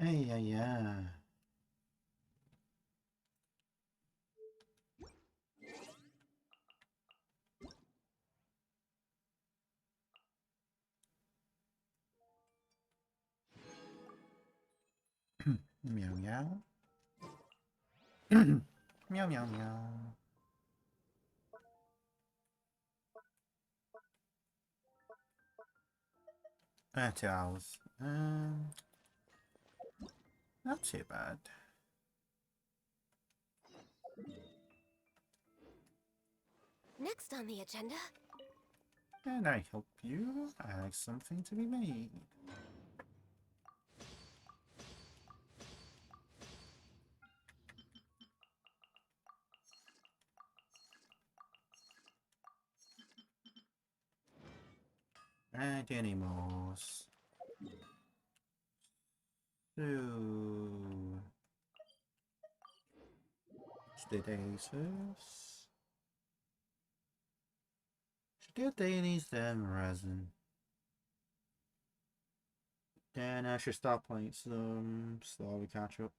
Yeah. Meow meow. Meow meow meow. Ah, 2 hours. Not too bad. Next on the agenda. Can I help you? I have something to be made. And animals. So, the dailies first. Should get dailies, then resin. Then I should start playing some slowly catch up.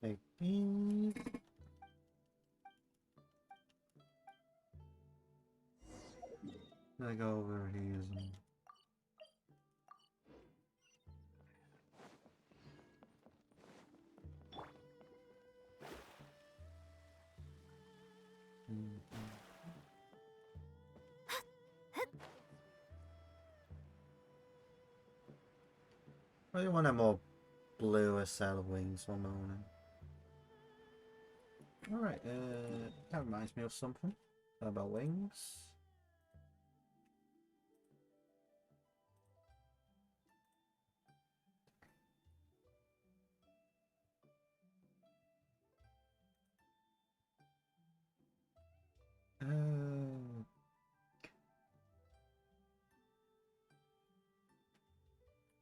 Take these. I go over here. I do want a more bluer set of wings for morning. Alright, that reminds me of something about wings. Uh,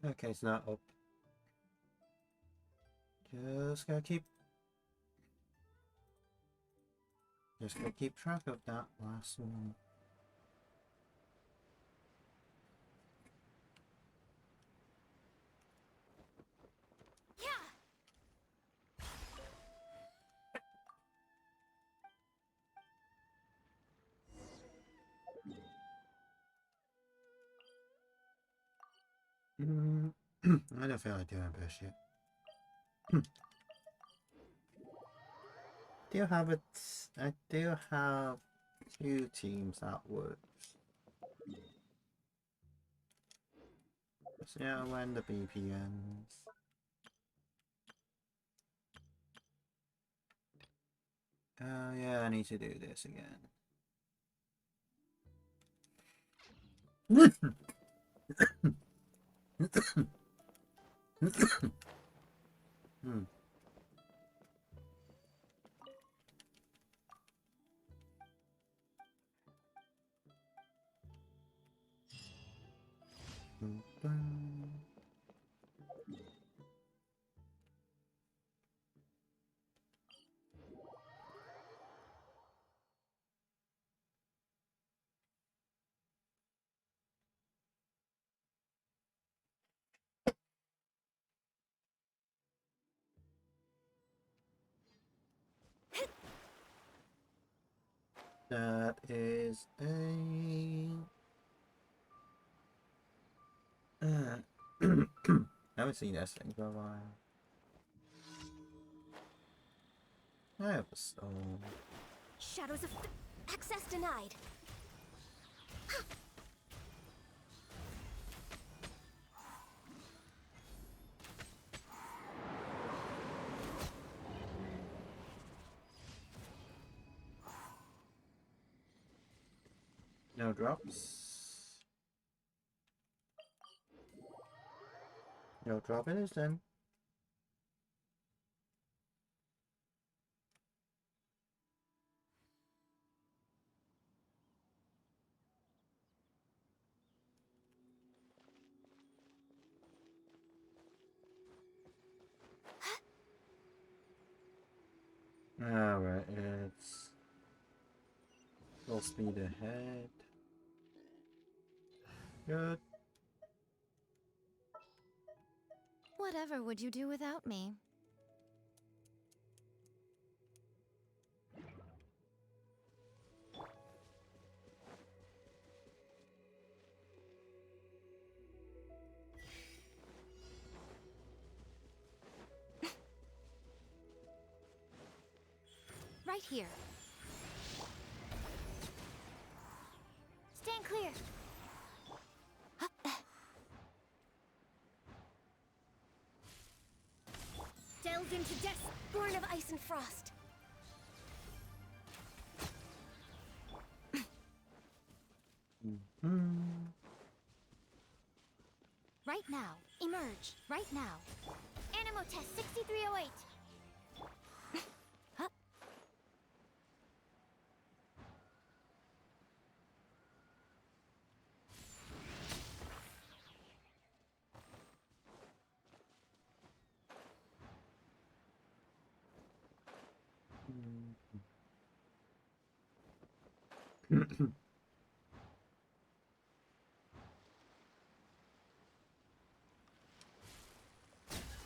okay, it's not up. Just gotta keep track of that last one. I don't feel like doing this yet. I do have 2 teams that works. See how when the BP ends. Oh yeah, I need to do this again. Hmm. That is a. I haven't seen this thing for a while. I have a stone. Shadows of access denied. No drops. No drop it is then. Alright, it's full speed ahead. Good. Whatever would you do without me? Right here. Stand clear. Delved into depths, born of ice and frost. Right now. Emerge. Right now. Animo test 6308. Huh?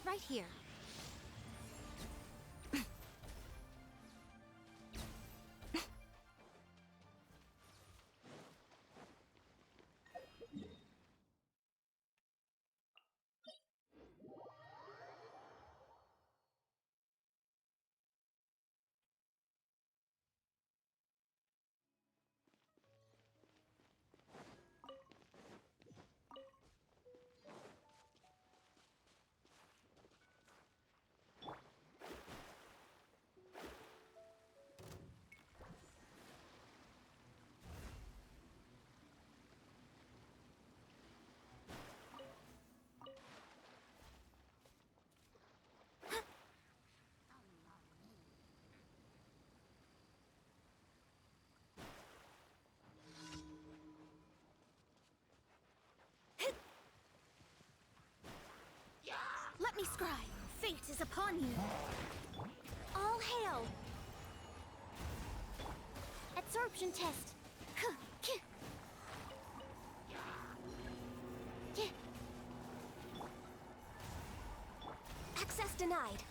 Right here. Let me scry. Fate is upon you. All hail. Absorption test. Access denied.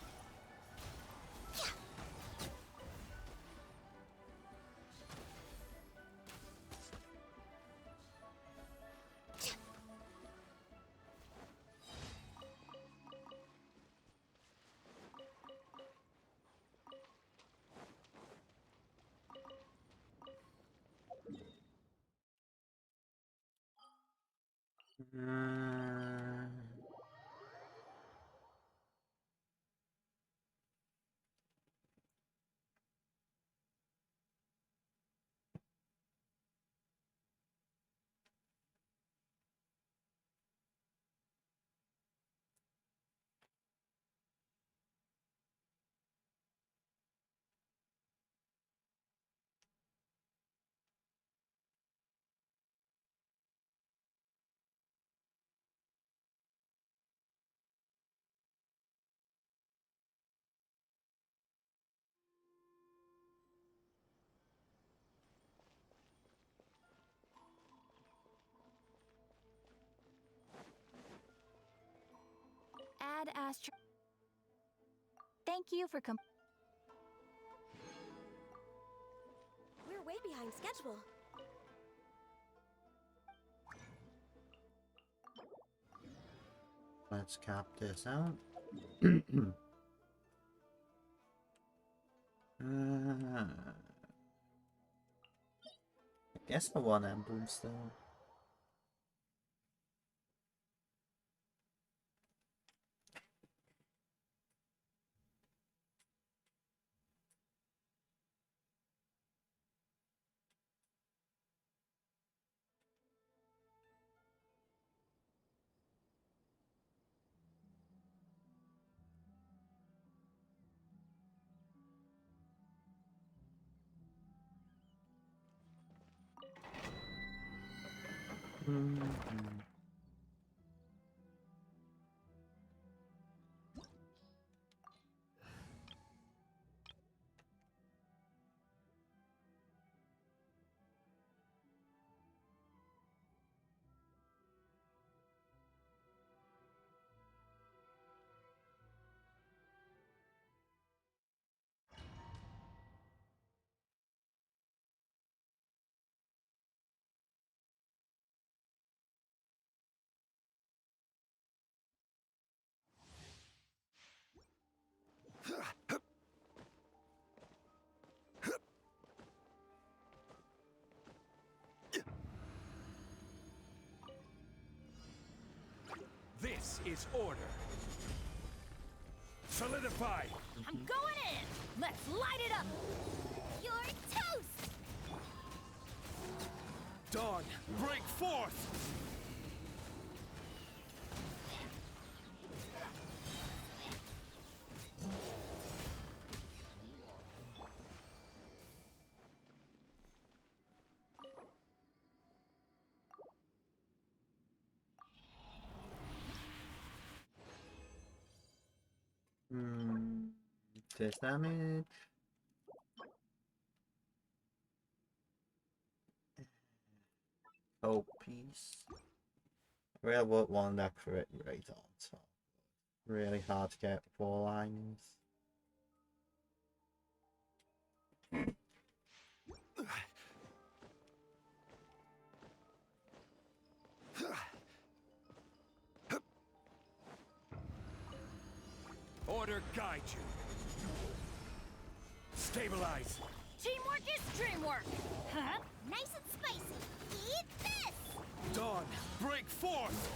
Add Astro. Thank you for We're way behind schedule. Let's cap this out. Guess I want emblem still. This is order. Solidify. I'm going in! Let's light it up! You're toast! Dawn, break forth. Damage. Oh, piece. I really would want that crit rate on top. Really hard to get 4 lines. Order guide you. Stabilize. Teamwork is dreamwork! Huh? Nice and spicy! Eat this! Dawn, break forth.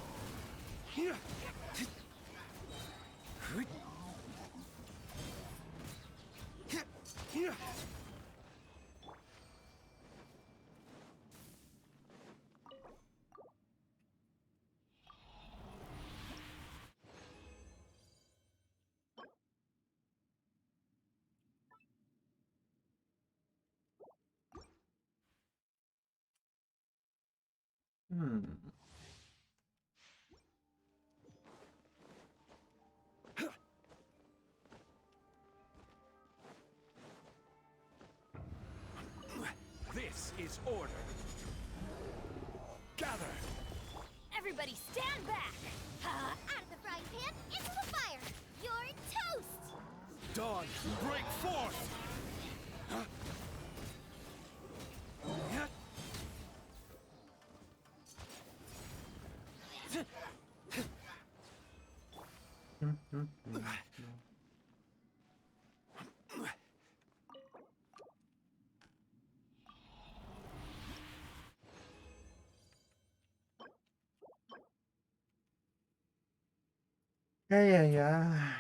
This is order. Gather. Everybody stand back! Out of the frying pan, into the fire! You're toast! Dawn, break forth. Yeah.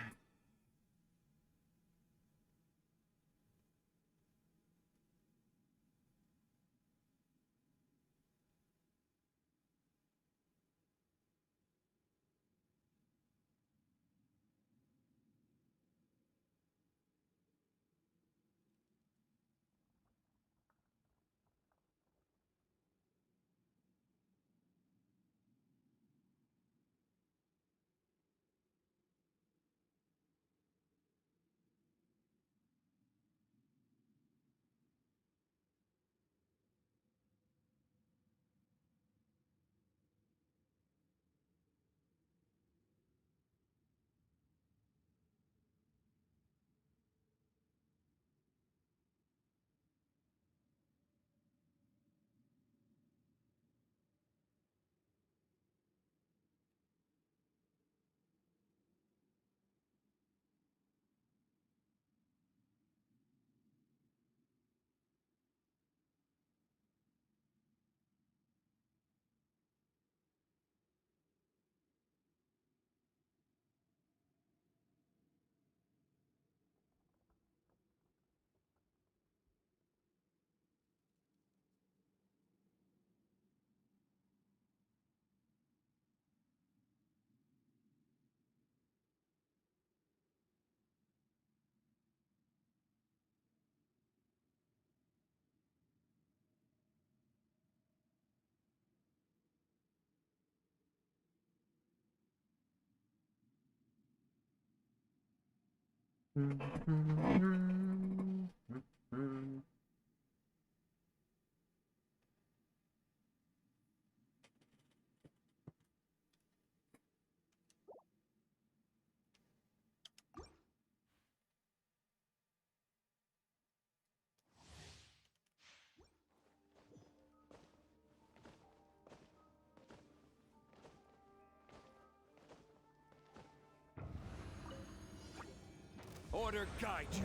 Order guide you.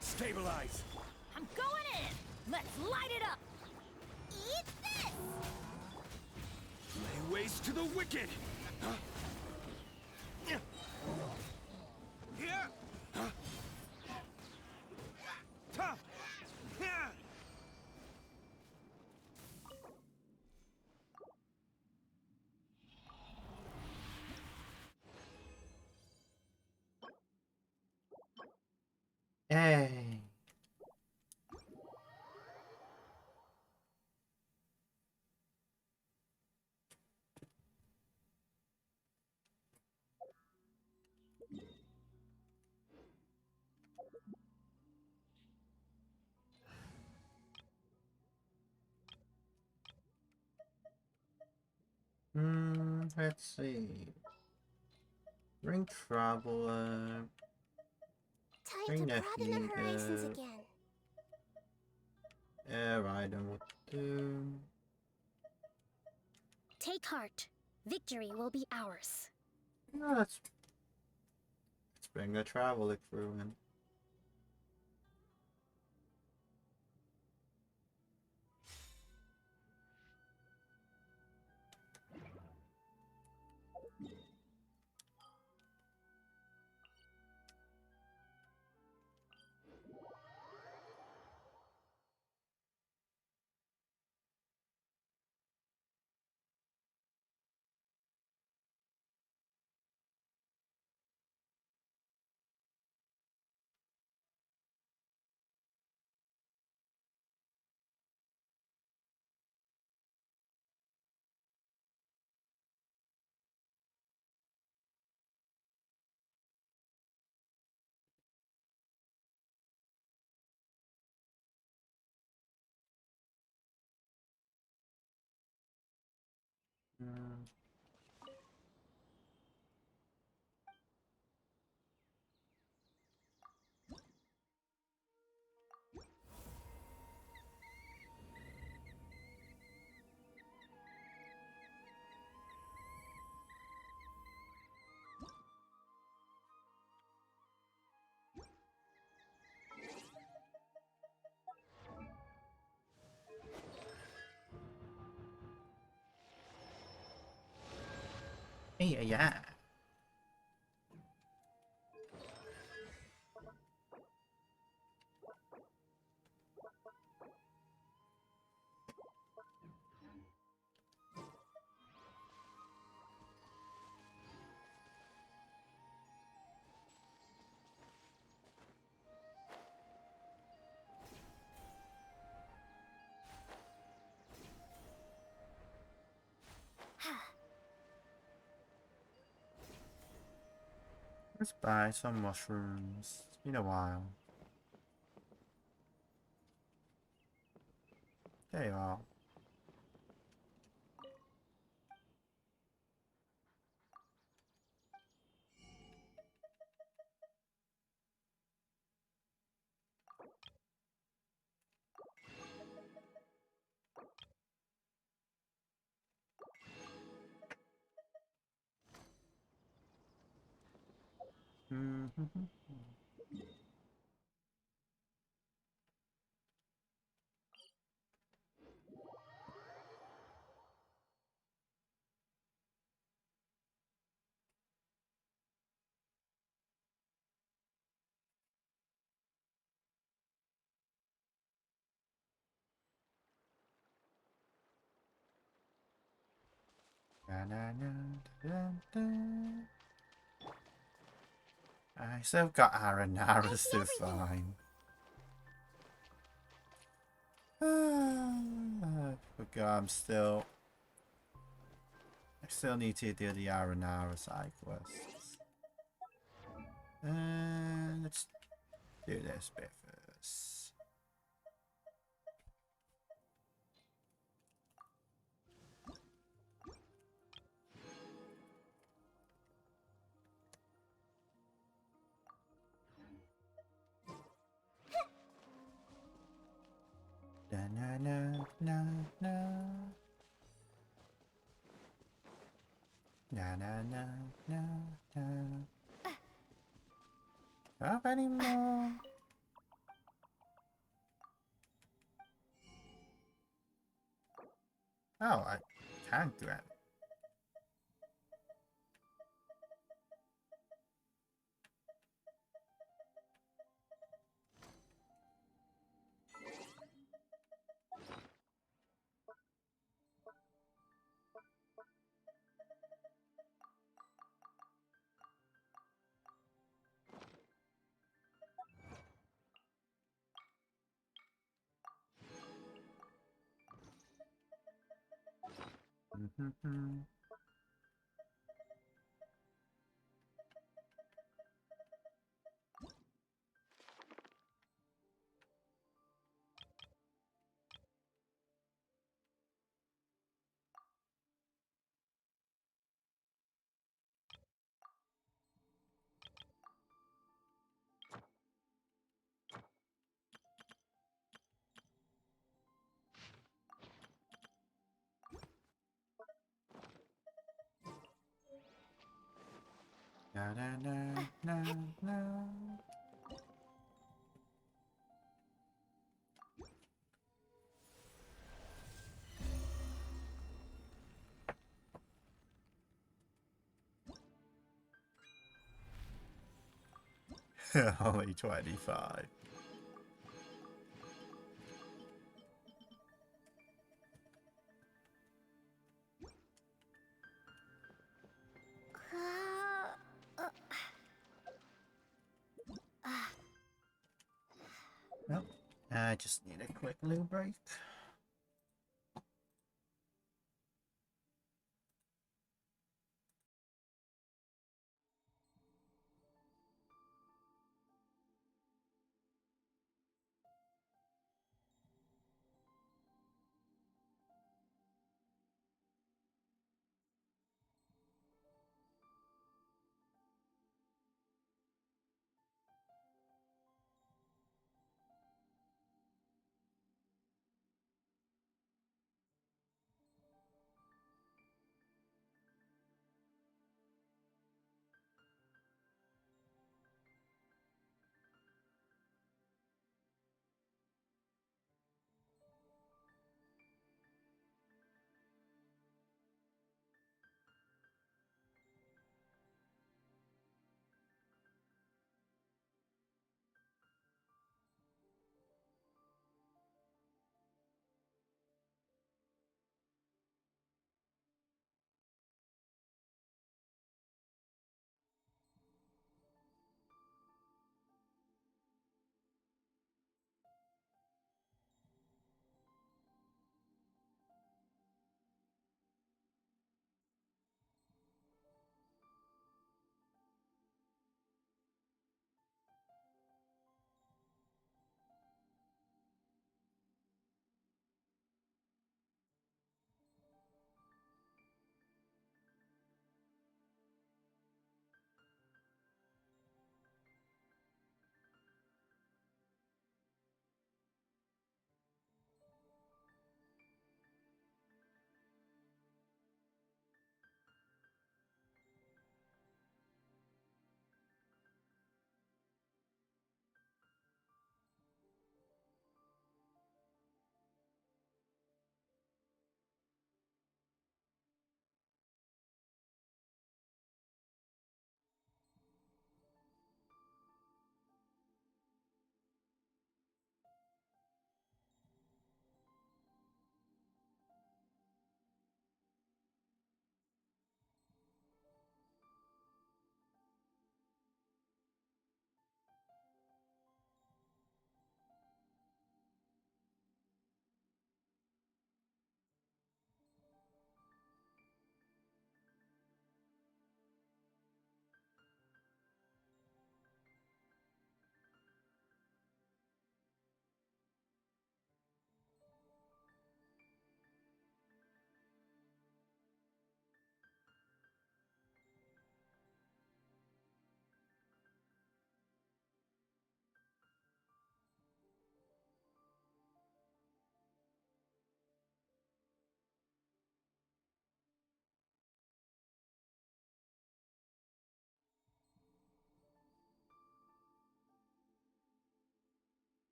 Stabilize. I'm going in! Let's light it up! Eat this! Lay waste to the wicked. Huh? Here. Huh? Ta. Here. Yay. Let's see. Ring Traveler. Time Bring to that broaden the horizons heater. again. Air Rider would do. Take heart. Victory will be ours. Yeah, let's bring the Traveler crew in. Mm. Hey, yeah. Let's buy some mushrooms. It's been a while. There you are. I still got Aranaras to find. I still need to do the Aranara side quests. Let's do this bit first. Na na na na na. Na na na na na. Up anymore. Oh, I can't do it. Mm-hmm. Na na na na na. Only 25. Well, I just need a quick little break.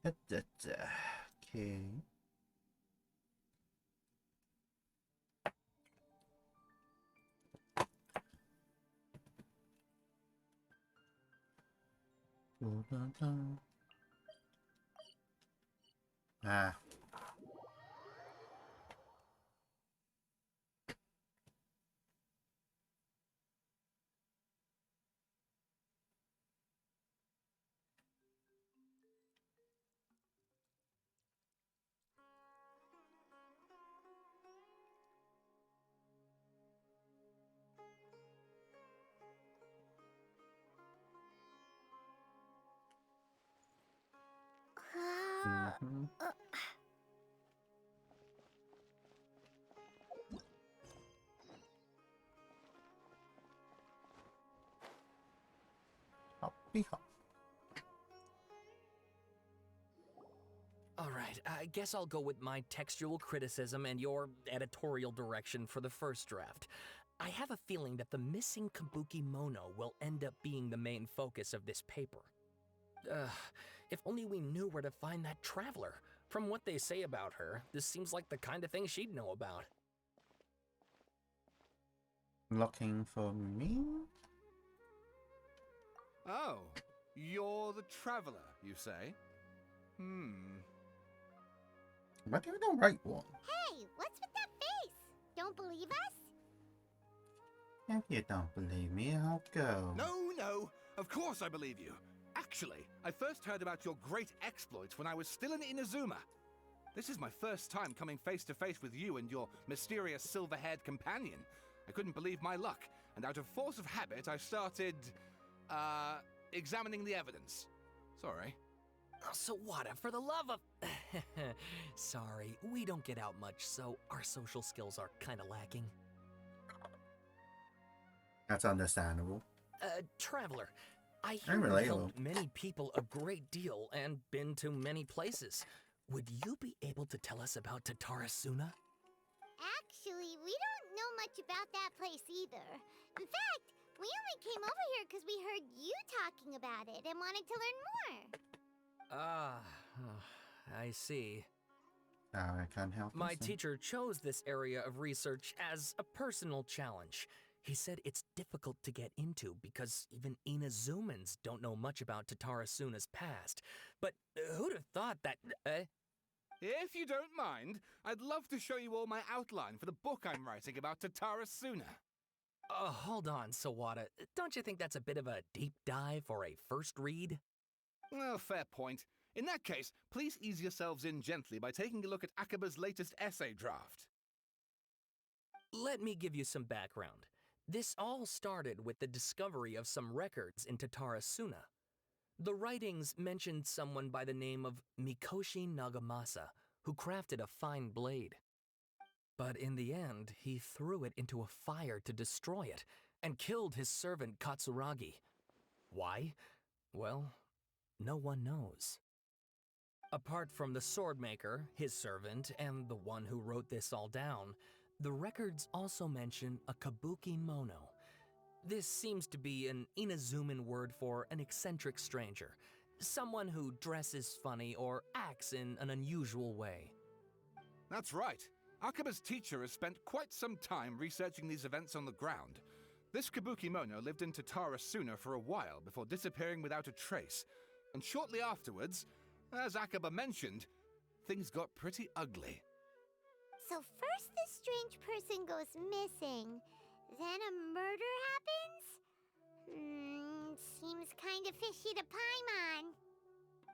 Okay. Ah. Mhm. Hoppy hop. Alright, I guess I'll go with my textual criticism and your editorial direction for the first draft. I have a feeling that the missing Kabuki Mono will end up being the main focus of this paper. If only we knew where to find that traveler. From what they say about her, this seems like the kind of thing she'd know about. Looking for me? Oh, you're the traveler, you say? But you're the right one. Hey, what's with that face? Don't believe us? If you don't believe me, I'll go. No, of course I believe you. Actually, I first heard about your great exploits when I was still in Inazuma. This is my first time coming face to face with you and your mysterious silver-haired companion. I couldn't believe my luck, and out of force of habit, I started, examining the evidence. Sorry. So what, for the love of... Sorry, we don't get out much, so our social skills are kinda lacking. That's understandable. Traveler, I hear I'm you've relatable. helped many people a great deal and been to many places. Would you be able to tell us about Tatarasuna? Actually, we don't know much about that place either. In fact, we only came over here because we heard you talking about it and wanted to learn more. Ah, I see. I can't help My myself. teacher chose this area of research as a personal challenge. He said it's difficult to get into because even Inazumans don't know much about Tatarasuna's past. But who'd have thought that... If you don't mind, I'd love to show you all my outline for the book I'm writing about Tatarasuna. Hold on, Sawada. Don't you think that's a bit of a deep dive for a first read? Well, fair point. In that case, please ease yourselves in gently by taking a look at Akaba's latest essay draft. Let me give you some background. This all started with the discovery of some records in Tatarasuna. The writings mentioned someone by the name of Mikoshi Nagamasa, who crafted a fine blade. But in the end, he threw it into a fire to destroy it, and killed his servant Katsuragi. Why? Well, no one knows. Apart from the swordmaker, his servant, and the one who wrote this all down, the records also mention a Kabuki Mono. This seems to be an Inazuman word for an eccentric stranger, someone who dresses funny or acts in an unusual way. That's right. Akaba's teacher has spent quite some time researching these events on the ground. This Kabuki Mono lived in Tatarasuna for a while before disappearing without a trace. And shortly afterwards, as Akaba mentioned, things got pretty ugly. So first this strange person goes missing, then a murder happens? Seems kind of fishy to Paimon.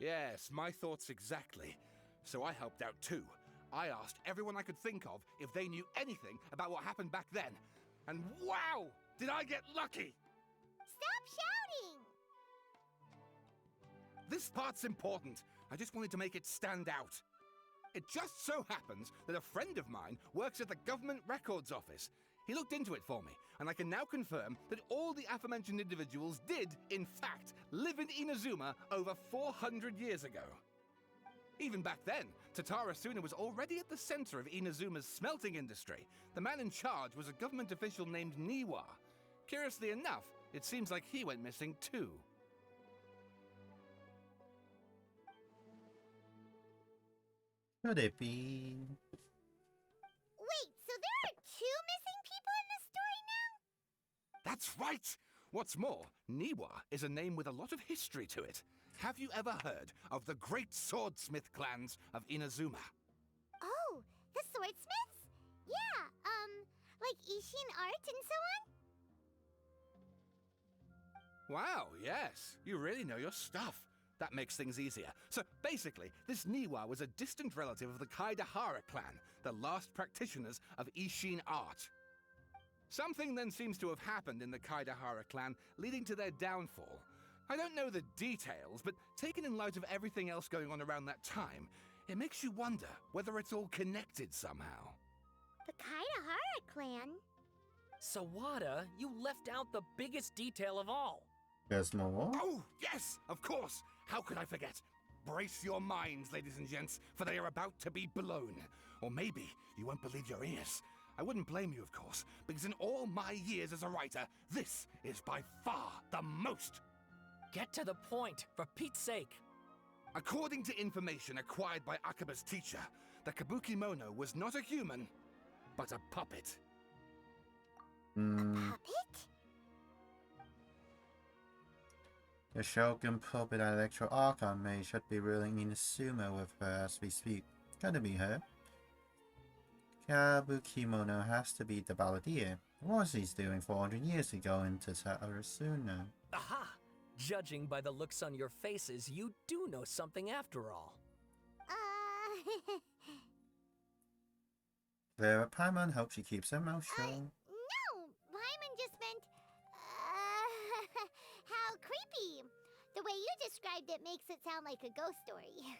Yes, my thoughts exactly. So I helped out too. I asked everyone I could think of if they knew anything about what happened back then. And wow, did I get lucky! Stop shouting! This part's important. I just wanted to make it stand out. It just so happens that a friend of mine works at the Government Records Office. He looked into it for me, and I can now confirm that all the aforementioned individuals did, in fact, live in Inazuma over 400 years ago. Even back then, Tatarasuna was already at the center of Inazuma's smelting industry. The man in charge was a government official named Niwa. Curiously enough, it seems like he went missing too. Could it be? Wait, so there are two missing people in this story now? That's right! What's more, Niwa is a name with a lot of history to it. Have you ever heard of the great swordsmith clans of Inazuma? Oh, the swordsmiths? Yeah, like Ishin art and so on? Wow, yes. You really know your stuff. That makes things easier. So basically, this Niwa was a distant relative of the Kaidahara clan, the last practitioners of Ishin art. Something then seems to have happened in the Kaidahara clan, leading to their downfall. I don't know the details, but taken in light of everything else going on around that time, it makes you wonder whether it's all connected somehow. The Kaidahara clan? Sawada, you left out the biggest detail of all. There's more? Oh, yes, of course. How could I forget? Brace your minds, ladies and gents, for they are about to be blown. Or maybe you won't believe your ears. I wouldn't blame you, of course, because in all my years as a writer, this is by far the most. Get to the point, for Pete's sake. According to information acquired by Akaba's teacher, the Kabukimono was not a human, but a puppet. Puppet? The Shogun puppet and Electro Archon Mage should be ruling Inazuma with her as we speak. Could it be her? Kabukimono has to be the balladeer. What was he doing 400 years ago in Tatarasuna? Aha! Judging by the looks on your faces, you do know something after all. Clara Paimon hopes she keeps her mouth shut. No! Paimon just meant, how creepy. The way you described it makes it sound like a ghost story.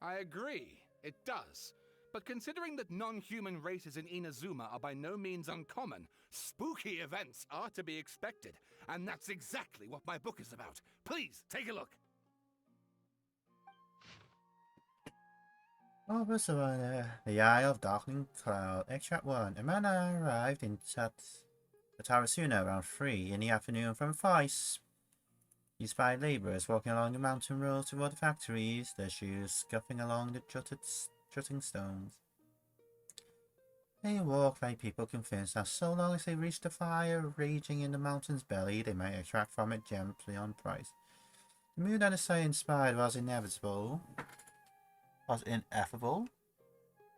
I agree, it does. But considering that non-human races in Inazuma are by no means uncommon, spooky events are to be expected. And that's exactly what my book is about. Please, take a look. Over Savannah, the Eye of Darkling Cloud, Extract 1. Amanda arrived in Tatarasuna around 3 in the afternoon from Vice. He spied labourers walking along the mountain road toward the factories, their shoes scuffing along the jutting stones. They walked like people convinced that so long as they reached the fire raging in the mountain's belly, they might extract from it gems beyond price. The mood that the sight inspired was ineffable,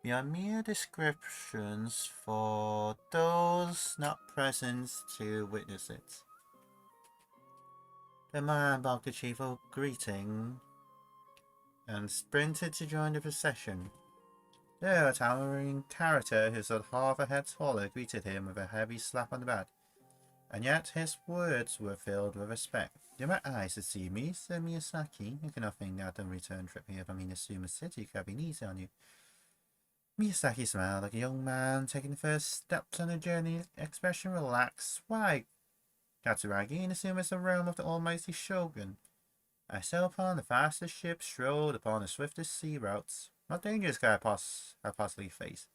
beyond mere descriptions for those not present to witness it. The man bowed the chief a greeting and sprinted to join the procession. There, a towering character who stood half a head taller greeted him with a heavy slap on the back, and yet his words were filled with respect. "You might eyes to see me," said Miyazaki. "You cannot think that the return trip here from Inazuma City could have been easy on you." Miyazaki smiled like a young man taking the first steps on a journey, expression relaxed. "Why, Katsuragi, Inazuma is the realm of the almighty Shogun. I sail upon the fastest ships, strode upon the swiftest sea routes. What dangers could I possibly face?"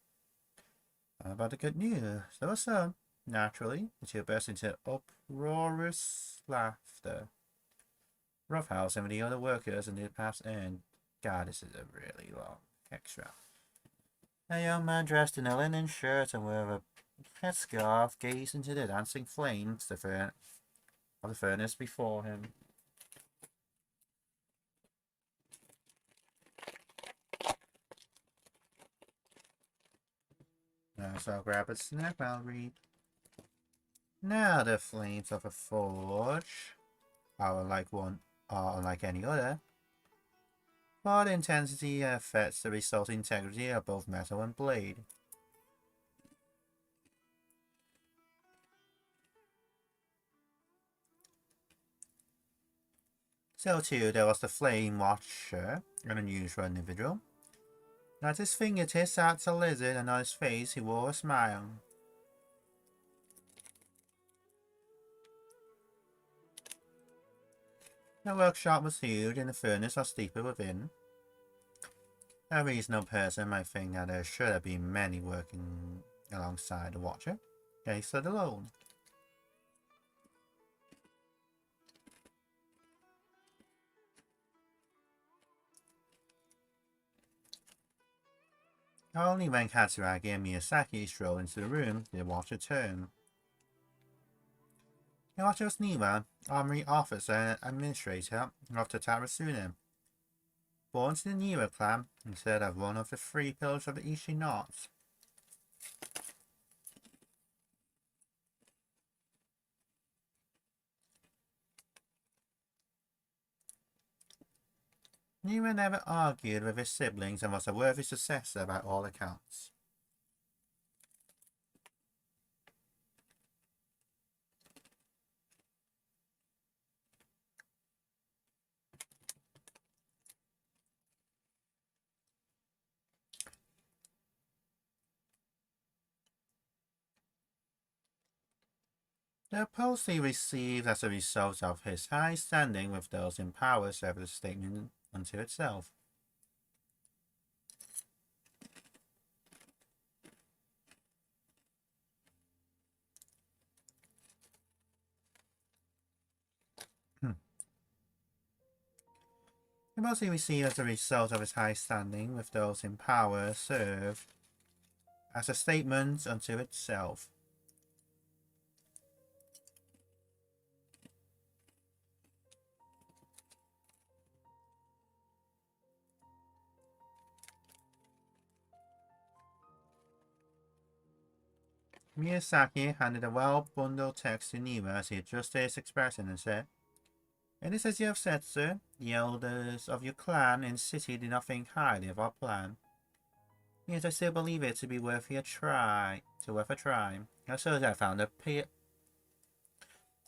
"How about the good news?" "There was some." Naturally, the two burst into uproarious laughter. Roughhouse and the other workers in the past end. God, this is a really long extra. A young man dressed in a linen shirt and with a headscarf gazed into the dancing flames of the furnace before him. So I'll grab a snack while I'll read. Now the flames of a forge are unlike any other, but the intensity affects the resulting integrity of both metal and blade. So too, there was the Flame Watcher, an unusual individual. At his fingertips sat a lizard, and on his face he wore a smile. The workshop was huge, and the furnace was deeper within. A reasonable person might think that there should have been many working alongside the Watcher, yet he stood alone. Only when Katsuragi and Miyazaki strolled into the room did Walter turn. Walter was Niwa, Armory Officer and Administrator of the Tarasuna. Born to the Niwa clan instead of one of the 3 pillars of the Ishi Knots. Niwa never argued with his siblings and was a worthy successor by all accounts. The post he received as a result of his high standing with those in power served as a statement unto itself. The post he received as a result of his high standing with those in power served as a statement unto itself. Miyazaki handed a well-bundled text to Niwa as he adjusted his expression and said, "It is as you have said, sir. The elders of your clan in the city did not think highly of our plan. Yet I still believe it to be worth a try. As soon as I found I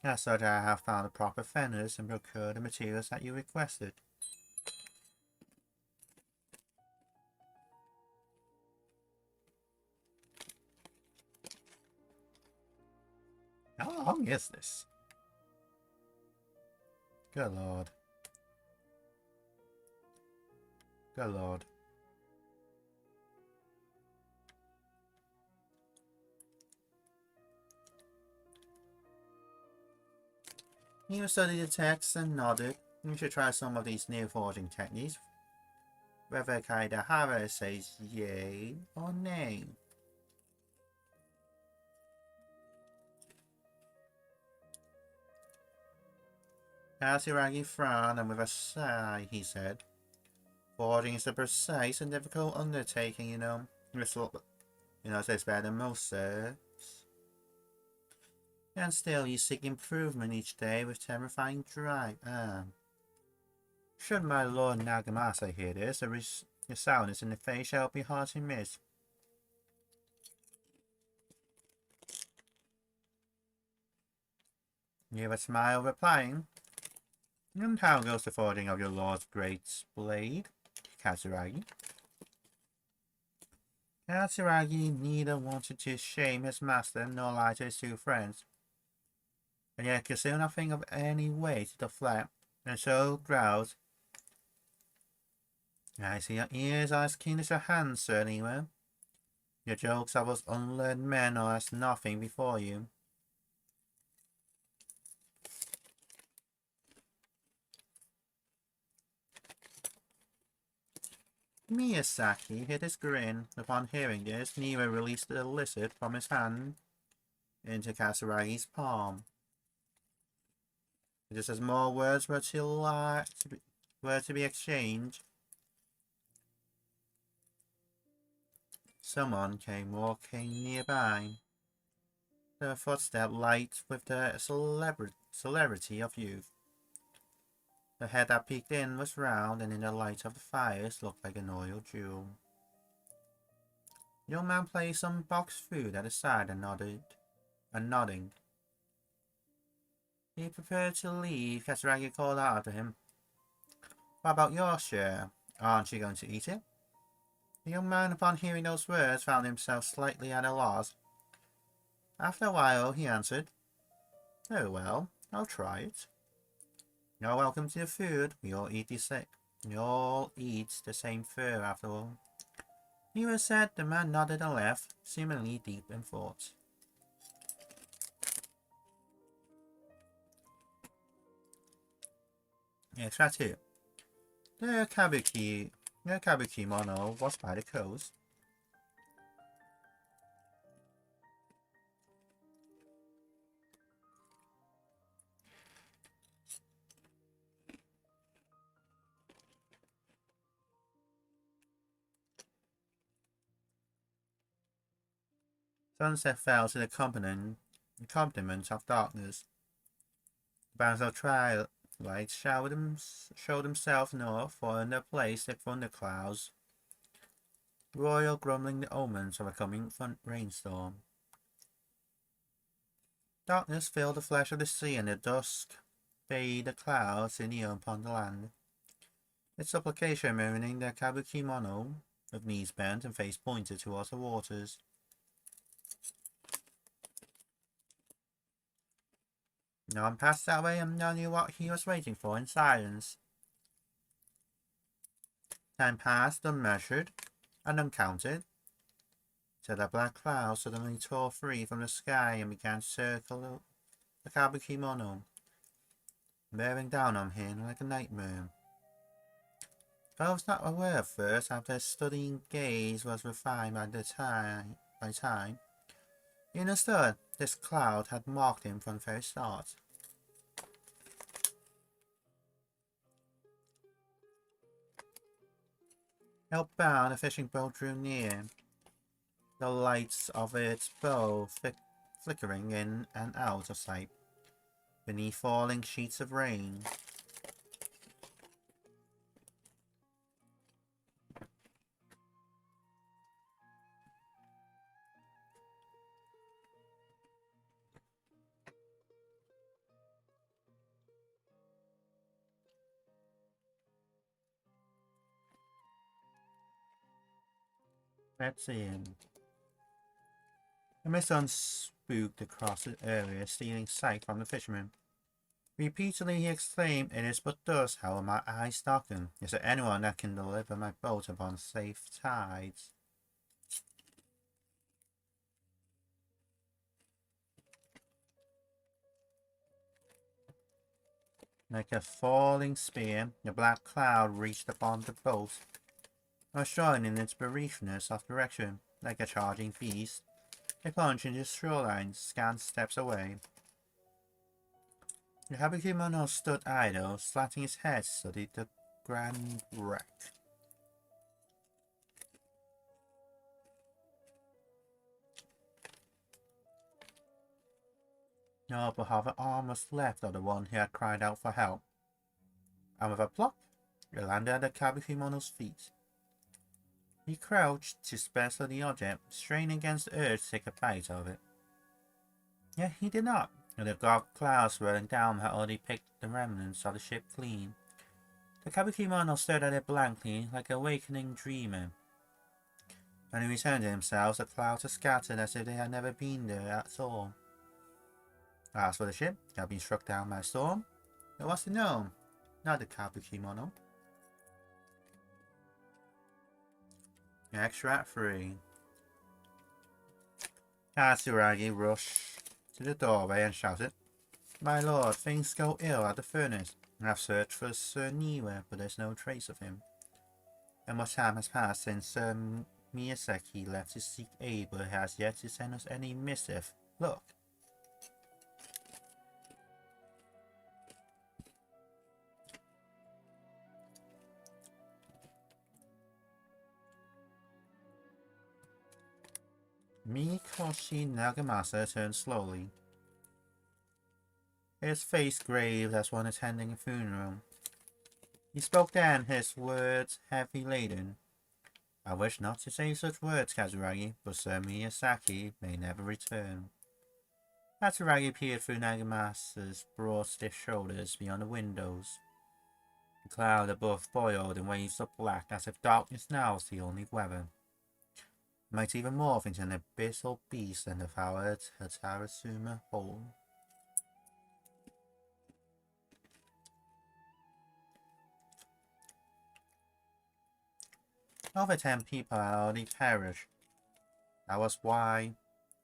have found the proper fenders and procured the materials that you requested." How long is this? Good lord. Good lord. He studied the text and nodded. "You should try some of these new forging techniques. Whether Kaidahara says yay or nay." Katsuragi frowned and with a sigh he said, "Forging is a precise and difficult undertaking, you know. It's better than most, sir. And still you seek improvement each day with terrifying drive. Should my lord Nagamasa hear this, your soundness in the face shall be hard to miss." Niwa smiled, replying, "And how goes the forging of your lord's great blade, Katsuragi?" Katsuragi neither wanted to shame his master nor lie to his 2 friends, and yet could still not think of any way to deflect, and so growled, "I see your ears are as keen as your hands, Sir Niwa. Your jokes of us unlearned men are as nothing before you." Miyazaki hid his grin. Upon hearing this, Niwa released the lizard from his hand into Katsuragi's palm. Just as more words were to be exchanged, someone came walking nearby. Their footstep light with the celerity of youth. The head that peeked in was round, and in the light of the fires looked like an oil jewel. The young man placed some boxed food at his side and nodding. He prepared to leave. Katsuragi called out after him, "What about your share? Aren't you going to eat it?" The young man, upon hearing those words, found himself slightly at a loss. After a while, he answered, "Oh well, I'll try it. You're welcome to your food. We all eat the same fur after all." He was said, the man nodded and left, seemingly deep in thought. Extra 2. The Kabuki mono was by the coast. Sunset fell to the accompaniment of darkness. The bands of twilight showed themselves north, or in their place the thunderclouds, royal grumbling the omens of a coming rainstorm. Darkness filled the flesh of the sea, and the dusk bathed the clouds in the upon the land. Its supplication mirroring the kabuki mono, with knees bent and face pointed towards the waters. No one passed that way, and none knew what he was waiting for in silence. Time passed unmeasured and uncounted, till the black clouds suddenly tore free from the sky and began to circle the kabuki mono, bearing down on him like a nightmare. I was not aware at first, after his studying gaze was refined by time. He understood this cloud had marked him from the very start. Hellbound, the fishing boat drew near, the lights of its bow flickering in and out of sight, beneath falling sheets of rain. Let's see him. The mist spooked across the area, stealing sight from the fisherman. Repeatedly he exclaimed, "It is but dust, how are my eyes darkened? Is there anyone that can deliver my boat upon safe tides?" Like a falling spear, the black cloud reached upon the boat, destroying in its briefness of direction. Like a charging beast, it plunged into the shoreline, scant steps away. The kabuki mono stood idle, slanting his head, studied the grand wreck. No, but half an arm was left of the one who had cried out for help, and with a plop, it landed at the kabuki mono's feet. He crouched to special the object, straining against the urge to take a bite of it. Yet he did not, and the dark clouds rolling down had already picked the remnants of the ship clean. The kabuki mono stared at it blankly, like an awakening dreamer. When he returned to himself, the clouds had scattered as if they had never been there at all. As for the ship, it had been struck down by a storm. It was the gnome, not the kabuki mono. Extract 3. Katsuragi rushed to the doorway and shouted, "My lord, things go ill at the furnace. I have searched for Sir Niwa, but there's no trace of him. And much time has passed since Sir Miyazaki left to seek aid, but has yet to send us any missive. Look." Mikoshi Nagamasa turned slowly, his face grave as one attending a funeral. He spoke then, his words heavy laden. "I wish not to say such words, Katsuragi, but Sir Miyazaki may never return." Katsuragi peered through Nagamasa's broad stiff shoulders beyond the windows. The cloud above boiled in waves of black, as if darkness now was the only weather. It might even morph into an abyssal beast and devour Tarasuma whole. Over 10 people had already perished. That was why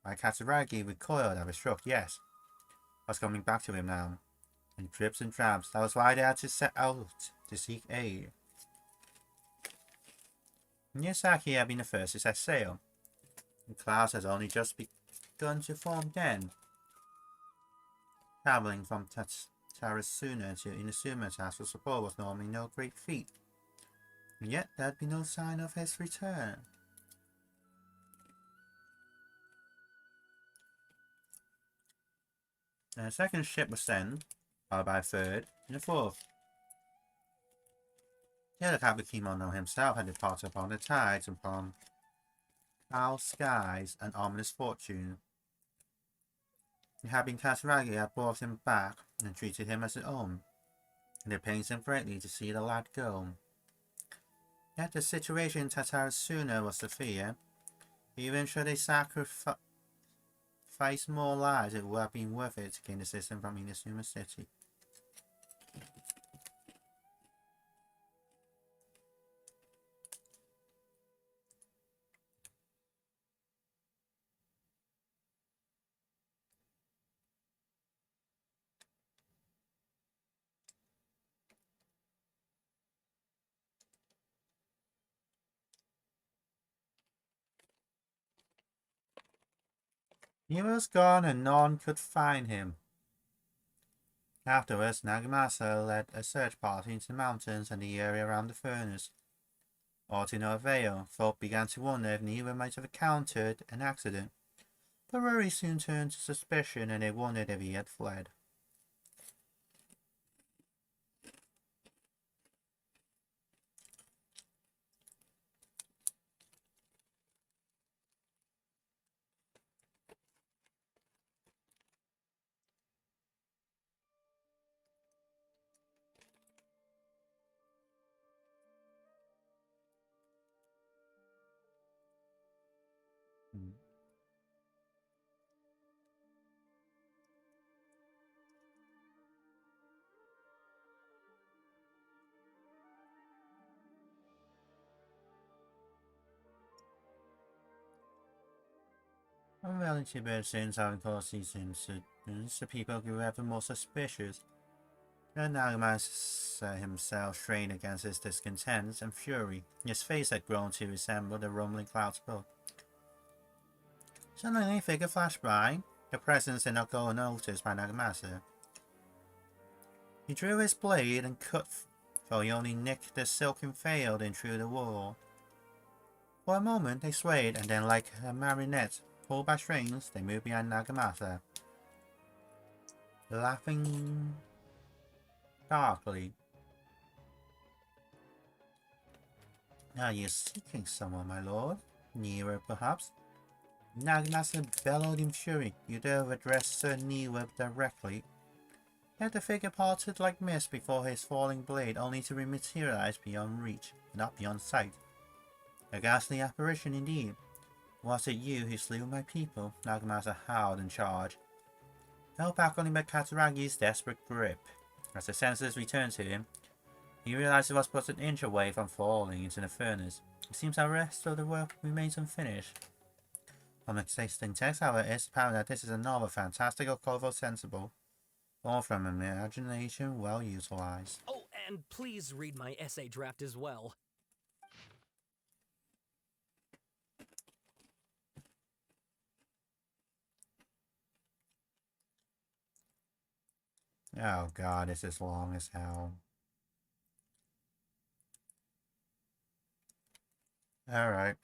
Katsuragi recoiled at the stroke. Yes, I was coming back to him now. In drips and drabs, that was why they had to set out to seek aid. Miyazaki had been the first to set sail. The clouds had only just begun to form then. Travelling from Tarasuna to Inazuma to ask for support was normally no great feat. And yet there had been no sign of his return. A second ship was sent, followed by a third, and a fourth. The other Kabukimono himself had departed upon the tides upon foul skies and ominous fortune. The Habin Kasaragi had brought him back and treated him as his own, and it pains him greatly to see the lad go. Yet the situation in Tatarasuna was severe. Even should they sacrifice more lives, it would have been worth it to gain assistance from Inazuma City. He was gone and none could find him. Afterwards, Nagamasa led a search party into the mountains and the area around the furnace. All to no avail. Folk began to wonder if Niwa might have encountered an accident, but worry soon turned to suspicion and they wondered if he had fled. On reality based since having caused these incidents, the people grew ever more suspicious. And Nagamasa himself strained against his discontent and fury. His face had grown to resemble the rumbling clouds above. Suddenly a figure flashed by. The presence did not go unnoticed by Nagamasa. He drew his blade and cut, though he only nicked the silken veil in through the wall. For a moment they swayed, and then like a marionette pulled by strings, they moved behind Nagamasa, laughing darkly. Are you seeking someone, my lord? Nearer, perhaps? Nagamasa bellowed in fury. You dare have addressed Sir Niwa directly. Yet the figure parted like mist before his falling blade, only to rematerialize beyond reach, not beyond sight. A ghastly apparition indeed. Was it you who slew my people? Nagamasa howled and charged, held back only by Kataragi's desperate grip. As the senses returned to him, he realized he was but an inch away from falling into the furnace. It seems the rest of the work remains unfinished. From existing text, however, it's apparent that this is a novel fantastical, colorful, sensible, all from imagination well utilized. Oh, and please read my essay draft as well. Oh god, this is long as hell. Alright.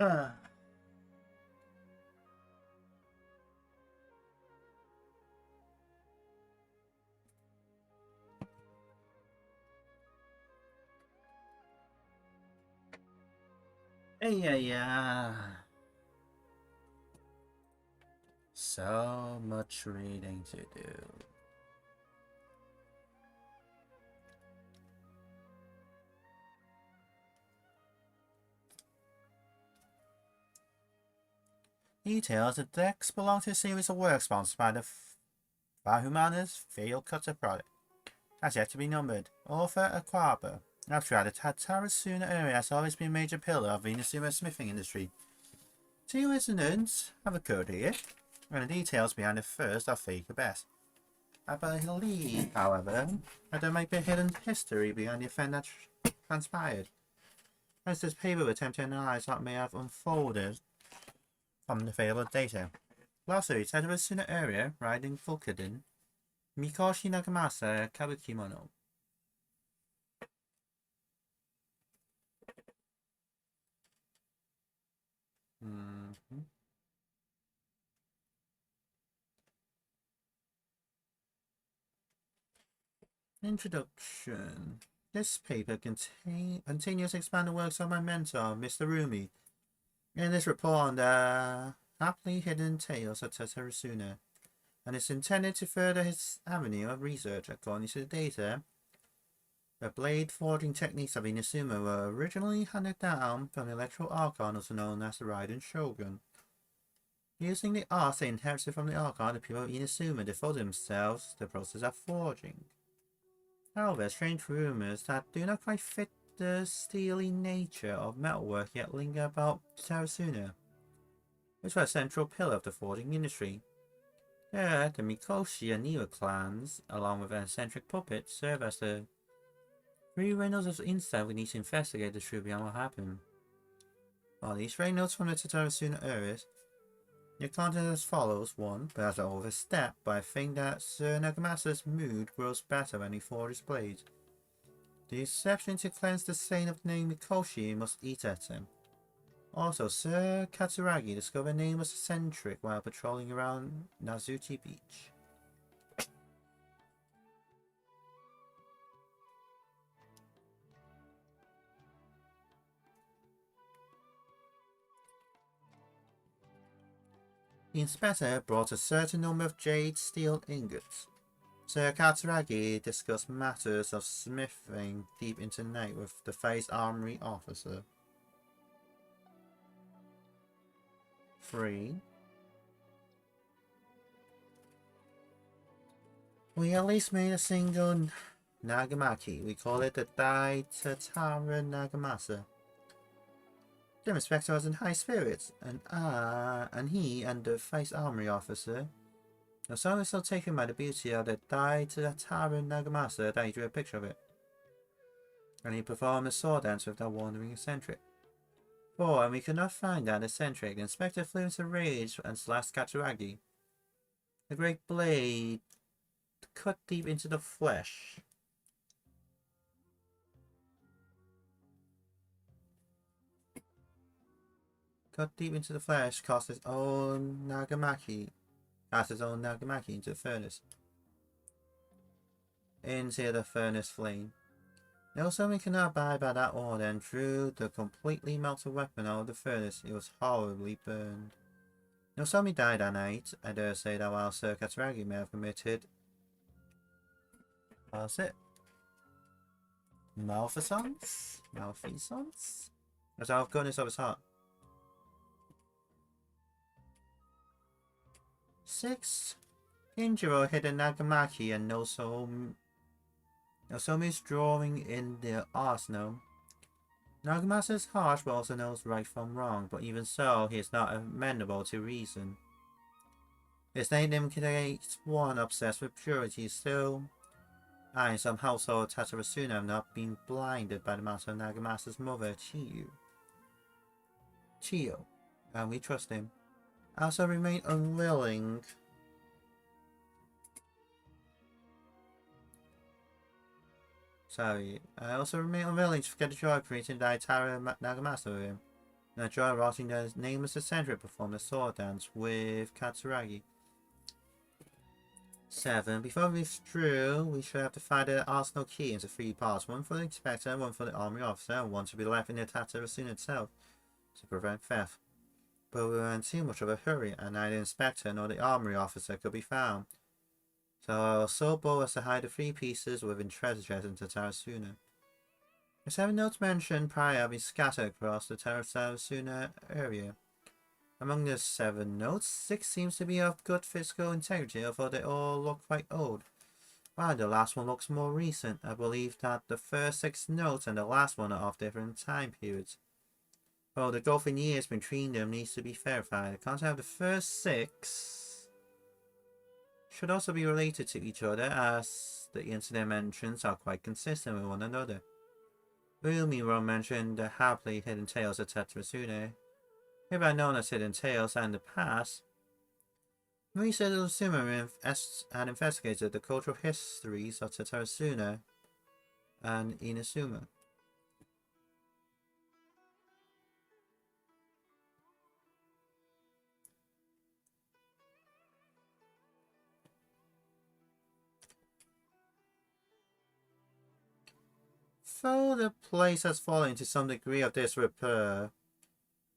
Ah. Yeah. So much reading to do. Details: the decks belong to a series of works sponsored by the Fahumanas Field Cutter Product. Has yet to be numbered. Author Aquaba. After all, the Tatarasuna area has always been a major pillar of the Inazuma smithing industry. Two incidents have occurred here, and the details behind the first are fake at best. I believe, however, that there might be a hidden history behind the event that transpired. As this paper will attempt to analyze what may have unfolded from the available data. Glossary: Tatarasuna area, riding Fulkadin, Mikoshi Nagamasa, Kabukimono. Introduction. This paper continues to expand the works of my mentor, Mr. Rumi. In this report on the happily hidden tales of Tatarasuna, and it's intended to further his avenue of research. According to the data, the blade forging techniques of Inazuma were originally handed down from the electoral archon, also known as the Raiden Shogun. Using the art they inherited from the archon, the people of Inazuma devoted themselves to the process of forging. However, strange rumors that do not quite fit the steely nature of metalwork yet linger about Tatarasuna, which was a central pillar of the forging industry. Here, the Mikoshi and Niwa clans, along with an eccentric puppet, serve as the three windows of insight we need to investigate the truth behind what happened. While these three notes from the Tatarasuna areas, your content as follows: 1. But as an overstep, but I think that Sir Nagamasa's mood grows better when he forges blades. The exception to cleanse the stain of the name Mikoshi must eat at him. Also, Sir Katsuragi discovered the name was eccentric while patrolling around Nazuchi Beach. The inspector brought a certain number of jade steel ingots. Sir Katsuragi discussed matters of smithing deep into the night with the Face Armory officer. 3. We at least made a single Nagamaki. We call it the Dai Tatara Nagamasa. The inspector was in high spirits, and he and the Face Armory officer were so taken by the beauty of the Dai Tatara Nagamasa that he drew a picture of it. And he performed a sword dance with that wandering eccentric. 4. When we could not find that eccentric, the inspector flew into rage and slashed Katsuragi. The great blade cut deep into the flesh. Cut deep into the flesh, cast his own Nagamaki into the furnace. Into the furnace flame. Naosomi could not abide by that order and drew the completely melted weapon out of the furnace. It was horribly burned. Naosomi died that night. I dare say that while Sir Katsuragi may have committed... what was it? Malfeasance? Malfeasance? As out of goodness of his heart. 6. Injiro hid a Nagamaki and Nozomi's drawing in the arsenal. Nagamasa is harsh but also knows right from wrong, but even so, he is not amenable to reason. His name indicates one obsessed with purity. Still, I and some household Tatarasuna have not been blinded by the matter of Nagamasa's mother, Chiyo, and we trust him. I also remain unwilling I also remain unwilling to forget the joy of creating the Daitara Nagamasa with him. Now join rotting the nameless eccentric perform the sword dance with Katsuragi. 7. Before we withdrew, we should have to find the arsenal key into 3 parts. 1 for the inspector, 1 for the army officer, and 1 to be left in the Tatarasuna itself to prevent theft. But we were in too much of a hurry, and neither the inspector nor the armory officer could be found. So I was so bold as to hide the 3 pieces within treasure chest into Tarasuna. The 7 notes mentioned prior have been scattered across the Tarasuna area. Among the 7 notes, 6 seems to be of good physical integrity, although they all look quite old. While the last one looks more recent, I believe that the first 6 notes and the last one are of different time periods. Well, the gulf in years between them needs to be verified. The content of the first 6 should also be related to each other, as the incident mentions are quite consistent with one another. Umiro mentioned the happily hidden tales of Tetrasune. Hereby known as hidden tales and the past, Marisa Suma had investigated the cultural histories of Tetrasuna and Inazuma. Though the place has fallen into some degree of disrepair,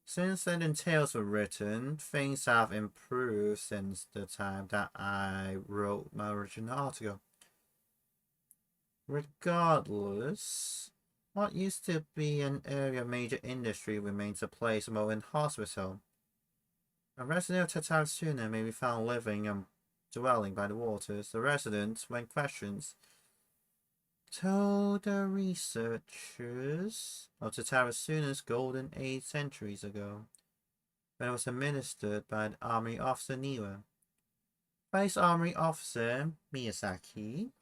since the tales were written, things have improved since the time that I wrote my original article. Regardless, what used to be an area of major industry remains a place of modern hospital. A resident of Tatarasuna may be found living and dwelling by the waters. The resident, when questioned, told the researchers of Tatarasuna's golden age centuries ago, when it was administered by the army officer Niwa. Vice Armory Officer Miyazaki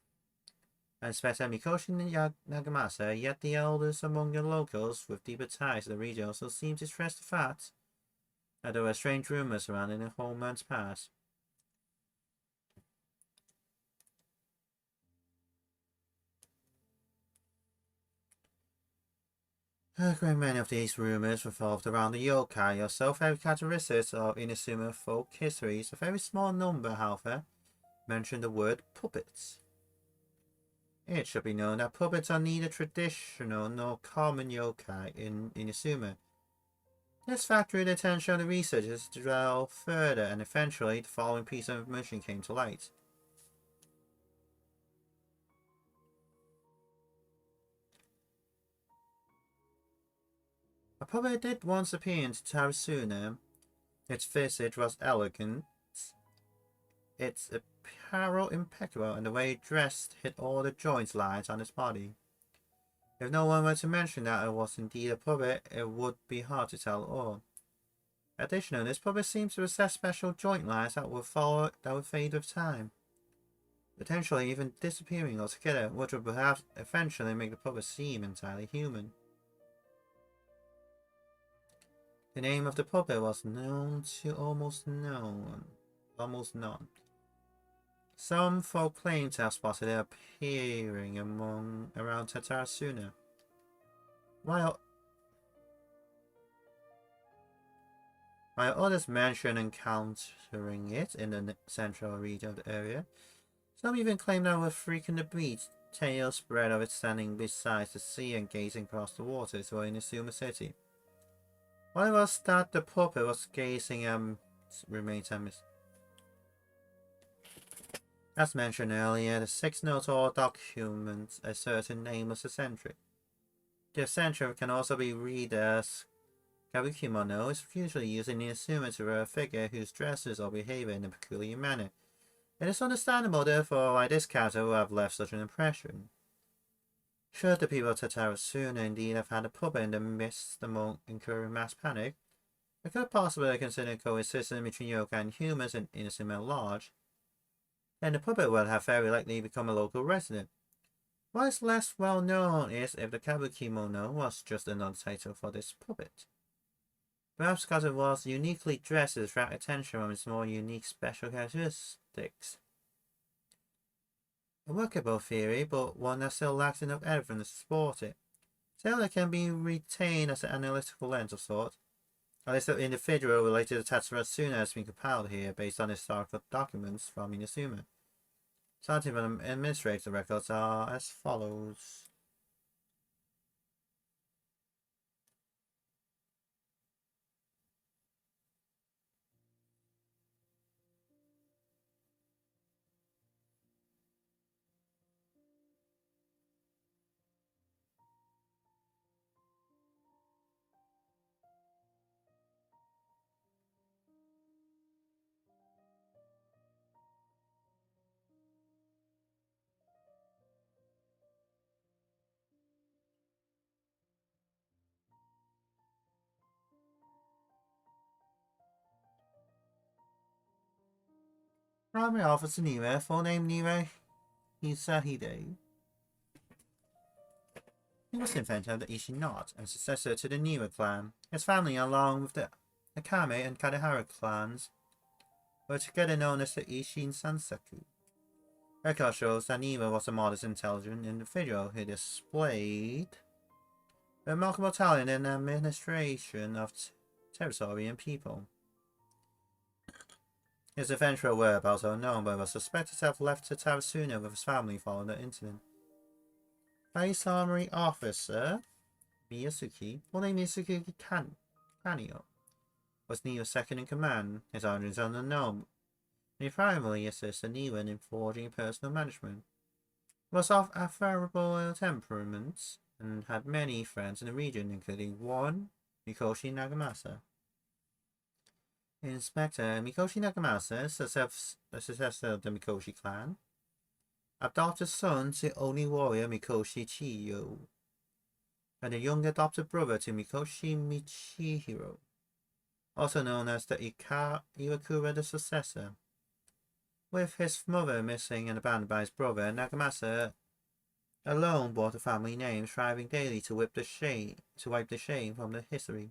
and Inspector Mikoshi Nagamasa, yet the elders among the locals with deeper ties to the region also seem to stress the fact that there were strange rumors surrounding the homeland's past. A great many of these rumors revolved around the yokai or self-evident characteristics of Inazuma folk histories. A very small number, however, mentioned the word puppets. It should be known that puppets are neither traditional nor common yokai in Inazuma. This fact drew the attention of the researchers to delve further, and eventually the following piece of information came to light. A puppet did once appear in Tarasuna. Its visage was elegant, its apparel impeccable, and the way it dressed hit all the joint lines on its body. If no one were to mention that it was indeed a puppet, it would be hard to tell all. Additionally, this puppet seems to possess special joint lines that would fade with time, potentially even disappearing altogether, which would perhaps eventually make the puppet seem entirely human. The name of the puppet was known to almost none. Some folk claim to have spotted it appearing around Tatarasuna, while others mention encountering it in the central region of the area. Some even claim that it would frequent the beach, tail spread of it standing beside the sea and gazing across the water to Inazuma City. What it was that the puppet was gazing remains a mystery. As mentioned earlier, the 6 notes all document a certain nameless eccentric. The eccentric can also be read as Kabukimono is usually used in Inazuma to refer a figure whose dresses or behavior in a peculiar manner. It is understandable, therefore, why this character would have left such an impression. Should the people of Tatarasuna indeed have had a puppet in the midst among incurring mass panic, it could possibly consider coexistence between yokai and humans in Inazuma at large, then the puppet would have very likely become a local resident. What is less well known is if the Kabukimono was just another title for this puppet. Perhaps because it was uniquely dressed to attract attention from its more unique special characteristics. A workable theory, but one that still lacks enough evidence to support it. Still, it can be retained as an analytical lens of sort. A list of individual related to Tatsura has been compiled here based on historical documents from Inazuma. Scientific and administrative records are as follows. Primary Officer Niwa, full name Niwa Hisahide. He was the inventor of the Ishi knot and successor to the Niwa clan. His family, along with the Akame and Kadehara clans, were together known as the Ishin Sansaku. Record shows that Niwa was a modest, intelligent individual who displayed remarkable talent in the administration of territory and people. His eventual whereabouts are unknown, but was suspected to have left to Tarasuna with his family following the incident. Vice Armory Officer Miyasuki, full name Miyasuki Kanio, was Niwa's second in command. His origins are unknown. He primarily assisted Niwa in forging personal management. He was of affable temperament and had many friends in the region, including one Mikoshi Nagamasa. Inspector Mikoshi Nagamasa, the successor of the Mikoshi clan, adopted son to only warrior Mikoshi Chiyo, and a young adopted brother to Mikoshi Michihiro, also known as the Iwakura the successor. With his mother missing and abandoned by his brother, Nagamasa alone bore the family name, striving daily to wipe the shame from the history.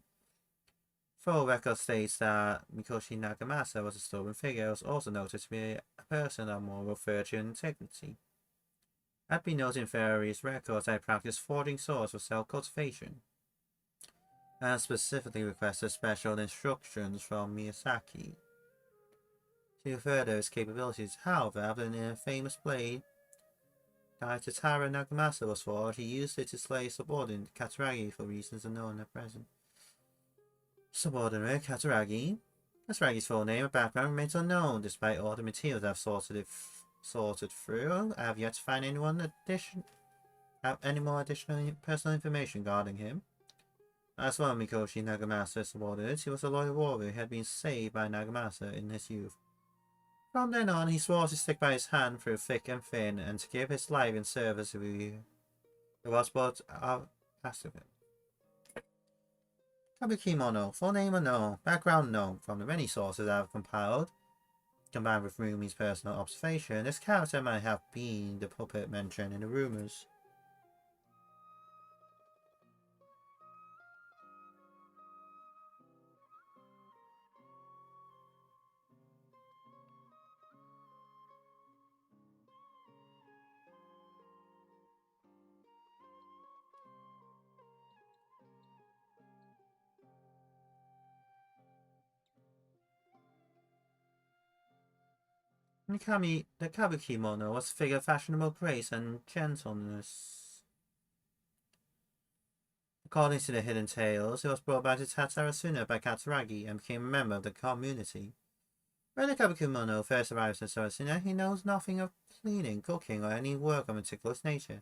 Full record states that Mikoshi Nagamasa was a stubborn figure, was also noted to be a person of moral virtue and integrity. Had been noted in various records that he practiced forging swords for self-cultivation, and specifically requested special instructions from Miyazaki to further his capabilities. However, after the famous blade Tatara Nagamasa was forged, he used it to slay subordinate Katsuragi for reasons unknown at present. Subordinate Katsuragi. Katsuragi's full name and background remains unknown, despite all the materials I've sorted through. I have yet to find any more additional personal information regarding him. As well, Mikoshi Nagamasa's subordinate, he was a loyal warrior who had been saved by Nagamasa in his youth. From then on, he swore to stick by his hand through thick and thin, and to give his life in service to who was but asked of him. Kabukimono, full name unknown, background known. From the many sources I have compiled, combined with Rumi's personal observation, this character might have been the puppet mentioned in the rumors. The Kabukimono was a figure of fashionable grace and gentleness. According to the hidden tales, he was brought back to Tatsarasuna by Katsuragi and became a member of the community. When the Kabukimono first arrives in Sarasuna, he knows nothing of cleaning, cooking, or any work of meticulous nature.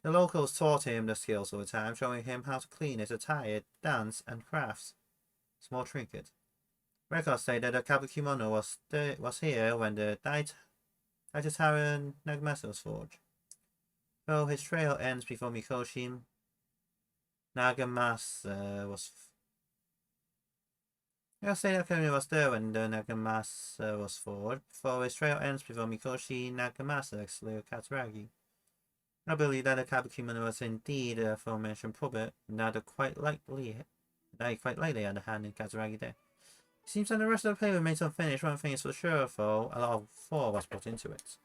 The locals taught him the skills over time, showing him how to clean his attire, dance, and crafts. Small trinket. Records say that the Kabukimono was here when the Daitataran Nagamasa was forged. Though his trail ends before Mikoshi Nagamasa was. Records say that Kabukimono was there when the Nagamasa was forged. Though his trail ends before Mikoshi Nagamasa slew Katsuragi. I believe that the Kabukimono was indeed the aforementioned puppet, and that he quite likely had a hand in Katsuragi death. It seems that the rest of the play remains unfinished. One thing is for sure, though, a lot of thought was put into it.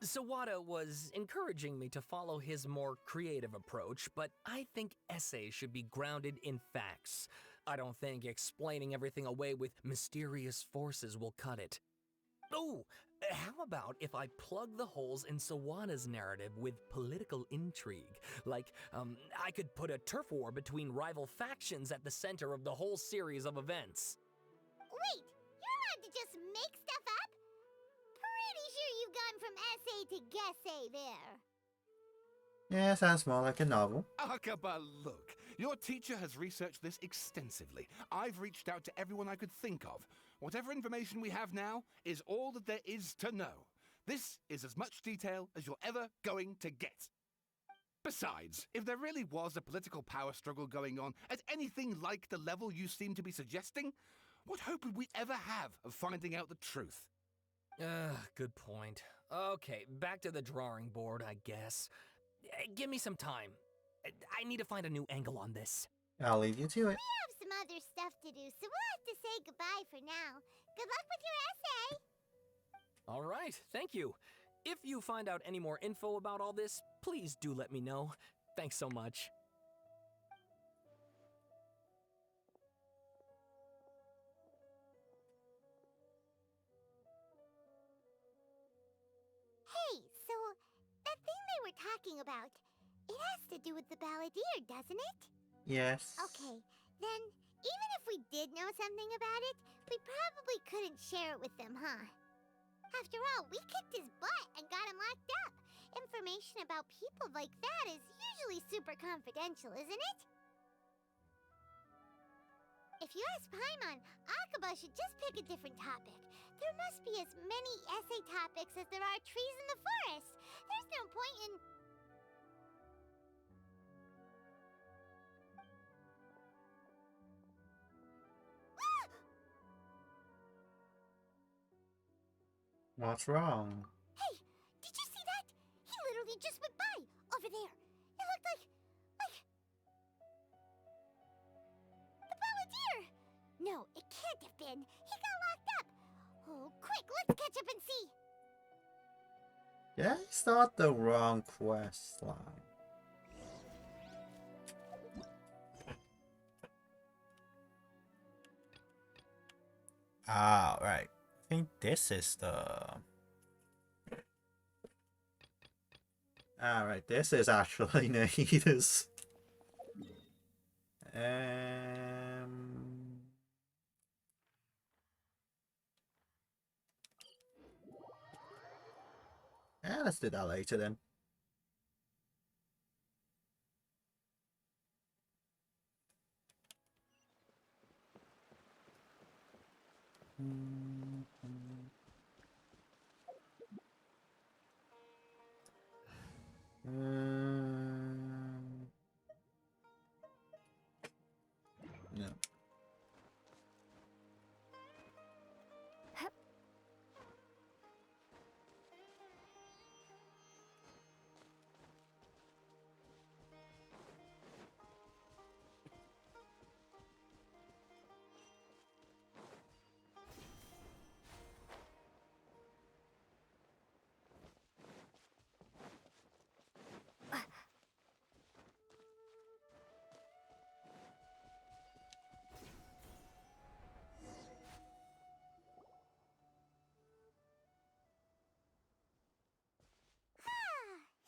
Sawada was encouraging me to follow his more creative approach, but I think essays should be grounded in facts. I don't think explaining everything away with mysterious forces will cut it. Oh, how about if I plug the holes in Sawana's narrative with political intrigue? Like, I could put a turf war between rival factions at the center of the whole series of events. Wait, you're allowed to just make stuff up? Pretty sure you've gone from essay to guessay there. Yeah, sounds more like a novel. Akaba, look. Your teacher has researched this extensively. I've reached out to everyone I could think of. Whatever information we have now is all that there is to know. This is as much detail as you're ever going to get. Besides, if there really was a political power struggle going on at anything like the level you seem to be suggesting, what hope would we ever have of finding out the truth? Good point. Okay, back to the drawing board, I guess. Give me some time. I need to find a new angle on this. I'll leave you to it. We have some other stuff to do, so we'll have to say goodbye for now. Good luck with your essay! All right, thank you. If you find out any more info about all this, please do let me know. Thanks so much. Hey, so that thing they were talking about, it has to do with the balladeer, doesn't it? Yes. Okay, then even if we did know something about it, we probably couldn't share it with them, huh? After all, we kicked his butt and got him locked up. Information about people like that is usually super confidential, isn't it? If you ask Paimon, Akaba should just pick a different topic. There must be as many essay topics as there are trees in the forest. There's no point in... What's wrong? Hey, did you see that? He literally just went by, over there. It looked like... the balladeer! No, it can't have been. He got locked up. Oh, quick, let's catch up and see. Yeah, it's not the wrong quest line. Ah, right. I think this is the... Alright, this is actually Nahita's. Yeah, let's do that later then. No.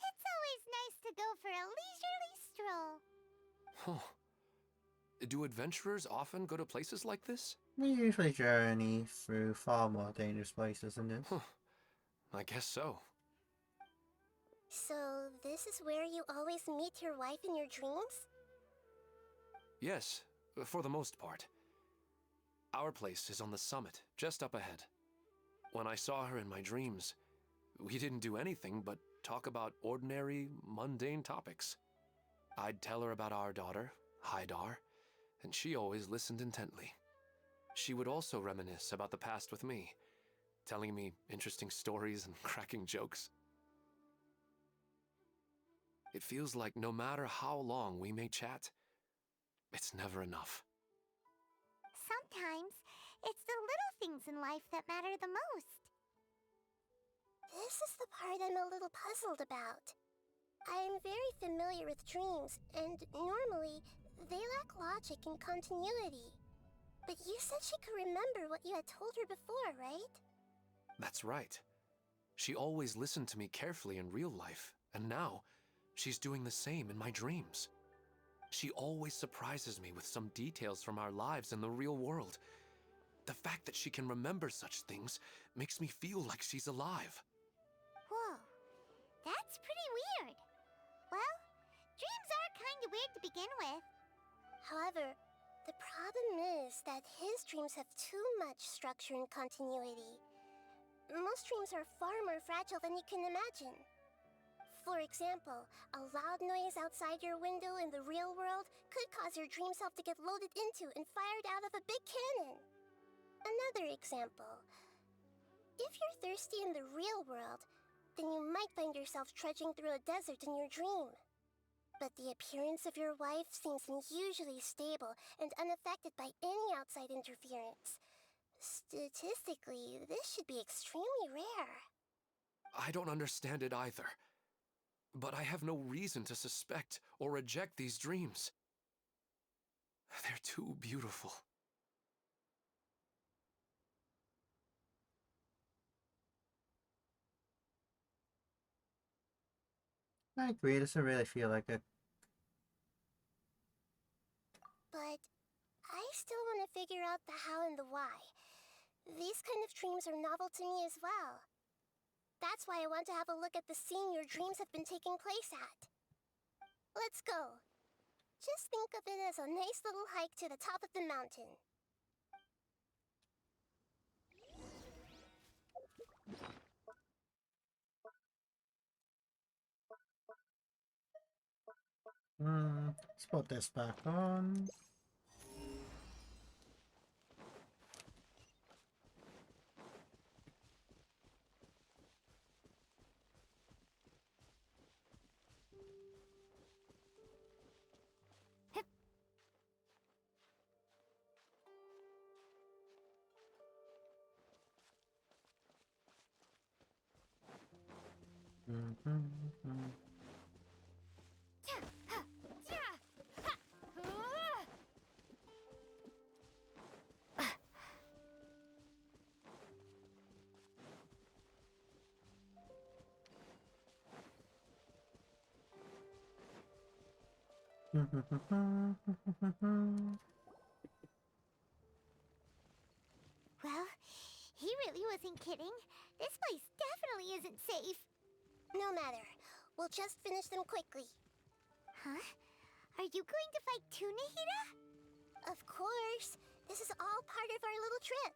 It's always nice to go for a leisurely stroll. Huh. Do adventurers often go to places like this? We usually journey through far more dangerous places than this. Huh. I guess so. So, this is where you always meet your wife in your dreams? Yes, for the most part. Our place is on the summit, just up ahead. When I saw her in my dreams, we didn't do anything but talk about ordinary, mundane topics. I'd tell her about our daughter, Haidar, and she always listened intently. She would also reminisce about the past with me, telling me interesting stories and cracking jokes. It feels like no matter how long we may chat, it's never enough. Sometimes, it's the little things in life that matter the most. This is the part I'm a little puzzled about. I'm very familiar with dreams, and normally, They lack logic and continuity. But you said she could remember what you had told her before, right? That's right. She always listened to me carefully in real life, and now she's doing the same in my dreams. She always surprises me with some details from our lives in the real world. The fact that she can remember such things makes me feel like she's alive. Whoa, that's pretty weird. Well, dreams are kind of weird to begin with. However, the problem is that his dreams have too much structure and continuity. Most dreams are far more fragile than you can imagine. For example, a loud noise outside your window in the real world could cause your dream self to get loaded into and fired out of a big cannon. Another example. If you're thirsty in the real world, then you might find yourself trudging through a desert in your dream. But the appearance of your wife seems unusually stable and unaffected by any outside interference. Statistically, this should be extremely rare. I don't understand it either. But I have no reason to suspect or reject these dreams. They're too beautiful. I agree, it doesn't really feel like a... But I still want to figure out the how and the why. These kind of dreams are novel to me as well. That's why I want to have a look at the scene your dreams have been taking place at. Let's go. Just think of it as a nice little hike to the top of the mountain. Let's put this back on. Well, he really wasn't kidding. This place definitely isn't safe. No matter. We'll just finish them quickly. Huh? Are you going to fight too, Nahida? Of course. This is all part of our little trip.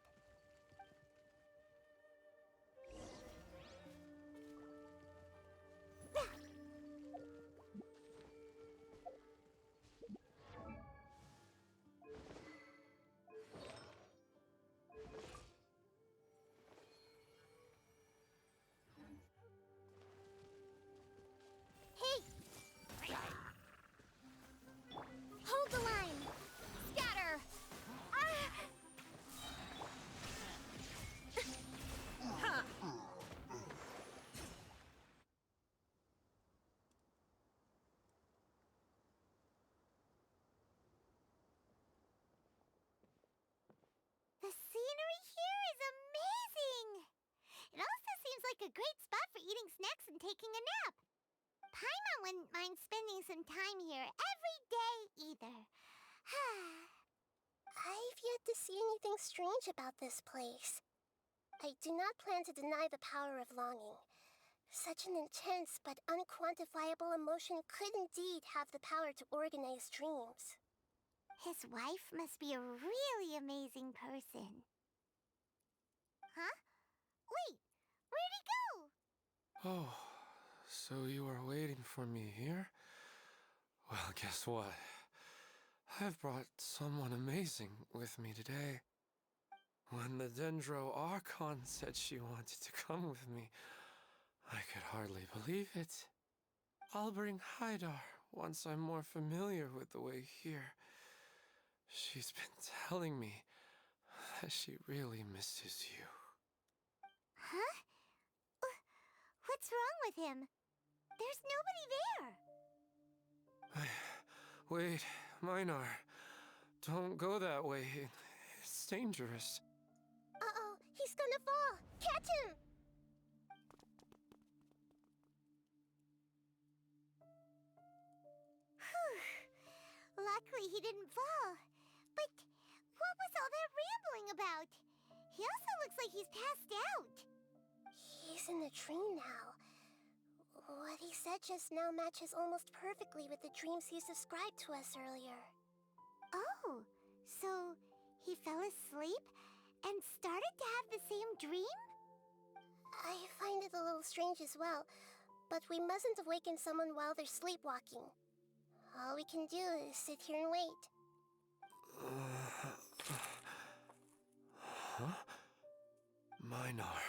Hey! Hold the line! Scatter! Ah! The scenery here is amazing! It also seems like a great spot for eating snacks and taking a nap. Paimon wouldn't mind spending some time here every day either. I've yet to see anything strange about this place. I do not plan to deny the power of longing. Such an intense but unquantifiable emotion could indeed have the power to organize dreams. His wife must be a really amazing person. Huh? Wait, where'd he go? Oh, so you are waiting for me here? Well, guess what? I've brought someone amazing with me today. When the Dendro Archon said she wanted to come with me, I could hardly believe it. I'll bring Haidar once I'm more familiar with the way here. She's been telling me that she really misses you. Huh? What's wrong with him? There's nobody there. Wait, Minar, don't go that way. It's dangerous. Uh-oh, he's gonna fall! Catch him! Luckily he didn't fall. But what was all that rambling about? He also looks like he's passed out. He's in a dream now. What he said just now matches almost perfectly with the dreams he's described to us earlier. Oh, so he fell asleep and started to have the same dream? I find it a little strange as well, but we mustn't awaken someone while they're sleepwalking. All we can do is sit here and wait. Huh? Minar.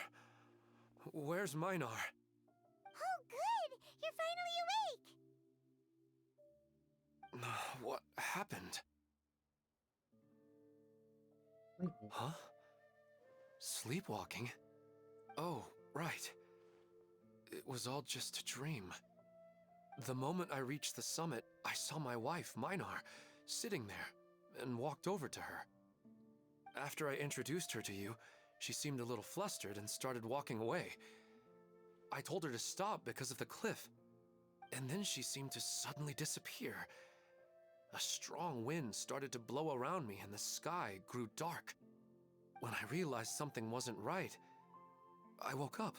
Where's Minar? Oh, good! You're finally awake! What happened? Huh? Sleepwalking? Oh, right. It was all just a dream. The moment I reached the summit, I saw my wife, Minar, sitting there, and walked over to her. After I introduced her to you, she seemed a little flustered and started walking away. I told her to stop because of the cliff, and then she seemed to suddenly disappear. A strong wind started to blow around me and the sky grew dark. When I realized something wasn't right, I woke up.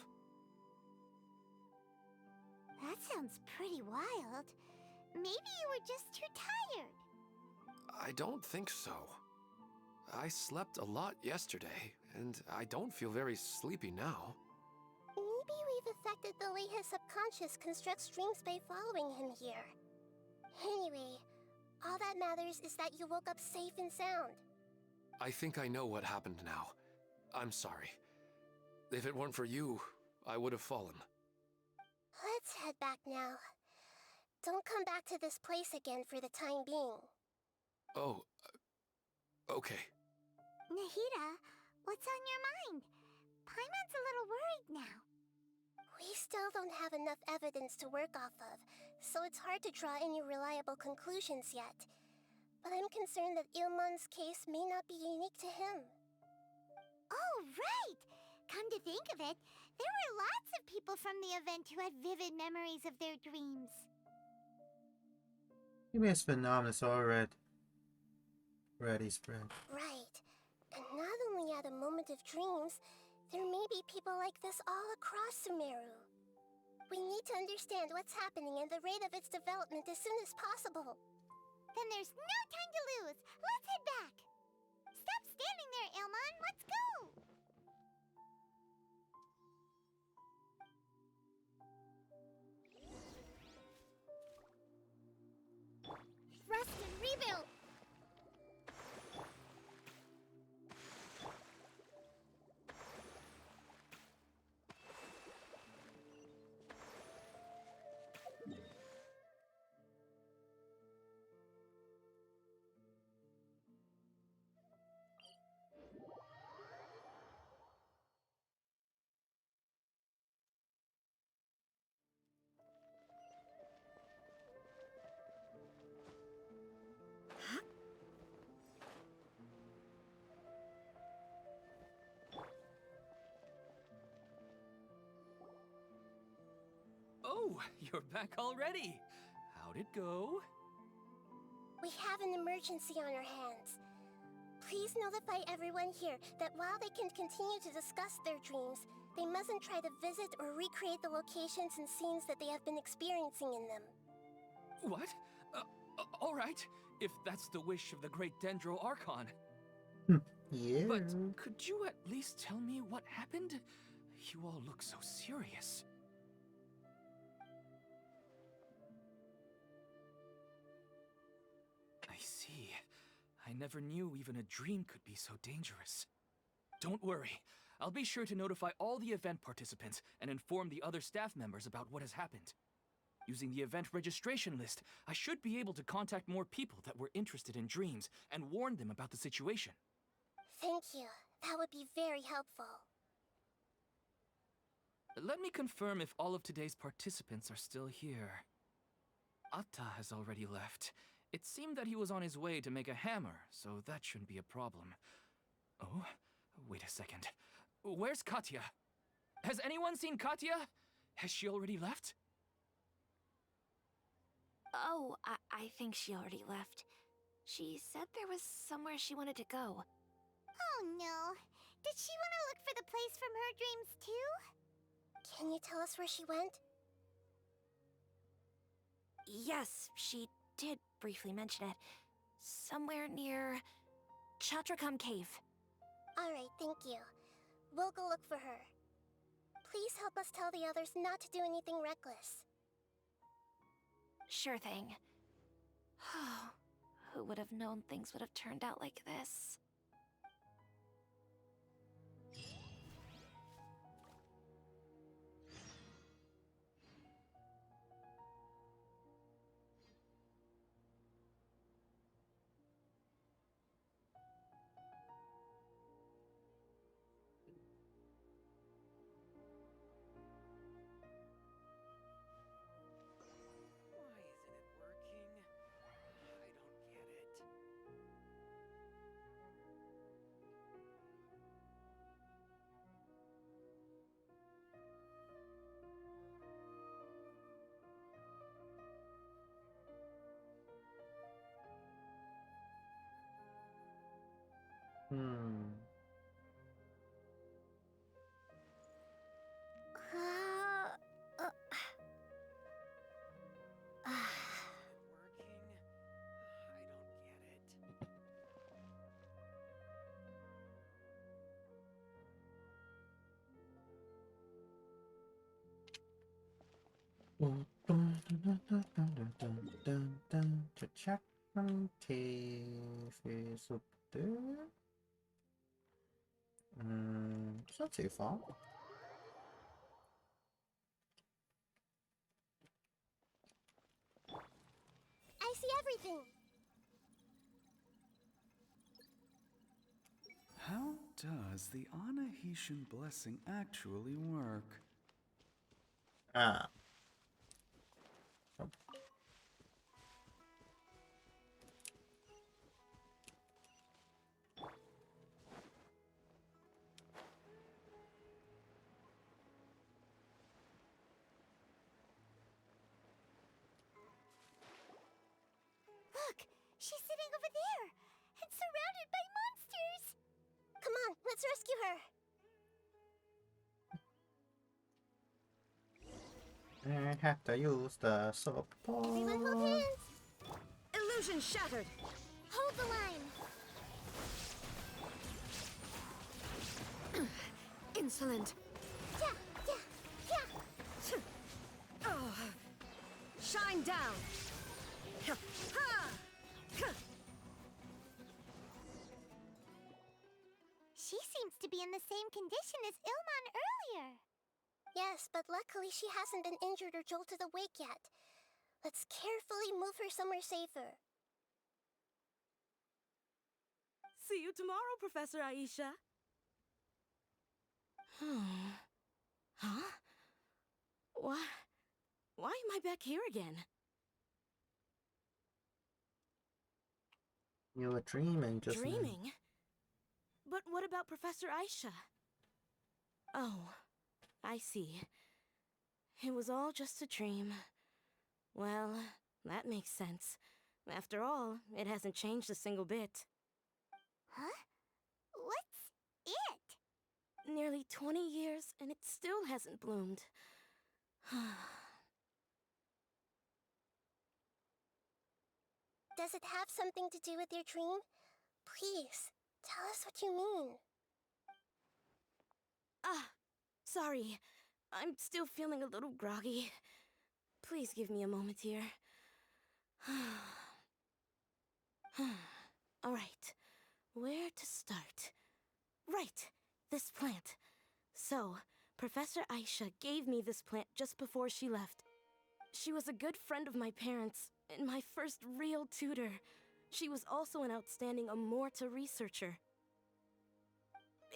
That sounds pretty wild. Maybe you were just too tired. I don't think so. I slept a lot yesterday, and I don't feel very sleepy now. Maybe we've affected the way his subconscious constructs dreams by following him here. Anyway, all that matters is that you woke up safe and sound. I think I know what happened now. I'm sorry. If it weren't for you, I would have fallen. Let's head back now. Don't come back to this place again for the time being. Oh, okay. Nahida, what's on your mind? Paimon's a little worried now. We still don't have enough evidence to work off of, so it's hard to draw any reliable conclusions yet. But I'm concerned that Ilmon's case may not be unique to him. Oh, right! Come to think of it, there were lots of people from the event who had vivid memories of their dreams. You missed phenomenal red. Ready spread. Right. And not only at a moment of dreams, there may be people like this all across Sumeru. We need to understand what's happening and the rate of its development as soon as possible. Then there's no time to lose. Let's head back. Stop standing there, Ilmon. Let's go. Rest and rebuild. Oh, you're back already. How'd it go? We have an emergency on our hands. Please notify everyone here that while they can continue to discuss their dreams, they mustn't try to visit or recreate the locations and scenes that they have been experiencing in them. What? All right, if that's the wish of the great Dendro Archon. Yeah. But could you at least tell me what happened? You all look so serious. I see. I never knew even a dream could be so dangerous. Don't worry. I'll be sure to notify all the event participants and inform the other staff members about what has happened. Using the event registration list, I should be able to contact more people that were interested in dreams and warn them about the situation. Thank you. That would be very helpful. Let me confirm if all of today's participants are still here. Atta has already left. It seemed that he was on his way to make a hammer, so that shouldn't be a problem. Oh, wait a second. Where's Katya? Has anyone seen Katya? Has she already left? Oh, I think she already left. She said there was somewhere she wanted to go. Oh no. Did she want to look for the place from her dreams too? Can you tell us where she went? Yes, she did briefly mention it. Somewhere near Chatrakam Cave. Alright, thank you. We'll go look for her. Please help us tell the others not to do anything reckless. Sure thing. Who would have known things would have turned out like this? Why isn't it working? I don't get it. Hmm. Working? I don't get it. To Chapman Cave is up there. It's not too far. I see everything! How does the Anahitian blessing actually work? Ah. Oh. Look! She's sitting over there! And surrounded by monsters! Come on, let's rescue her! I have to use the support. Everyone hold hands! Illusion shattered! Hold the line! Insolent! Yeah, yeah, yeah! Oh. Shine down! Ha! Ha! She seems to be in the same condition as Ilman earlier. Yes, but luckily she hasn't been injured or jolted awake yet. Let's carefully move her somewhere safer. See you tomorrow, Professor Aisha. Huh? Why am I back here again? You were dreaming just now. Dreaming? But what about Professor Aisha? Oh, I see. It was all just a dream. Well, that makes sense. After all, it hasn't changed a single bit. Huh? What's it? Nearly 20 years, and it still hasn't bloomed. Does it have something to do with your dream? Please, tell us what you mean. Ah, sorry. I'm still feeling a little groggy. Please give me a moment here. Alright, where to start? Right, this plant. So, Professor Aisha gave me this plant just before she left. She was a good friend of my parents, and my first real tutor. She was also an outstanding Amorta researcher.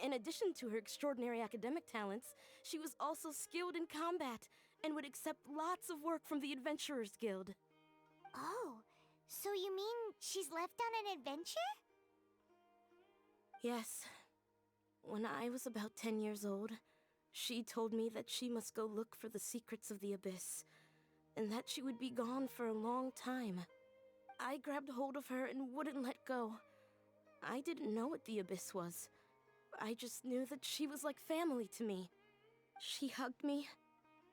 In addition to her extraordinary academic talents, she was also skilled in combat and would accept lots of work from the Adventurers Guild. Oh, So you mean she's left on an adventure? Yes. When I was about 10 years old, she told me that she must go look for the secrets of the Abyss, and that she would be gone for a long time. I grabbed hold of her and wouldn't let go. I didn't know what the Abyss was. I just knew that she was like family to me. She hugged me,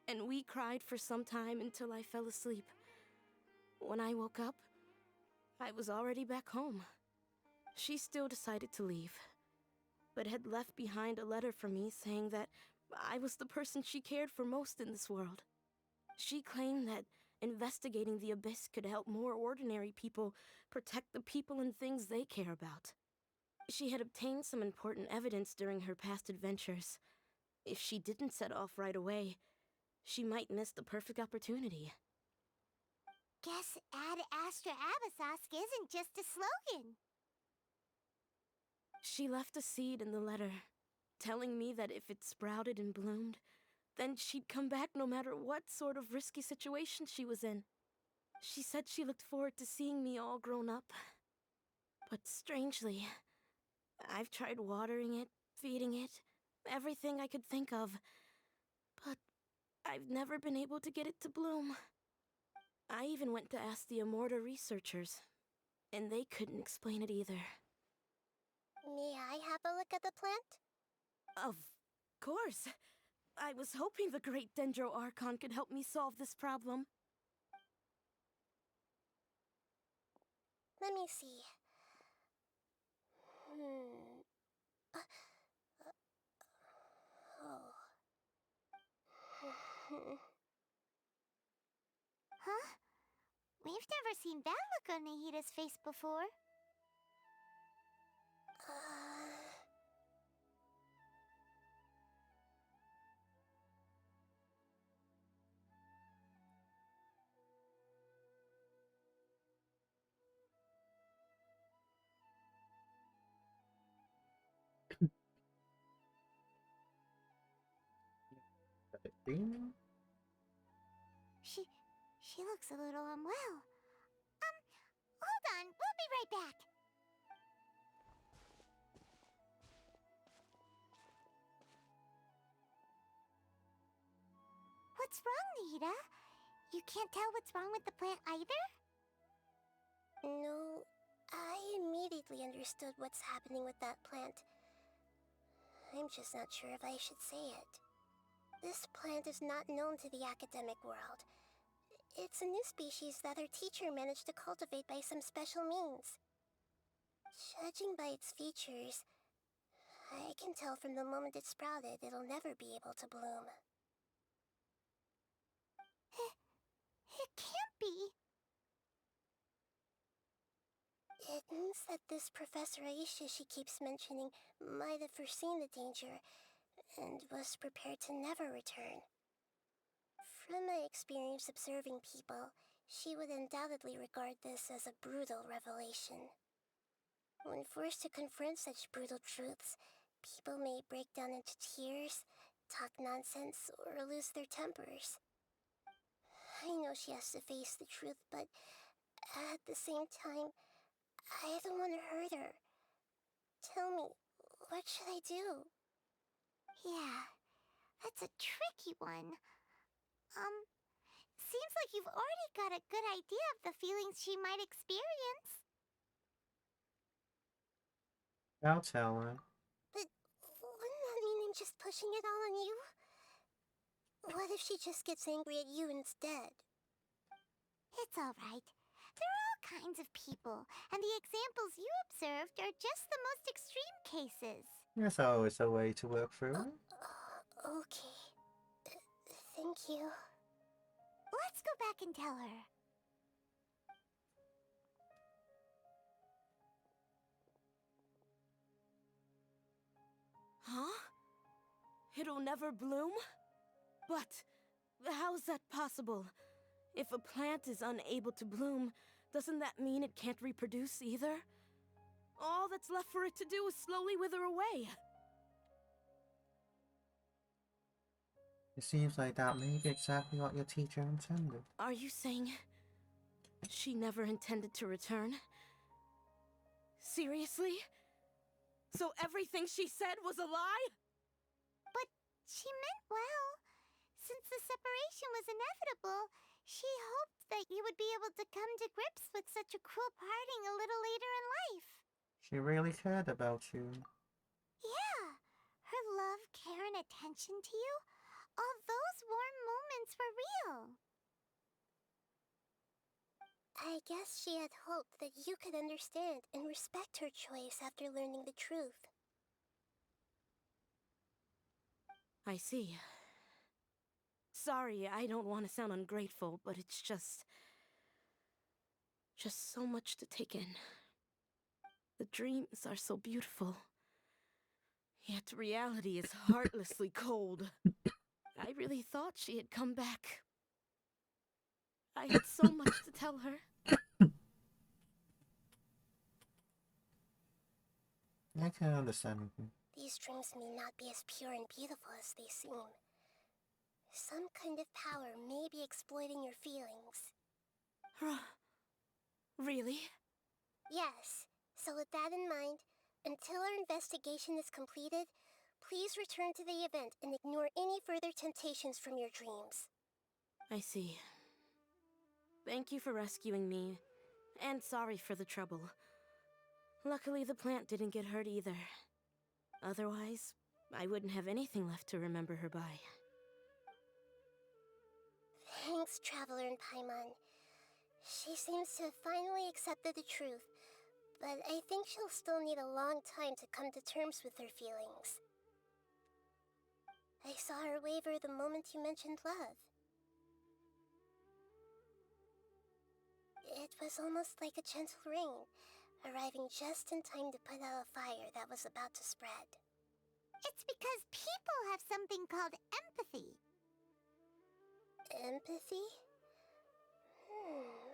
and we cried for some time until I fell asleep. When I woke up, I was already back home. She still decided to leave, but had left behind a letter for me saying that I was the person she cared for most in this world. She claimed that investigating the Abyss could help more ordinary people protect the people and things they care about. She had obtained some important evidence during her past adventures. If she didn't set off right away, she might miss the perfect opportunity. Guess Ad Astra Abyssosque isn't just a slogan. She left a seed in the letter, telling me that if it sprouted and bloomed, then she'd come back no matter what sort of risky situation she was in. She said she looked forward to seeing me all grown up. But strangely, I've tried watering it, feeding it, everything I could think of, but I've never been able to get it to bloom. I even went to ask the Immorta researchers, and they couldn't explain it either. May I have a look at the plant? Of course. I was hoping the great Dendro Archon could help me solve this problem. Let me see. Uh, oh. Huh? We've never seen that look on Nahida's face before. She looks a little unwell. Hold on, we'll be right back. What's wrong, Nahida? You can't tell what's wrong with the plant either? No, I immediately understood what's happening with that plant. I'm just not sure if I should say it. This plant is not known to the academic world. It's a new species that our teacher managed to cultivate by some special means. Judging by its features, I can tell from the moment it sprouted it'll never be able to bloom. It can't be. It means that this Professor Aisha she keeps mentioning might have foreseen the danger and was prepared to never return. From my experience observing people, she would undoubtedly regard this as a brutal revelation. When forced to confront such brutal truths, people may break down into tears, talk nonsense, or lose their tempers. I know she has to face the truth, but at the same time, I don't want to hurt her. Tell me, what should I do? Yeah, that's a tricky one. Seems like you've already got a good idea of the feelings she might experience. I'll tell her. But wouldn't that mean I'm just pushing it all on you? What if she just gets angry at you instead? It's alright. There are all kinds of people, and the examples you observed are just the most extreme cases. There's always a way to work through it. Okay. Thank you. Let's go back and tell her. Huh? It'll never bloom? But how's that possible? If a plant is unable to bloom, doesn't that mean it can't reproduce either? All that's left for it to do is slowly wither away. It seems like that may be exactly what your teacher intended. Are you saying She never intended to return? Seriously? So everything she said was a lie? But she meant well. Since the separation was inevitable, she hoped that you would be able to come to grips with such a cruel parting a little later in life. She really cared about you. Yeah, her love, care, and attention to you, all those warm moments were real. I guess she had hoped that you could understand and respect her choice after learning the truth. I see. Sorry, I don't want to sound ungrateful, but it's just so much to take in. The dreams are so beautiful. Yet reality is heartlessly cold. I really thought she had come back. I had so much to tell her. I can understand. These dreams may not be as pure and beautiful as they seem. Some kind of power may be exploiting your feelings. Really? Yes. So with that in mind, until our investigation is completed, please return to the event and ignore any further temptations from your dreams. I see. Thank you for rescuing me, and sorry for the trouble. Luckily, the plant didn't get hurt either. Otherwise, I wouldn't have anything left to remember her by. Thanks, Traveler and Paimon. She seems to have finally accepted the truth, but I think she'll still need a long time to come to terms with her feelings. I saw her waver the moment you mentioned love. It was almost like a gentle rain, arriving just in time to put out a fire that was about to spread. It's because people have something called empathy. Empathy?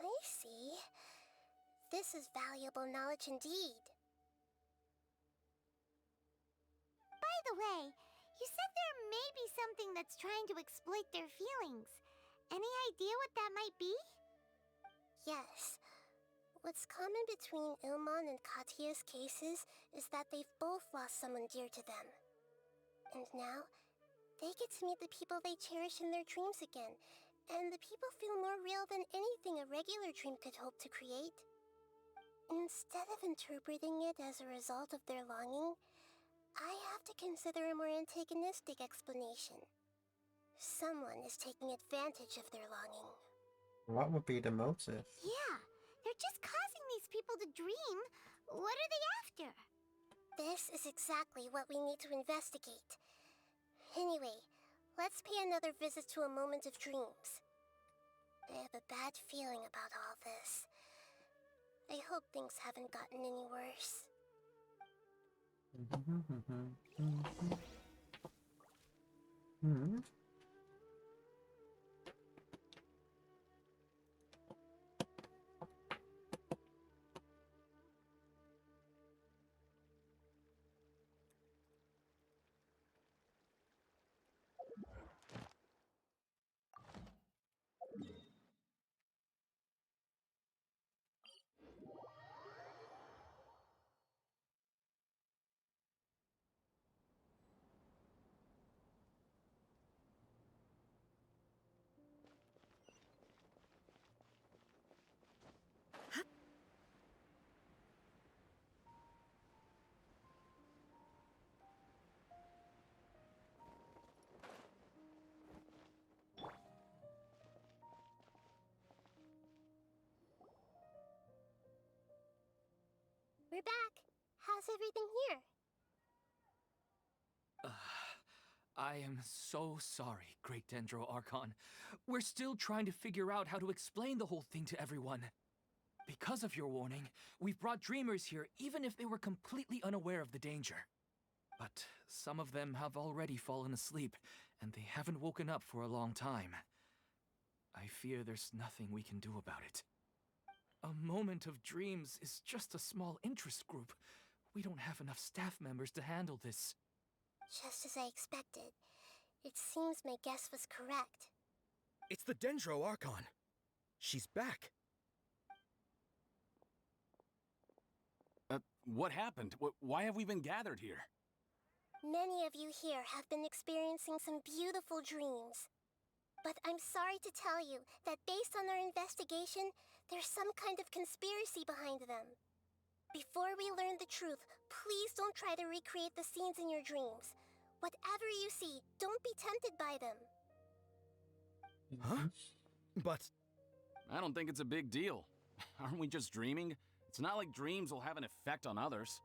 I see. This is valuable knowledge indeed. By the way, you said there may be something that's trying to exploit their feelings. Any idea what that might be? Yes. What's common between Ilmon and Katya's cases is that they've both lost someone dear to them. And now, they get to meet the people they cherish in their dreams again, and the people feel more real than anything a regular dream could hope to create. Instead of interpreting it as a result of their longing, I have to consider a more antagonistic explanation. Someone is taking advantage of their longing. What would be the motive? Yeah, they're just causing these people to dream. What are they after? This is exactly what we need to investigate. Anyway, let's pay another visit to a moment of dreams. I have a bad feeling about all this. I hope things haven't gotten any worse. We're back. How's everything here? I am so sorry, Great Dendro Archon. We're still trying to figure out how to explain the whole thing to everyone. Because of your warning, we've brought dreamers here even if they were completely unaware of the danger. But some of them have already fallen asleep, and they haven't woken up for a long time. I fear there's nothing we can do about it. A moment of dreams is just a small interest group. We don't have enough staff members to handle this. Just as I expected. It seems my guess was correct. It's the Dendro Archon. She's back. what happened? Why have we been gathered here? Many of you here have been experiencing some beautiful dreams. But I'm sorry to tell you that based on our investigation, there's some kind of conspiracy behind them. Before we learn the truth, please don't try to recreate the scenes in your dreams. Whatever you see, don't be tempted by them. Huh? But I don't think it's a big deal. Aren't we just dreaming? It's not like dreams will have an effect on others.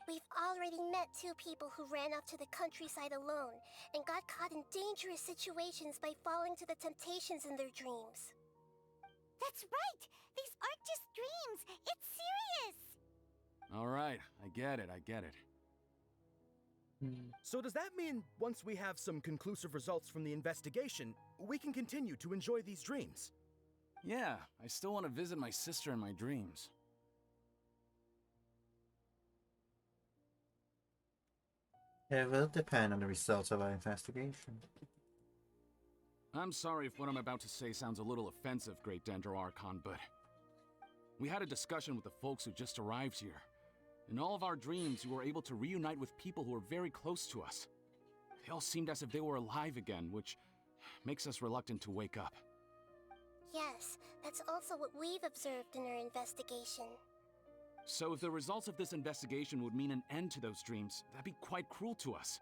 We've already met 2 people who ran off to the countryside alone and got caught in dangerous situations by falling to the temptations in their dreams. That's right! These aren't just dreams! It's serious! All right, I get it. So does that mean once we have some conclusive results from the investigation, we can continue to enjoy these dreams? Yeah, I still want to visit my sister in my dreams. It will depend on the results of our investigation. I'm sorry if what I'm about to say sounds a little offensive, Great Dendro Archon, but we had a discussion with the folks who just arrived here. In all of our dreams, we were able to reunite with people who were very close to us. They all seemed as if they were alive again, which makes us reluctant to wake up. Yes, that's also what we've observed in our investigation. So if the results of this investigation would mean an end to those dreams, that'd be quite cruel to us.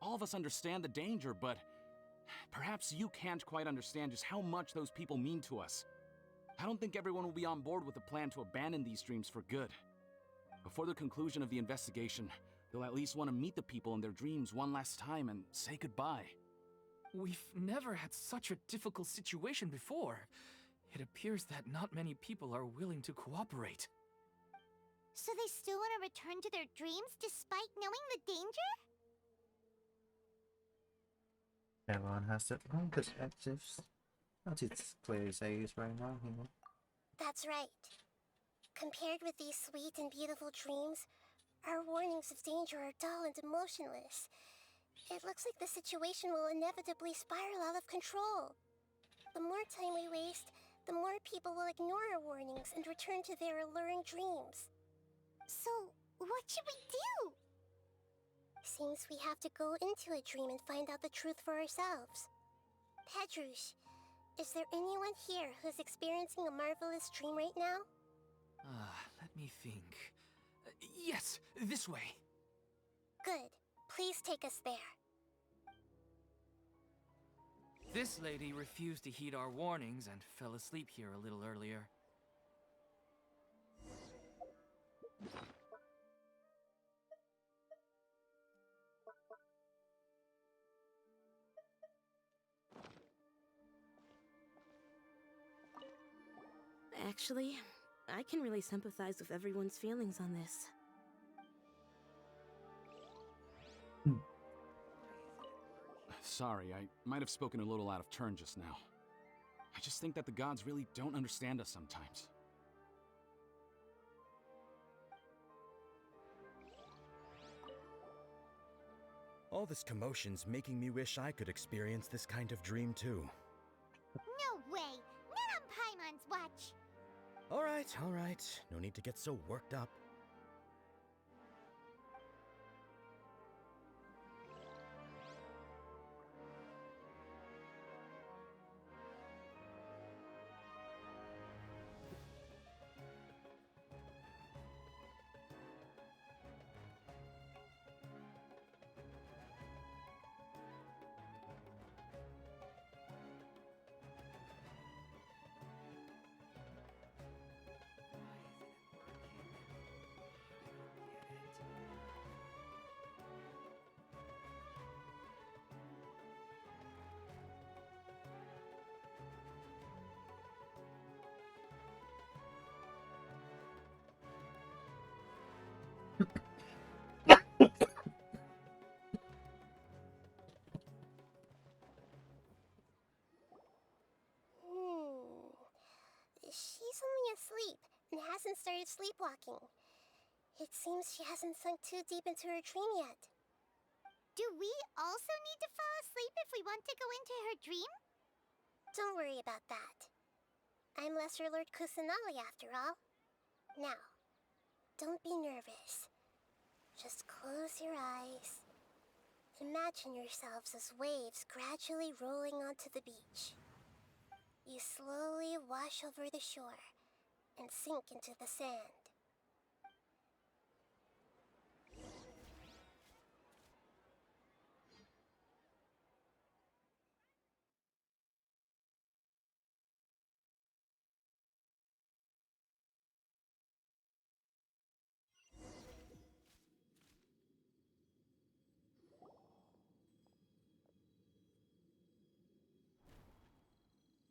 All of us understand the danger, but perhaps you can't quite understand just how much those people mean to us. I don't think everyone will be on board with the plan to abandon these dreams for good. Before the conclusion of the investigation, they'll at least want to meet the people in their dreams one last time and say goodbye. We've never had such a difficult situation before. It appears that not many people are willing to cooperate. So they still want to return to their dreams despite knowing the danger? Everyone has their own perspectives. Not as clear as they use right now, you know. That's right. Compared with these sweet and beautiful dreams, our warnings of danger are dull and emotionless. It looks like the situation will inevitably spiral out of control. The more time we waste, the more people will ignore our warnings and return to their alluring dreams. So, what should we do? Seems we have to go into a dream and find out the truth for ourselves. Pedrush, is there anyone here who's experiencing a marvelous dream right now? Let me think. Yes, this way. Good. Please take us there. This lady refused to heed our warnings and fell asleep here a little earlier. Actually, I can really sympathize with everyone's feelings on this. Sorry, I might have spoken a little out of turn just now. I just think that the gods really don't understand us sometimes. All this commotion's making me wish I could experience this kind of dream too. No way! Not on Paimon's watch! All right. No need to get so worked up. She's only asleep and hasn't started sleepwalking. It seems she hasn't sunk too deep into her dream yet. Do we also need to fall asleep if we want to go into her dream? Don't worry about that. I'm Lesser Lord Kusanali after all. Now, don't be nervous. Just close your eyes. Imagine yourselves as waves gradually rolling onto the beach. You slowly wash over the shore and sink into the sand.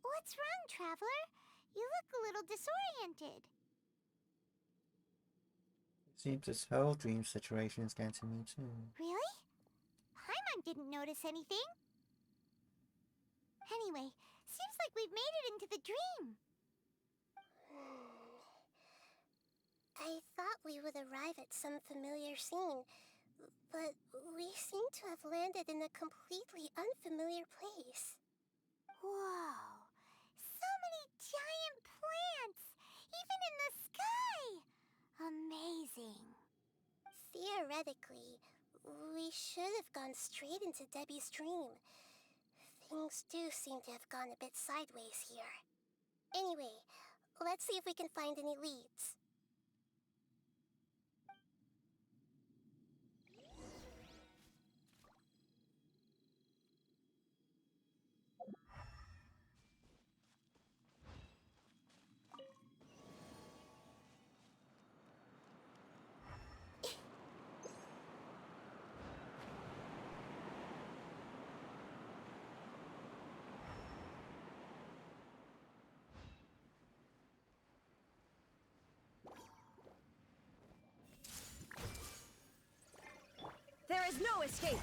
What's wrong, Traveler? You look a little disoriented. Seems this whole dream situation is getting to me too. Really? Paimon didn't notice anything. Anyway, seems like we've made it into the dream. I thought we would arrive at some familiar scene, but we seem to have landed in a completely unfamiliar place. Whoa! So many giant plants! Even in the sky! Amazing. Theoretically, we should have gone straight into Debbie's dream. Things do seem to have gone a bit sideways here. Anyway, let's see if we can find any leads. There is no escape!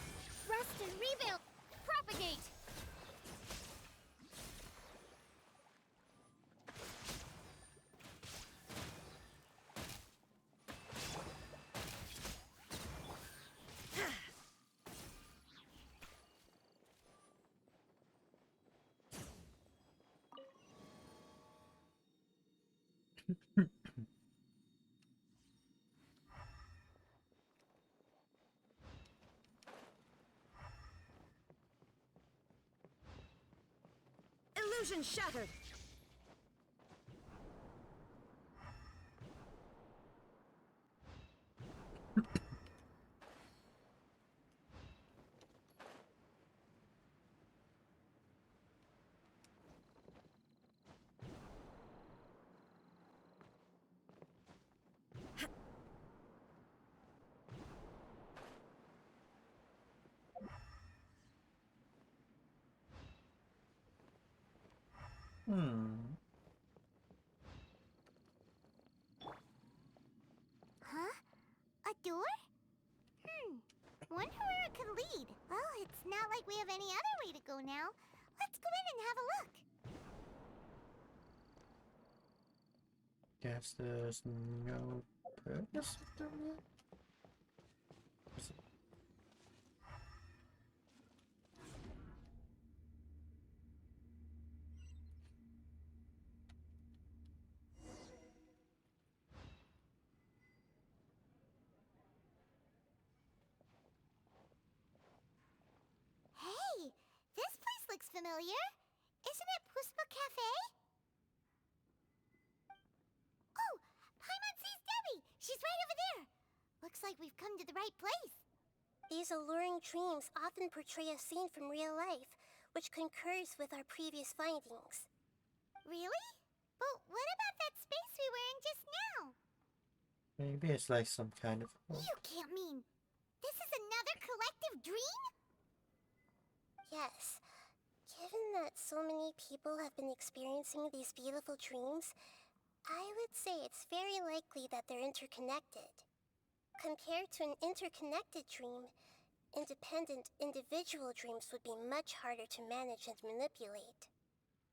Rest and rebuild! Propagate! Illusion shattered! Huh? A door? Wonder where it could lead. Well, it's not like we have any other way to go now. Let's go in and have a look. Guess there's no purpose of doing it? Hey, this place looks familiar. Isn't it Puspa Cafe? Oh, Paimon sees Debbie. She's right over there. Looks like we've come to the right place. These alluring dreams often portray a scene from real life, which concurs with our previous findings. Really? But what about that space we were in just now? Maybe it's like some kind of... You can't mean this is another collective dream? Yes. Given that so many people have been experiencing these beautiful dreams, I would say it's very likely that they're interconnected. Compared to an interconnected dream, independent individual dreams would be much harder to manage and manipulate.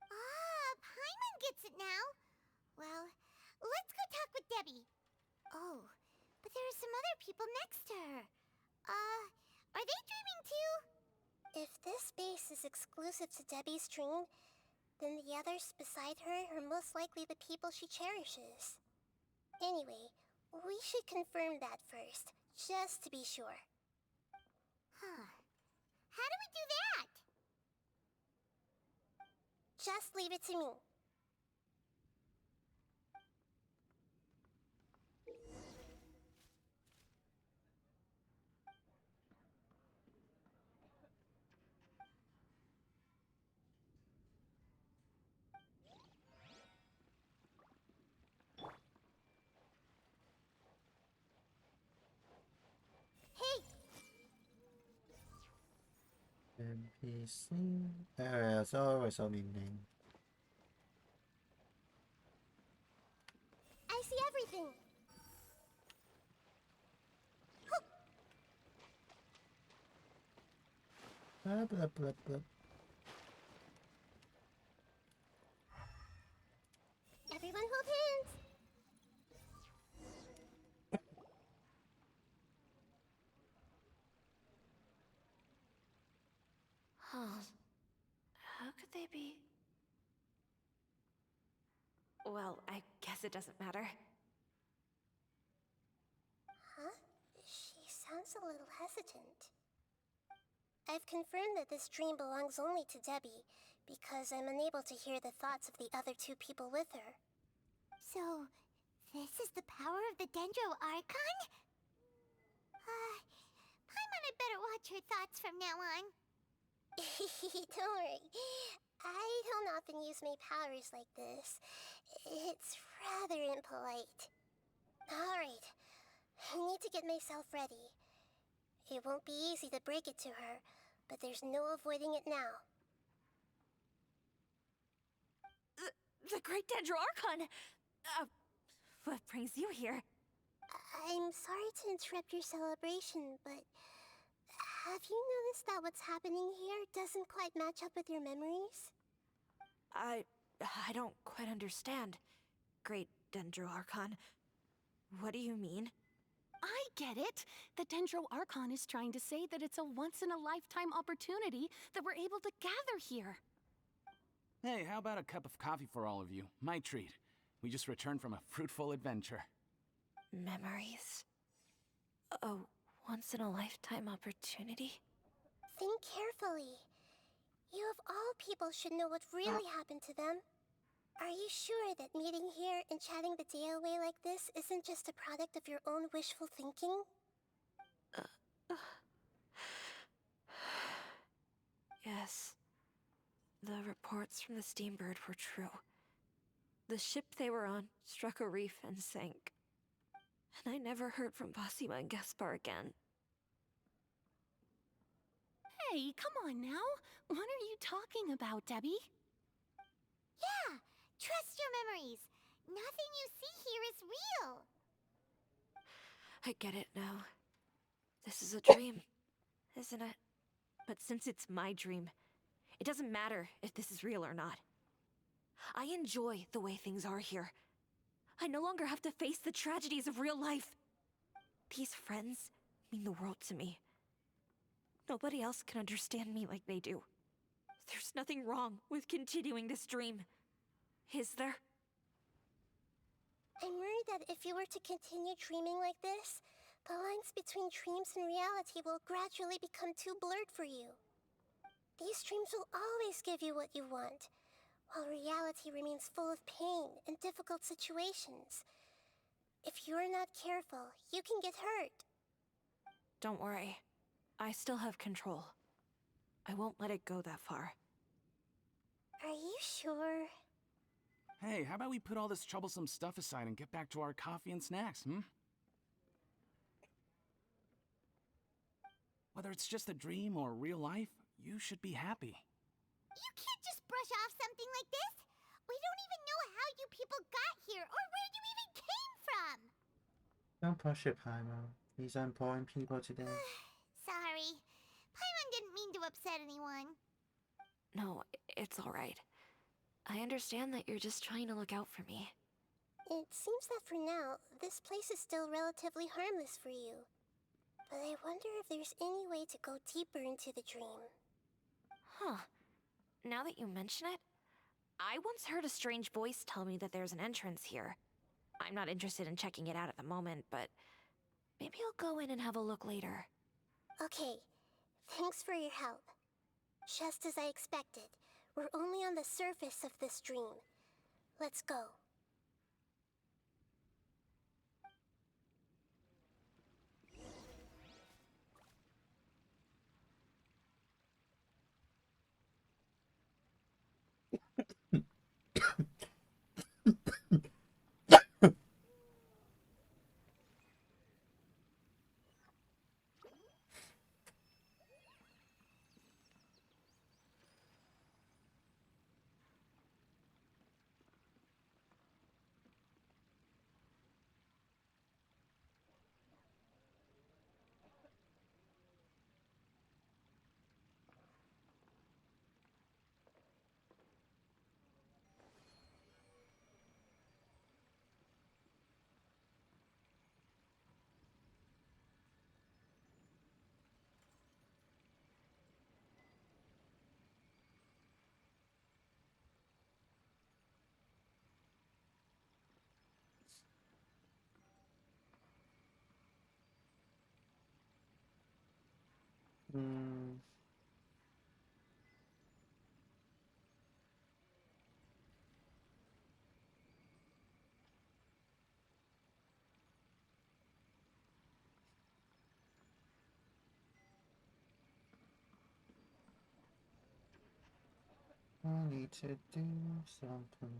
Ah, Paimon gets it now. Well, let's go talk with Debbie. Oh, but there are some other people next to her. Are they dreaming too? If this space is exclusive to Debbie's dream, then the others beside her are most likely the people she cherishes. Anyway, we should confirm that first, just to be sure. Huh. How do we do that? Just leave it to me. NPC. Areas always on evening. I see everything. Blah blah blah blah. Everyone hold hands. Huh. How could they be? Well, I guess it doesn't matter. Huh? She sounds a little hesitant. I've confirmed that this dream belongs only to Debbie, because I'm unable to hear the thoughts of the other two people with her. So, this is the power of the Dendro Archon? Paimon had better watch her thoughts from now on. Don't worry. I don't often use my powers like this. It's rather impolite. Alright, I need to get myself ready. It won't be easy to break it to her, but there's no avoiding it now. The Great Dendro Archon! What brings you here? I'm sorry to interrupt your celebration, but have you noticed that what's happening here doesn't quite match up with your memories? I don't quite understand. Great Dendro Archon. What do you mean? I get it. The Dendro Archon is trying to say that it's a once-in-a-lifetime opportunity that we're able to gather here. Hey, how about a cup of coffee for all of you? My treat. We just returned from a fruitful adventure. Memories. A once-in-a-lifetime opportunity? Think carefully. You of all people should know what really happened to them. Are you sure that meeting here and chatting the day away like this isn't just a product of your own wishful thinking? Yes. The reports from the Steambird were true. The ship they were on struck a reef and sank. And I never heard from Basima and Gaspar again. Hey, come on now. What are you talking about, Debbie? Yeah, trust your memories. Nothing you see here is real. I get it now. This is a dream, isn't it? But since it's my dream, it doesn't matter if this is real or not. I enjoy the way things are here. I no longer have to face the tragedies of real life. These friends mean the world to me. Nobody else can understand me like they do. There's nothing wrong with continuing this dream. Is there? I'm worried that if you were to continue dreaming like this, the lines between dreams and reality will gradually become too blurred for you. These dreams will always give you what you want, while reality remains full of pain and difficult situations. If you're not careful, you can get hurt. Don't worry. I still have control. I won't let it go that far. Are you sure? Hey, how about we put all this troublesome stuff aside and get back to our coffee and snacks, Whether it's just a dream or real life, you should be happy. You can't just brush off something like this. We don't even know how you people got here or where you even came from. Don't push it, Paimon. These are important people today. Sorry. Paimon didn't mean to upset anyone. No, it's alright. I understand that you're just trying to look out for me. It seems that for now, this place is still relatively harmless for you. But I wonder if there's any way to go deeper into the dream. Huh. Now that you mention it, I once heard a strange voice tell me that there's an entrance here. I'm not interested in checking it out at the moment, but maybe I'll go in and have a look later. Okay, thanks for your help. Just as I expected, we're only on the surface of this dream. Let's go. Hmm. I need to do something.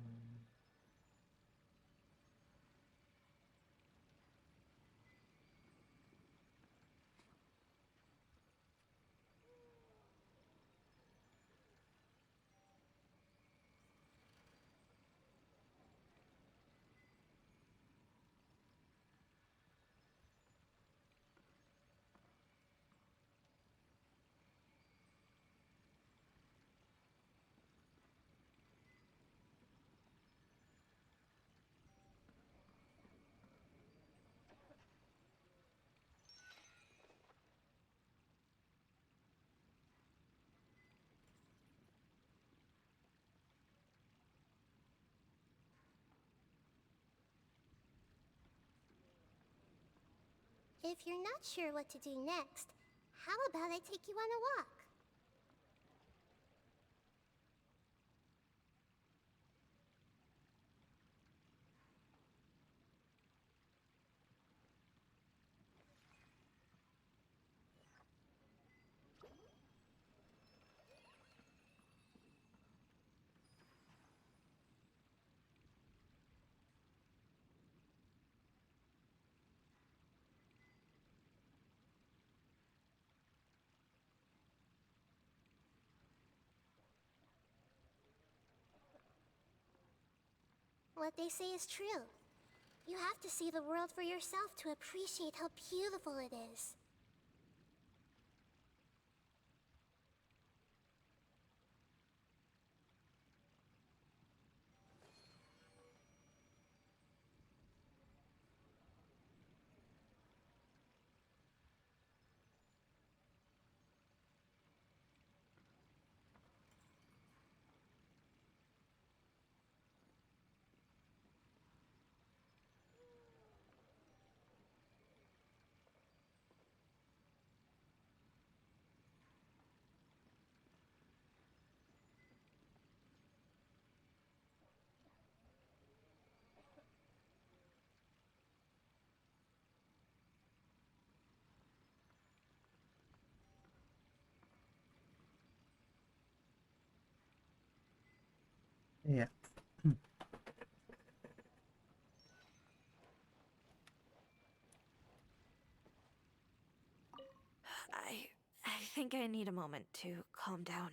If you're not sure what to do next, how about I take you on a walk? What they say is true. You have to see the world for yourself to appreciate how beautiful it is. Yeah. I think I need a moment to calm down.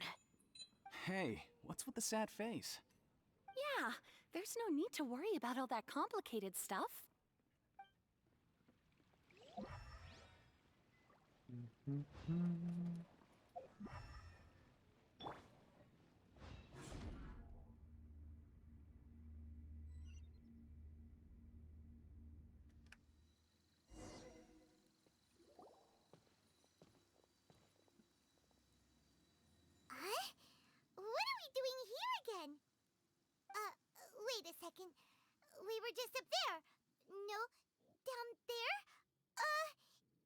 Hey, what's with the sad face? Yeah, there's no need to worry about all that complicated stuff. Huh? What are we doing here again? we were just up there. No, down there?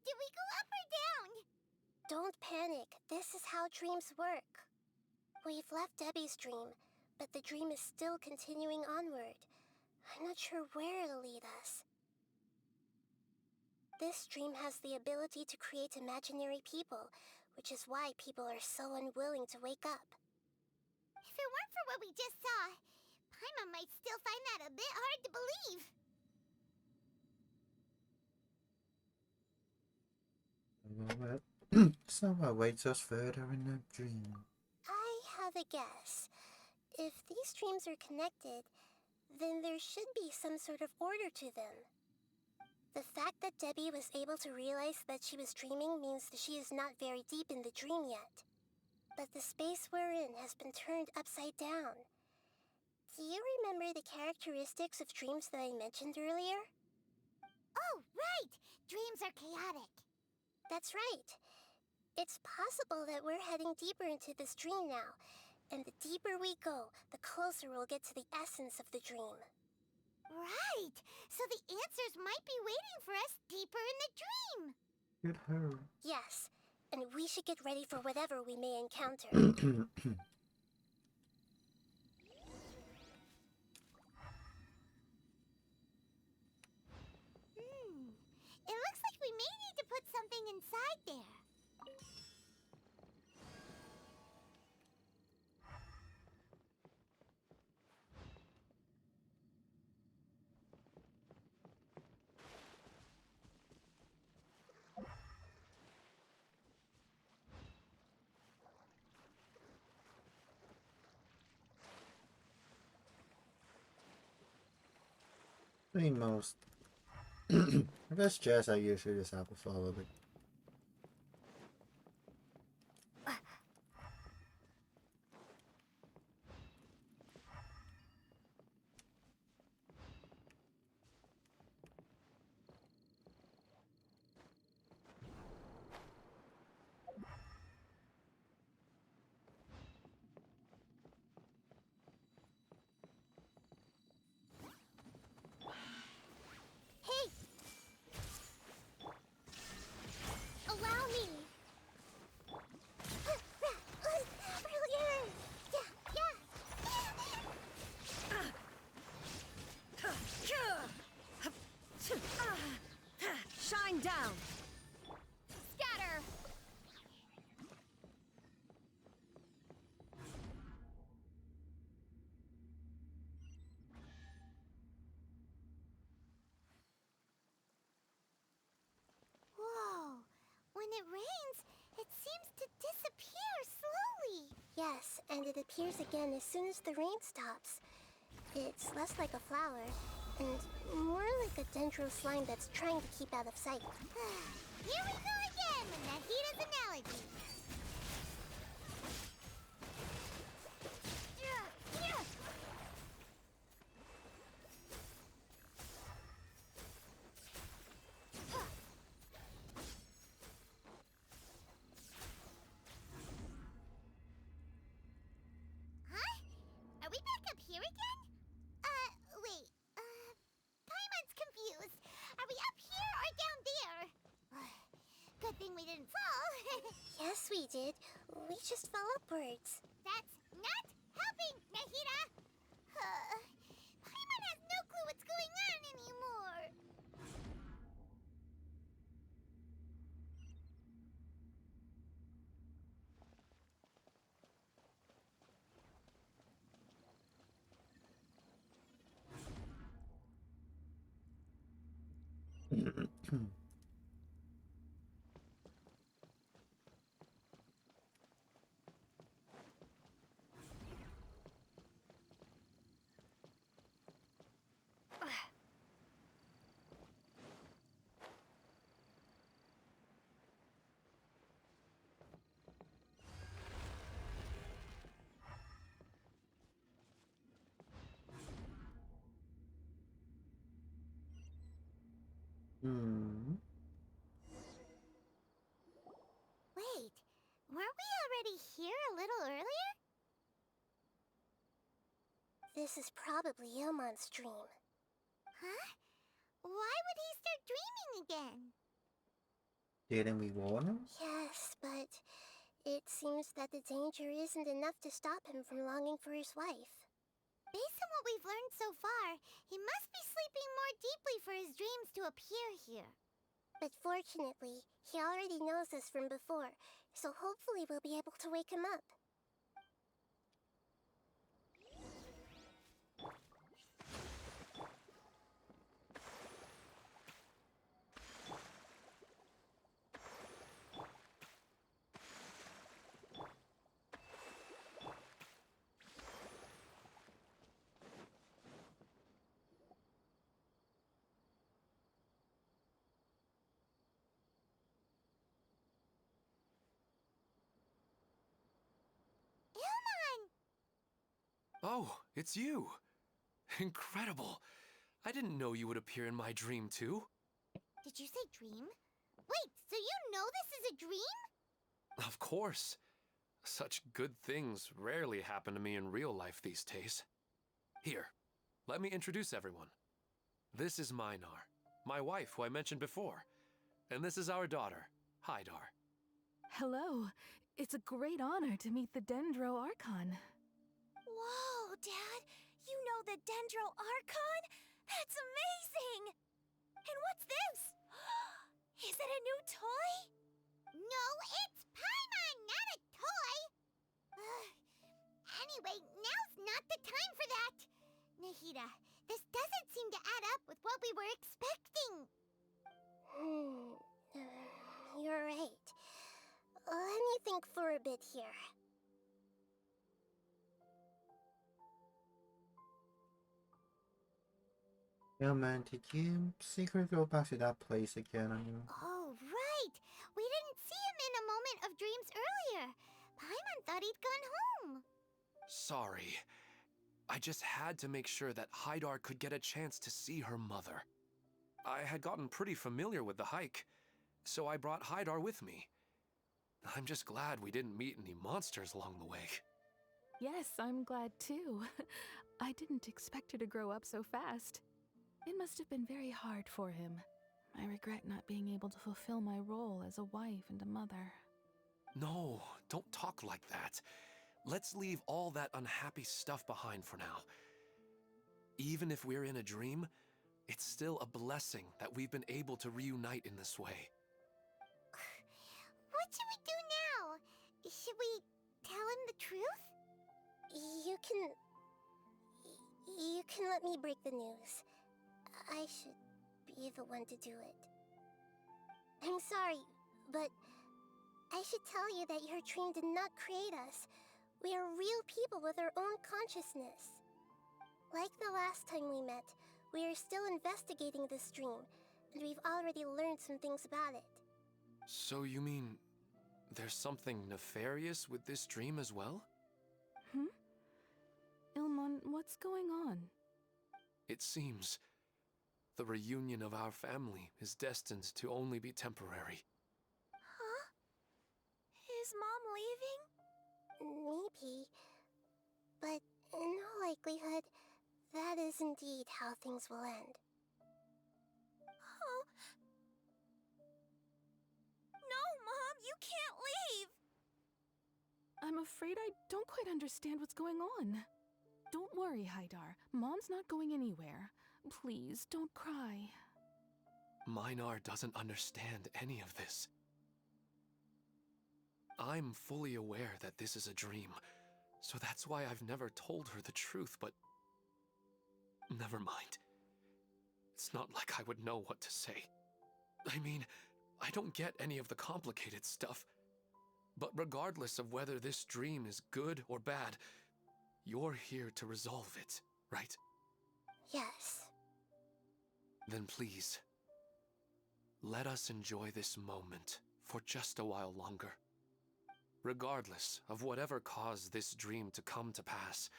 Did we go up or down? Don't panic. This is how dreams work. We've left Debbie's dream, but the dream is still continuing onward. I'm not sure where it'll lead us. This dream has the ability to create imaginary people, which is why people are so unwilling to wake up. If it weren't for what we just saw, Paimon might still find that a bit hard to believe. So what awaits us further in the dream? I have a guess. If these dreams are connected, then there should be some sort of order to them. The fact that Debbie was able to realize that she was dreaming means that she is not very deep in the dream yet. But the space we're in has been turned upside down. Do you remember the characteristics of dreams that I mentioned earlier? Oh, right! Dreams are chaotic. That's right. It's possible that we're heading deeper into this dream now, and the deeper we go, the closer we'll get to the essence of the dream. Right! So the answers might be waiting for us deeper in the dream. Good hurry. Yes, and we should get ready for whatever we may encounter. It looks like we may need to put something inside there. The most. I guess chess I usually just have to follow it. Hey! Allow me! Brilliant! Shine down! Scatter! Whoa! When it rains, it seems to disappear slowly. Yes, and it appears again as soon as the rain stops. It's less like a flower, and more like a dendro slime that's trying to keep out of sight. Here we go again with Nahita's analogy. Huh? Are we back up here again? Wait. Paimon's confused. Are we up here or down there? Good thing we didn't fall. Yes, we did. We just fell upwards. That's not helping, Nahita! Paimon has no clue what's going on anymore. Wait, weren't we already here a little earlier? This is probably Ilmon's dream. Huh? Why would he start dreaming again? Didn't we warn him? Yes, but it seems that the danger isn't enough to stop him from longing for his wife. Based on what we've learned so far, he must be sleeping more deeply for his dreams to appear here. But fortunately, he already knows us from before, so hopefully we'll be able to wake him up. Oh, it's you! Incredible! I didn't know you would appear in my dream, too. Did you say dream? Wait, so you know this is a dream? Of course. Such good things rarely happen to me in real life these days. Here, let me introduce everyone. This is Minar, my wife who I mentioned before. And this is our daughter, Hydar. Hello. It's a great honor to meet the Dendro Archon. Whoa, Dad! You know the Dendro Archon? That's amazing! And what's this? Is it a new toy? No, it's Paimon, not a toy! Anyway, now's not the time for that! Nahida, this doesn't seem to add up with what we were expecting. You're right. Let me think for a bit here. Yo, man, did you secretly go back to that place again on your... Oh, right! We didn't see him in a moment of dreams earlier. Paimon thought he'd gone home. Sorry. I just had to make sure that Hydar could get a chance to see her mother. I had gotten pretty familiar with the hike, so I brought Hydar with me. I'm just glad we didn't meet any monsters along the way. Yes, I'm glad too. I didn't expect her to grow up so fast. It must have been very hard for him. I regret not being able to fulfill my role as a wife and a mother. No, don't talk like that. Let's leave all that unhappy stuff behind for now. Even if we're in a dream, it's still a blessing that we've been able to reunite in this way. What should we do now? Should we tell him the truth? You can let me break the news. I should be the one to do it. I'm sorry, but I should tell you that your dream did not create us. We are real people with our own consciousness. Like the last time we met, we are still investigating this dream, and we've already learned some things about it. So you mean there's something nefarious with this dream as well? Ilmon, what's going on? It seems the reunion of our family is destined to only be temporary. Huh? Is Mom leaving? Maybe. But in all likelihood, that is indeed how things will end. Oh. No, Mom, you can't leave! I'm afraid I don't quite understand what's going on. Don't worry, Hydar. Mom's not going anywhere. Please, don't cry. Minar doesn't understand any of this. I'm fully aware that this is a dream, so that's why I've never told her the truth, but... Never mind. It's not like I would know what to say. I mean, I don't get any of the complicated stuff. But regardless of whether this dream is good or bad, you're here to resolve it, right? Yes. Then please, let us enjoy this moment for just a while longer. Regardless of whatever caused this dream to come to pass,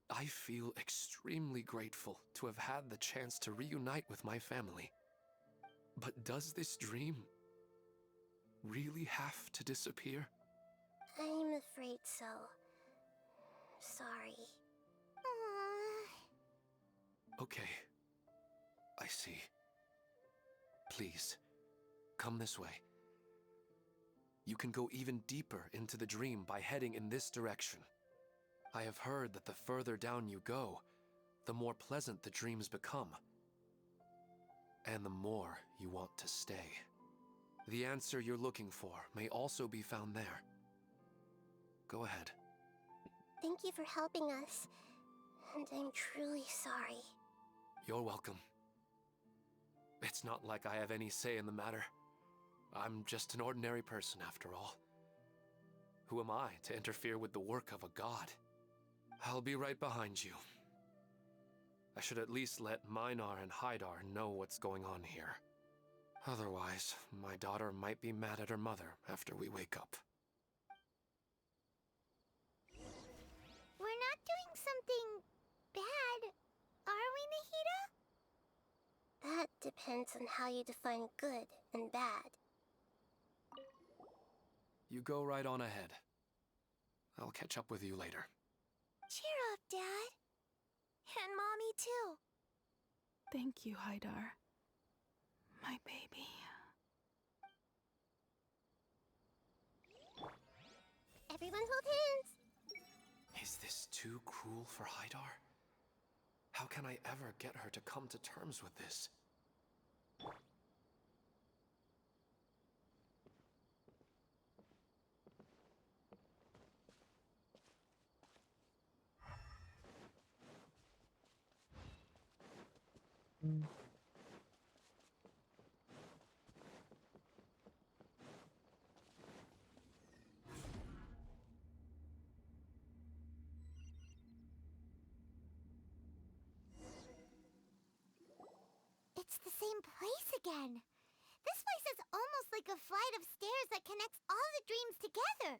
I feel extremely grateful to have had the chance to reunite with my family. But does this dream really have to disappear? I'm afraid so. Sorry. Okay, I see. Please, come this way. You can go even deeper into the dream by heading in this direction. I have heard that the further down you go, the more pleasant the dreams become. And the more you want to stay. The answer you're looking for may also be found there. Go ahead. Thank you for helping us, and I'm truly sorry. You're welcome. It's not like I have any say in the matter. I'm just an ordinary person after all. Who am I to interfere with the work of a god? I'll be right behind you. I should at least let Minar and Haidar know what's going on here. Otherwise, my daughter might be mad at her mother after we wake up. We're not doing something bad, are we, Nahida? That depends on how you define good and bad. You go right on ahead. I'll catch up with you later. Cheer up, Dad. And Mommy, too. Thank you, Haidar. My baby. Everyone hold hands! Is this too cruel for Haidar? How can I ever get her to come to terms with this? It's the same place again. This place is almost like a flight of stairs that connects all the dreams together.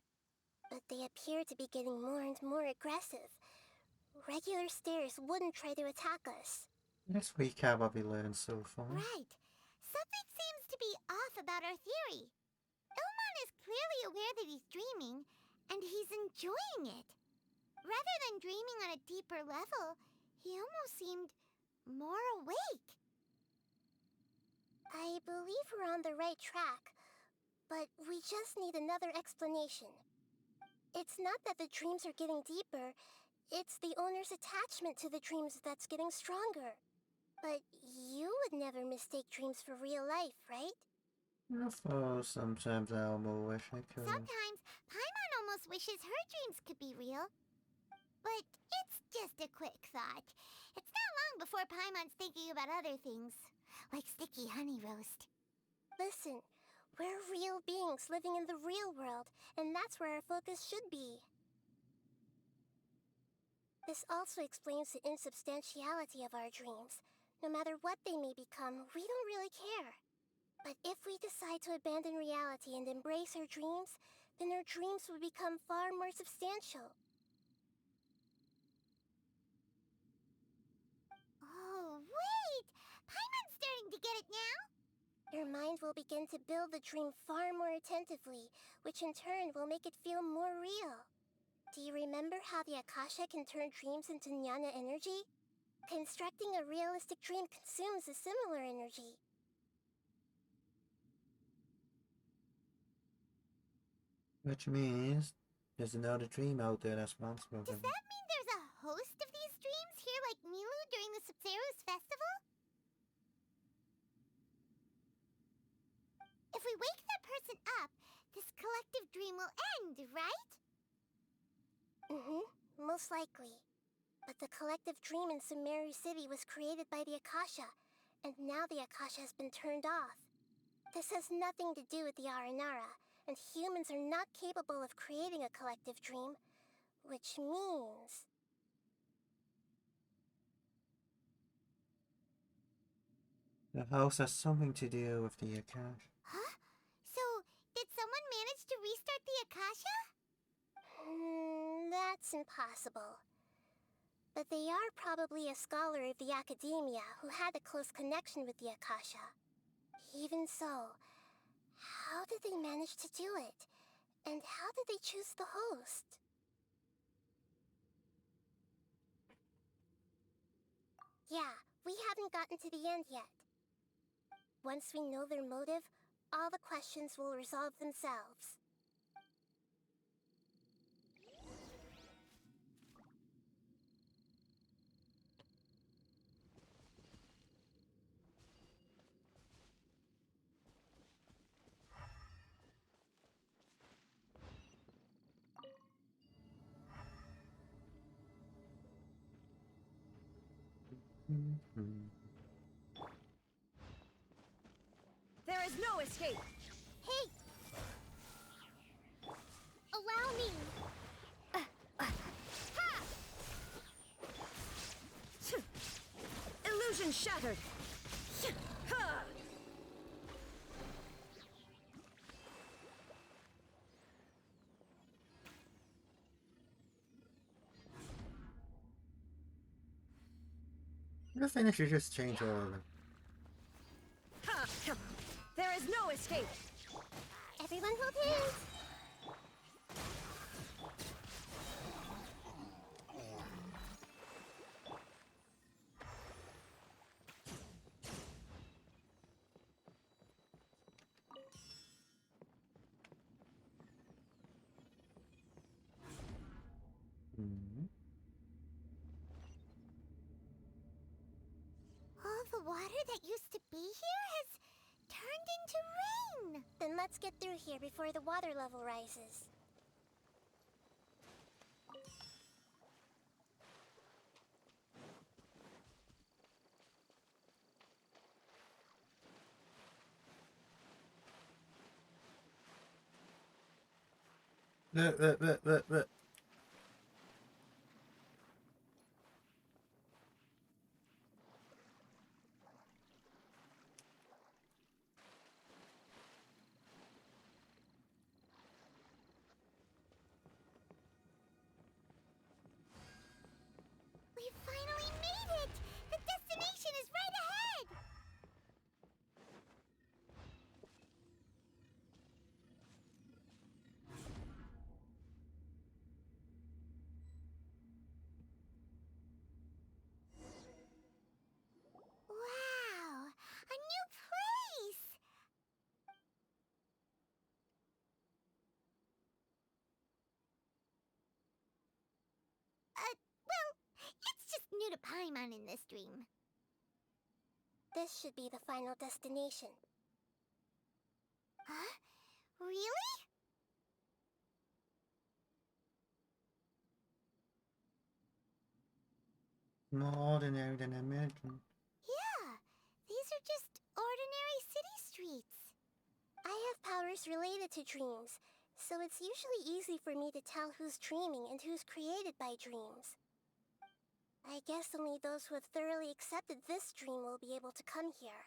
But they appear to be getting more and more aggressive. Regular stairs wouldn't try to attack us. Let's recap what we learned so far. Right. Something seems to be off about our theory. Ilmon is clearly aware that he's dreaming, and he's enjoying it. Rather than dreaming on a deeper level, he almost seemed more awake. I believe we're on the right track, but we just need another explanation. It's not that the dreams are getting deeper, it's the owner's attachment to the dreams that's getting stronger. But you would never mistake dreams for real life, right? Oh, sometimes I almost wish I could. Sometimes Paimon almost wishes her dreams could be real. But it's just a quick thought. It's not long before Paimon's thinking about other things, like sticky honey roast. Listen, we're real beings living in the real world, and that's where our focus should be. This also explains the insubstantiality of our dreams. No matter what they may become, we don't really care. But if we decide to abandon reality and embrace our dreams, then our dreams will become far more substantial. Oh, wait! Paimon's starting to get it now! Your mind will begin to build the dream far more attentively, which in turn will make it feel more real. Do you remember how the Akasha can turn dreams into jnana energy? Constructing a realistic dream consumes a similar energy. Which means there's another dream out there that's responsible. Does that mean there's a host of these dreams here like Milu during the Subzero's festival? If we wake that person up, this collective dream will end, right? Most likely. But the collective dream in Sumeru City was created by the Akasha, and now the Akasha has been turned off. This has nothing to do with the Aranara, and humans are not capable of creating a collective dream, which means... The house has something to do with the Akasha. Huh? So, did someone manage to restart the Akasha? That's impossible. But they are probably a scholar of the Academia who had a close connection with the Akasha. Even so, how did they manage to do it? And how did they choose the host? Yeah, We haven't gotten to the end yet. Once we know their motive, all the questions will resolve themselves. There is no escape! Hey! Allow me! Illusion shattered! Ha! The finish you just change all of them. Ha! There is no escape! Everyone hold hands! All the water that used to be here has turned into rain! Then let's get through here before the water level rises. Look. We finally made it! The destination is right ahead! Wow! A new place! Well, it's just new to Paimon in this dream. This should be the final destination. Huh? Really? More ordinary than I imagined. Yeah, these are just ordinary city streets. I have powers related to dreams, so it's usually easy for me to tell who's dreaming and who's created by dreams. I guess only those who have thoroughly accepted this dream will be able to come here.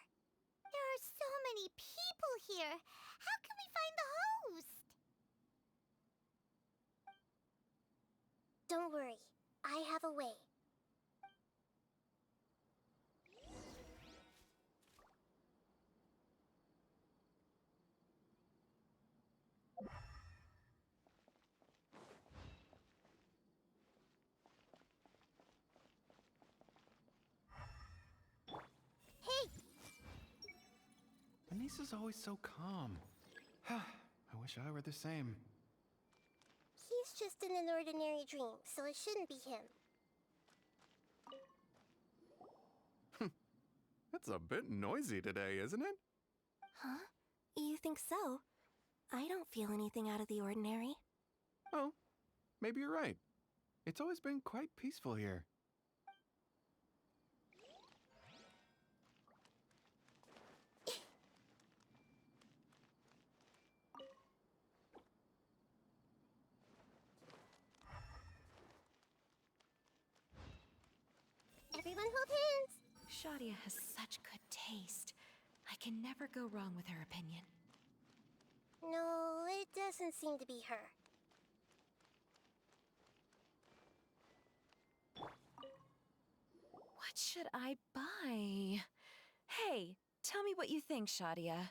There are so many people here. How can we find the host? Don't worry, I have a way. Hey! Anissa's always so calm. I wish I were the same. He's just in an ordinary dream, so it shouldn't be him. It's a bit noisy today, isn't it? Huh? You think so? I don't feel anything out of the ordinary. Oh, maybe you're right. It's always been quite peaceful here. Everyone hold hands! Shadia has such good taste. I can never go wrong with her opinion. No, it doesn't seem to be her. What should I buy? Hey, tell me what you think, Shadia.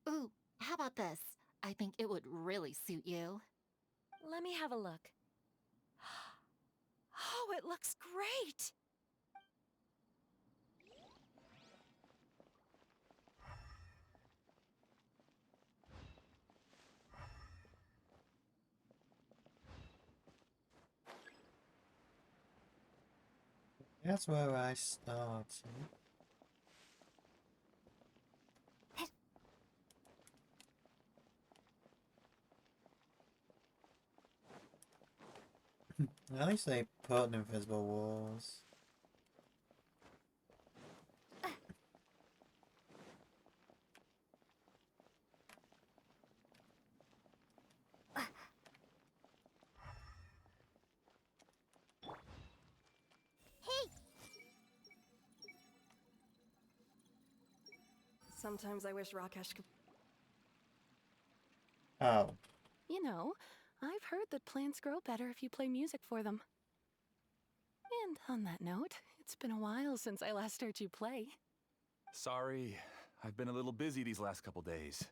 Ooh, how about this? I think it would really suit you. Let me have a look. Oh, it looks great! That's where I started. At least they put invisible walls. Sometimes I wish Rakesh could. Oh. You know, I've heard that plants grow better if you play music for them. And on that note, it's been a while since I last heard you play. Sorry, I've been a little busy these last couple days.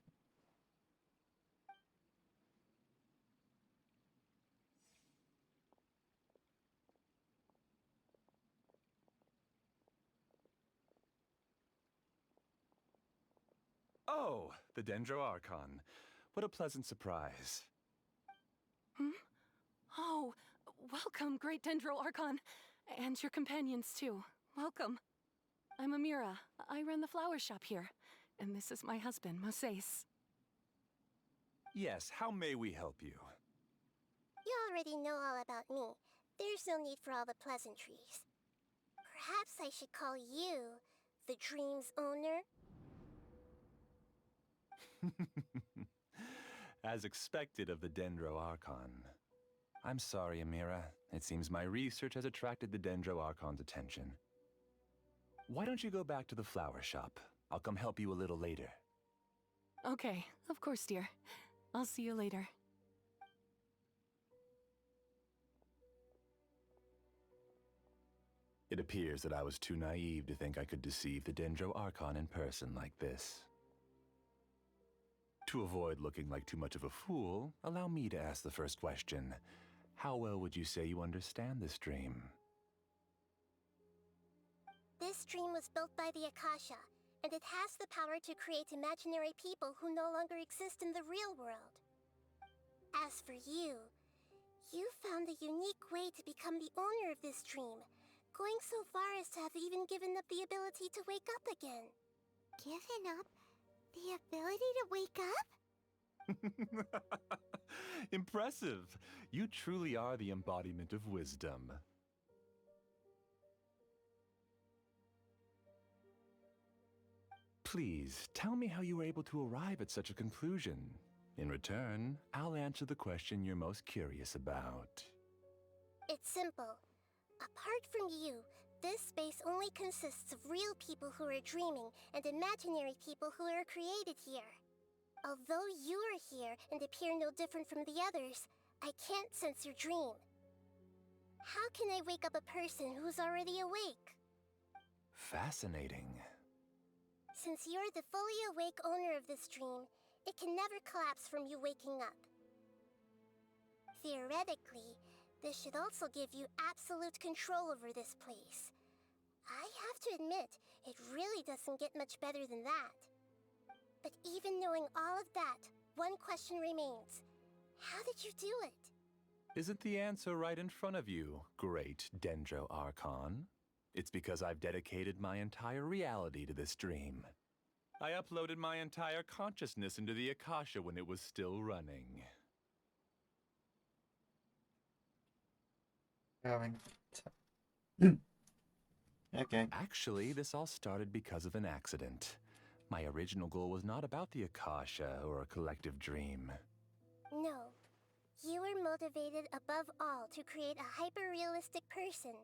Oh, the Dendro Archon. What a pleasant surprise. Hmm? Oh, welcome, Great Dendro Archon. And your companions, too. Welcome. I'm Amira. I run the flower shop here. And this is my husband, Moses. Yes, how may we help you? You already know all about me. There's no need for all the pleasantries. Perhaps I should call you the dream's owner? As expected of the Dendro Archon. I'm sorry, Amira. It seems my research has attracted the Dendro Archon's attention. Why don't you go back to the flower shop? I'll come help you a little later. Okay, of course, dear. I'll see you later. It appears that I was too naive to think I could deceive the Dendro Archon in person like this. To avoid looking like too much of a fool, allow me to ask the first question. How well would you say you understand this dream? This dream was built by the Akasha, and it has the power to create imaginary people who no longer exist in the real world. As for you, you found a unique way to become the owner of this dream, going so far as to have even given up the ability to wake up again. Given up the ability to wake up? Impressive! You truly are the embodiment of wisdom. Please, tell me how you were able to arrive at such a conclusion. In return, I'll answer the question you're most curious about. It's simple. Apart from you, this space only consists of real people who are dreaming and imaginary people who are created here. Although you are here and appear no different from the others, I can't sense your dream. How can I wake up a person who's already awake? Fascinating. Since you're the fully awake owner of this dream, it can never collapse from you waking up. Theoretically, this should also give you absolute control over this place. I have to admit, it really doesn't get much better than that. But even knowing all of that, one question remains. How did you do it? Isn't the answer right in front of you, great Dendro Archon? It's because I've dedicated my entire reality to this dream. I uploaded my entire consciousness into the Akasha when it was still running. Okay. Actually, this all started because of an accident. My original goal was not about the Akasha or a collective dream. No. You were motivated above all to create a hyper-realistic person.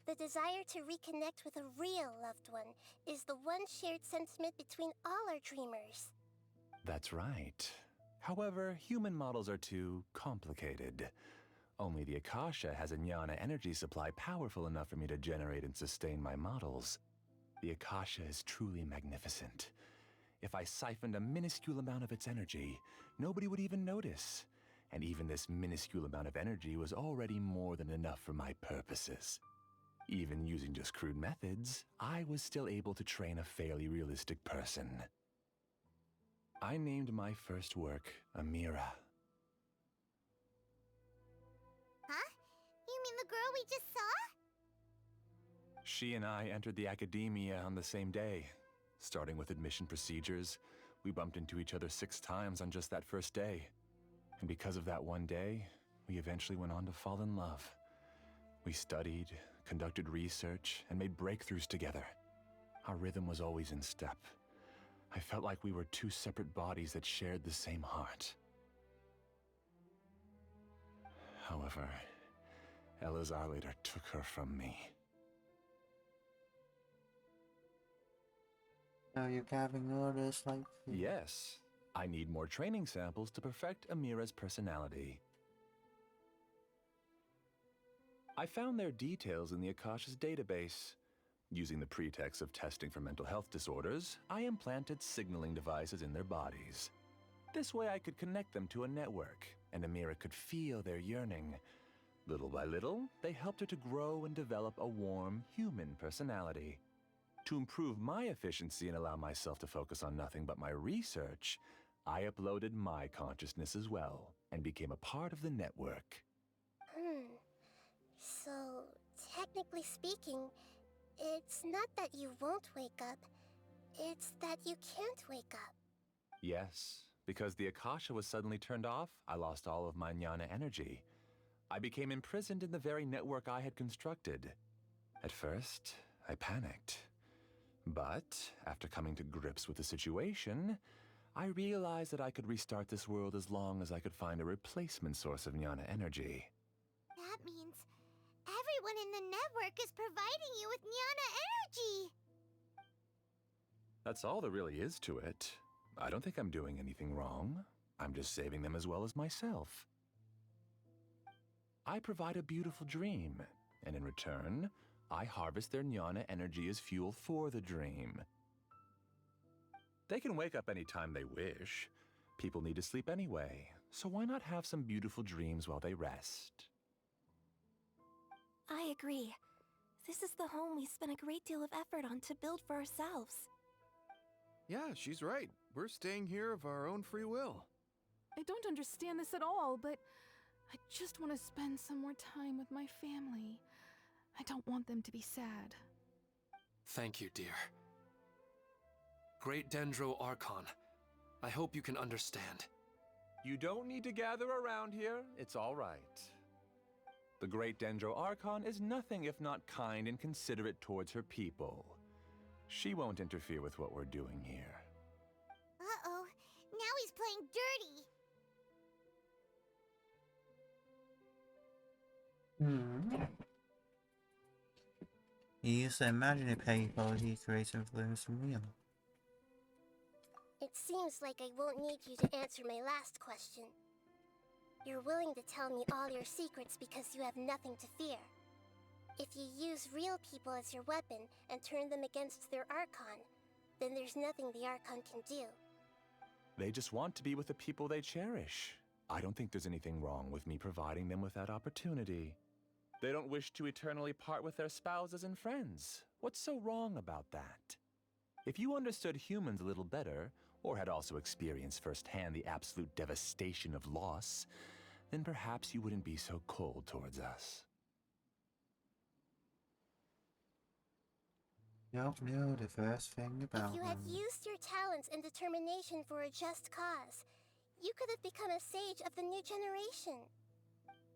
The desire to reconnect with a real loved one is the one shared sentiment between all our dreamers. That's right. However, human models are too complicated. Only the Akasha has a jnana energy supply powerful enough for me to generate and sustain my models. The Akasha is truly magnificent. If I siphoned a minuscule amount of its energy, nobody would even notice. And even this minuscule amount of energy was already more than enough for my purposes. Even using just crude methods, I was still able to train a fairly realistic person. I named my first work Amira. Huh? You mean the girl we just saw? She and I entered the academia on the same day. Starting with admission procedures, we bumped into each other 6 times on just that first day. And because of that one day, we eventually went on to fall in love. We studied, conducted research, and made breakthroughs together. Our rhythm was always in step. I felt like we were 2 separate bodies that shared the same heart. However, Elazar later took her from me. So you're gathering orders like this? Yes. I need more training samples to perfect Amira's personality. I found their details in the Akasha's database. Using the pretext of testing for mental health disorders, I implanted signaling devices in their bodies. This way I could connect them to a network, and Amira could feel their yearning. Little by little, they helped her to grow and develop a warm, human personality. To improve my efficiency and allow myself to focus on nothing but my research, I uploaded my consciousness as well, and became a part of the network. So, technically speaking, it's not that you won't wake up, it's that you can't wake up. Yes, because the Akasha was suddenly turned off, I lost all of my jnana energy. I became imprisoned in the very network I had constructed. At first, I panicked. But, after coming to grips with the situation, I realized that I could restart this world as long as I could find a replacement source of jnana energy. That means everyone in the network is providing you with Jnana energy! That's all there really is to it. I don't think I'm doing anything wrong. I'm just saving them as well as myself. I provide a beautiful dream, and in return, I harvest their jnana energy as fuel for the dream. They can wake up anytime they wish. People need to sleep anyway, so why not have some beautiful dreams while they rest? I agree. This is the home we spent a great deal of effort on to build for ourselves. Yeah, she's right. We're staying here of our own free will. I don't understand this at all, but I just want to spend some more time with my family. I don't want them to be sad. Thank you, dear. Great Dendro Archon, I hope you can understand. You don't need to gather around here. It's all right. The Great Dendro Archon is nothing if not kind and considerate towards her people. She won't interfere with what we're doing here. Uh-oh, now he's playing dirty! He used to imagine people he created influence from real. It seems like I won't need you to answer my last question. You're willing to tell me all your secrets because you have nothing to fear. If you use real people as your weapon and turn them against their Archon, then there's nothing the Archon can do. They just want to be with the people they cherish. I don't think there's anything wrong with me providing them with that opportunity. They don't wish to eternally part with their spouses and friends. What's so wrong about that? If you understood humans a little better, or had also experienced firsthand the absolute devastation of loss, then perhaps you wouldn't be so cold towards us. Don't know the first thing about If you had them. used your talents and determination for a just cause, you could have become a sage of the new generation.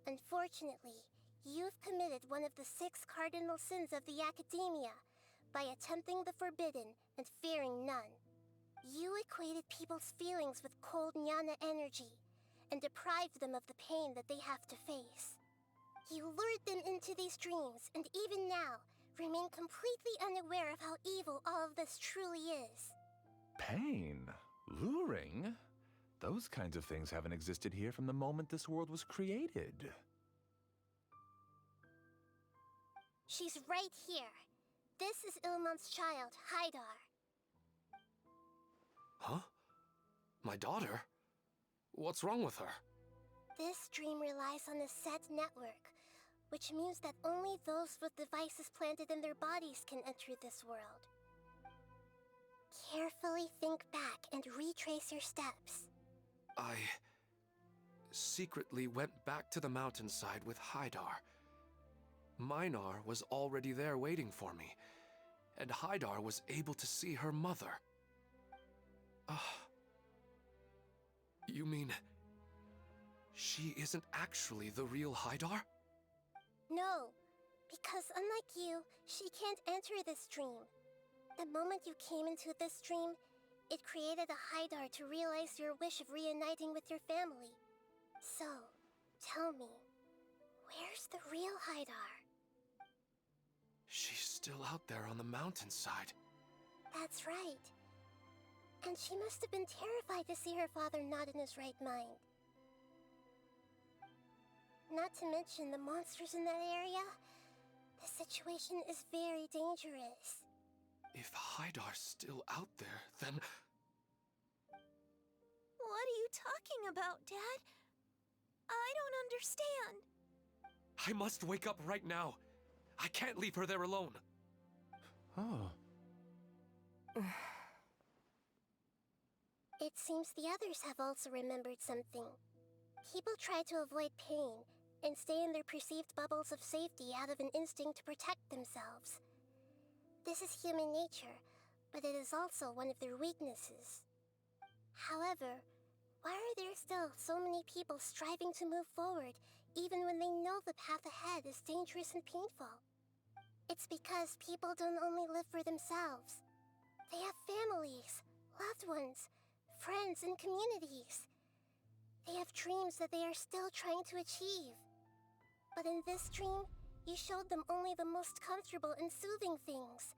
Unfortunately, you've committed one of the 6 cardinal sins of the Academia by attempting the forbidden and fearing none. You equated people's feelings with cold jnana energy and deprived them of the pain that they have to face. You lured them into these dreams, and even now, remain completely unaware of how evil all of this truly is. Pain? Luring? Those kinds of things haven't existed here from the moment this world was created. She's right here. This is Ilmon's child, Haidar. Huh? My daughter? What's wrong with her? This dream relies on a set network, which means that only those with devices planted in their bodies can enter this world. Carefully think back and retrace your steps. I secretly went back to the mountainside with Haidar. Minar was already there waiting for me, and Haidar was able to see her mother. You mean she isn't actually the real Haidar? No, because unlike you, she can't enter this dream. The moment you came into this dream, it created a Haidar to realize your wish of reuniting with your family. So, tell me, where's the real Haidar? She's still out there on the mountainside. That's right. And she must have been terrified to see her father not in his right mind. Not to mention the monsters in that area. The situation is very dangerous. If Haidar's still out there, then... What are you talking about, Dad? I don't understand. I must wake up right now. I can't leave her there alone. Oh. It seems the others have also remembered something. People try to avoid pain and stay in their perceived bubbles of safety out of an instinct to protect themselves. This is human nature, but it is also one of their weaknesses. However, why are there still so many people striving to move forward, even when they know the path ahead is dangerous and painful? It's because people don't only live for themselves. They have families, loved ones, friends, and communities. They have dreams that they are still trying to achieve. But in this dream, you showed them only the most comfortable and soothing things.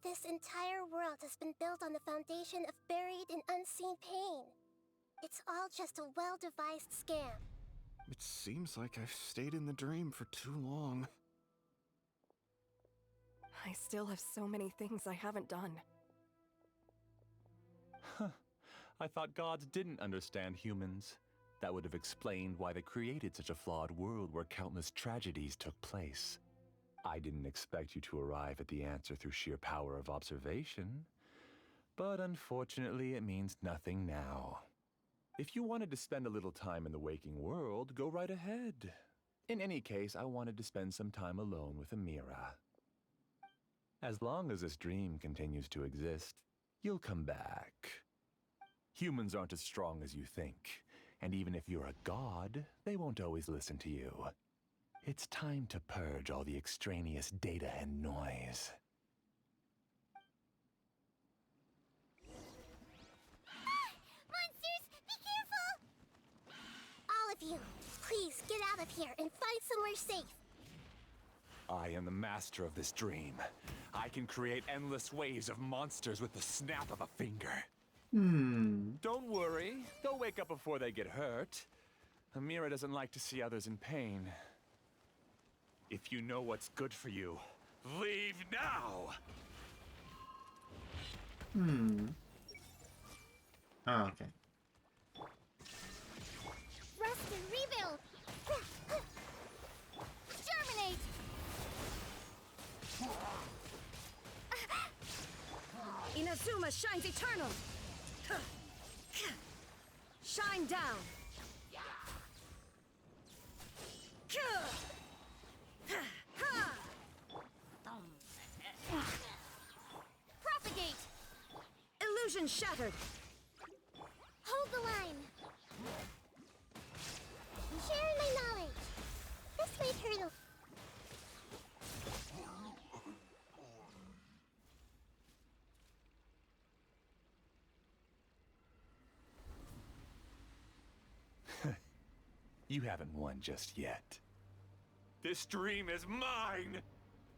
This entire world has been built on the foundation of buried and unseen pain. It's all just a well-devised scam. It seems like I've stayed in the dream for too long. I still have so many things I haven't done. Huh. I thought gods didn't understand humans. That would have explained why they created such a flawed world where countless tragedies took place. I didn't expect you to arrive at the answer through sheer power of observation. But unfortunately, it means nothing now. If you wanted to spend a little time in the waking world, go right ahead. In any case, I wanted to spend some time alone with Amira. As long as this dream continues to exist, you'll come back. Humans aren't as strong as you think, and even if you're a god, they won't always listen to you. It's time to purge all the extraneous data and noise. Monsters, be careful! All of you, please get out of here and find somewhere safe. I am the master of this dream. I can create endless waves of monsters with the snap of a finger. Don't worry. They'll wake up before they get hurt. Amira doesn't like to see others in pain. If you know what's good for you, leave now! Oh, okay. Rest and rebuild! Germinate! Inazuma shines eternal! Shine down! Propagate! Illusion shattered! Hold the line! Sharing my knowledge! This way, Turtle! You haven't won just yet. This dream is mine!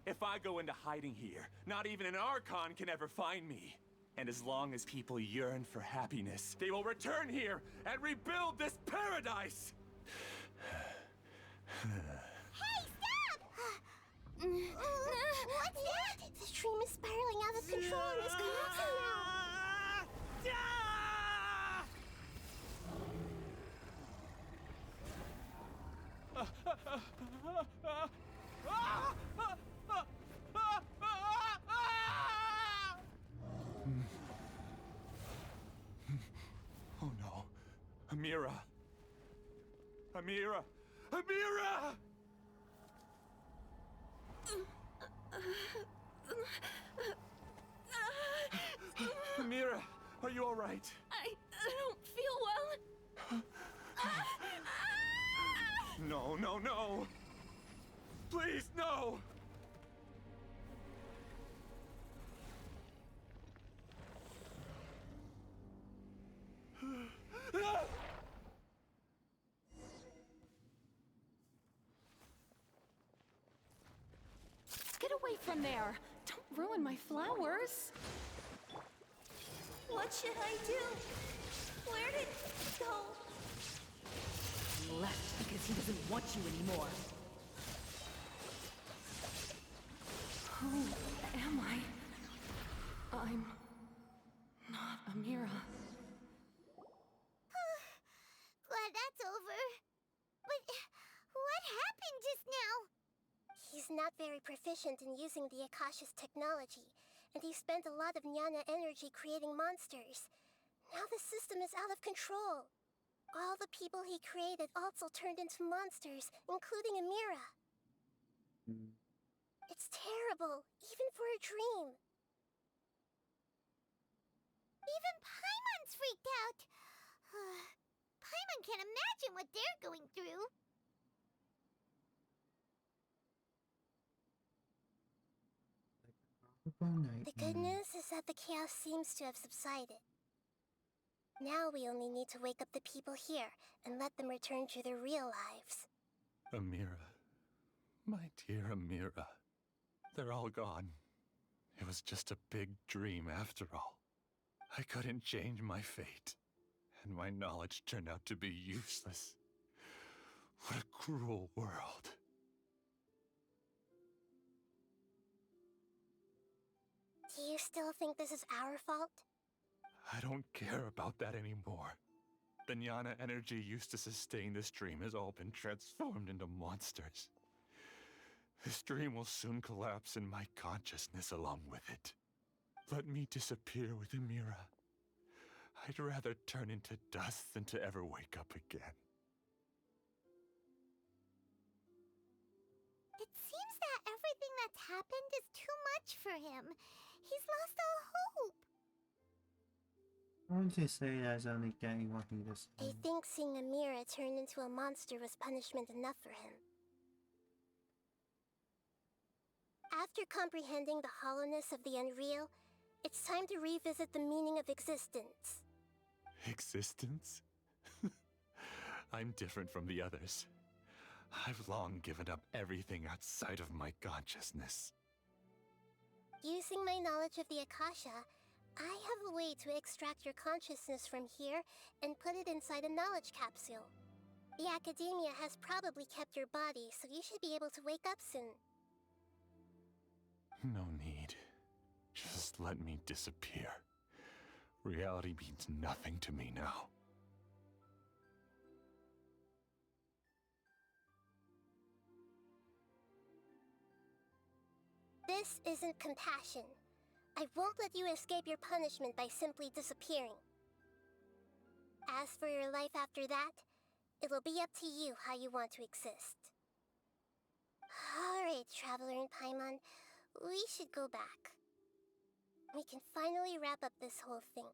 If I go into hiding here, not even an Archon can ever find me. And as long as people yearn for happiness, they will return here and rebuild this paradise! Hey, stop! What's that? The dream is spiraling out of control and is collapsing now. Oh no. Amira. Amira! Amira! Amira, are you alright? I don't feel well. No, no, no! Please, no! Get away from there! Don't ruin my flowers! What should I do? Where did he go? He left because he doesn't want you anymore. Who am I? I'm not Amira. Glad that's over. But what happened just now? He's not very proficient in using the Akasha's technology, and he spent a lot of Nyana energy creating monsters. Now the system is out of control. All the people he created also turned into monsters, including Amira. It's terrible, even for a dream. Even Paimon's freaked out. Paimon can't imagine what they're going through. The good news is that the chaos seems to have subsided. Now we only need to wake up the people here and let them return to their real lives. Amira. My dear Amira. They're all gone. It was just a big dream after all. I couldn't change my fate, and my knowledge turned out to be useless. What a cruel world. Do you still think this is our fault? I don't care about that anymore. The Nyana energy used to sustain this dream has all been transformed into monsters. This dream will soon collapse and my consciousness along with it. Let me disappear with Amira. I'd rather turn into dust than to ever wake up again. It seems that everything that's happened is too much for him. He's lost all hope. I want to say that he's only getting what he does. I think seeing Amira turn into a monster was punishment enough for him. After comprehending the hollowness of the unreal, it's time to revisit the meaning of existence. Existence? I'm different from the others. I've long given up everything outside of my consciousness. Using my knowledge of the Akasha, I have a way to extract your consciousness from here and put it inside a knowledge capsule. The Academia has probably kept your body, so you should be able to wake up soon. No need. Just let me disappear. Reality means nothing to me now. This isn't compassion. I won't let you escape your punishment by simply disappearing. As for your life after that, it'll be up to you how you want to exist. Alright, Traveler and Paimon, we should go back. We can finally wrap up this whole thing.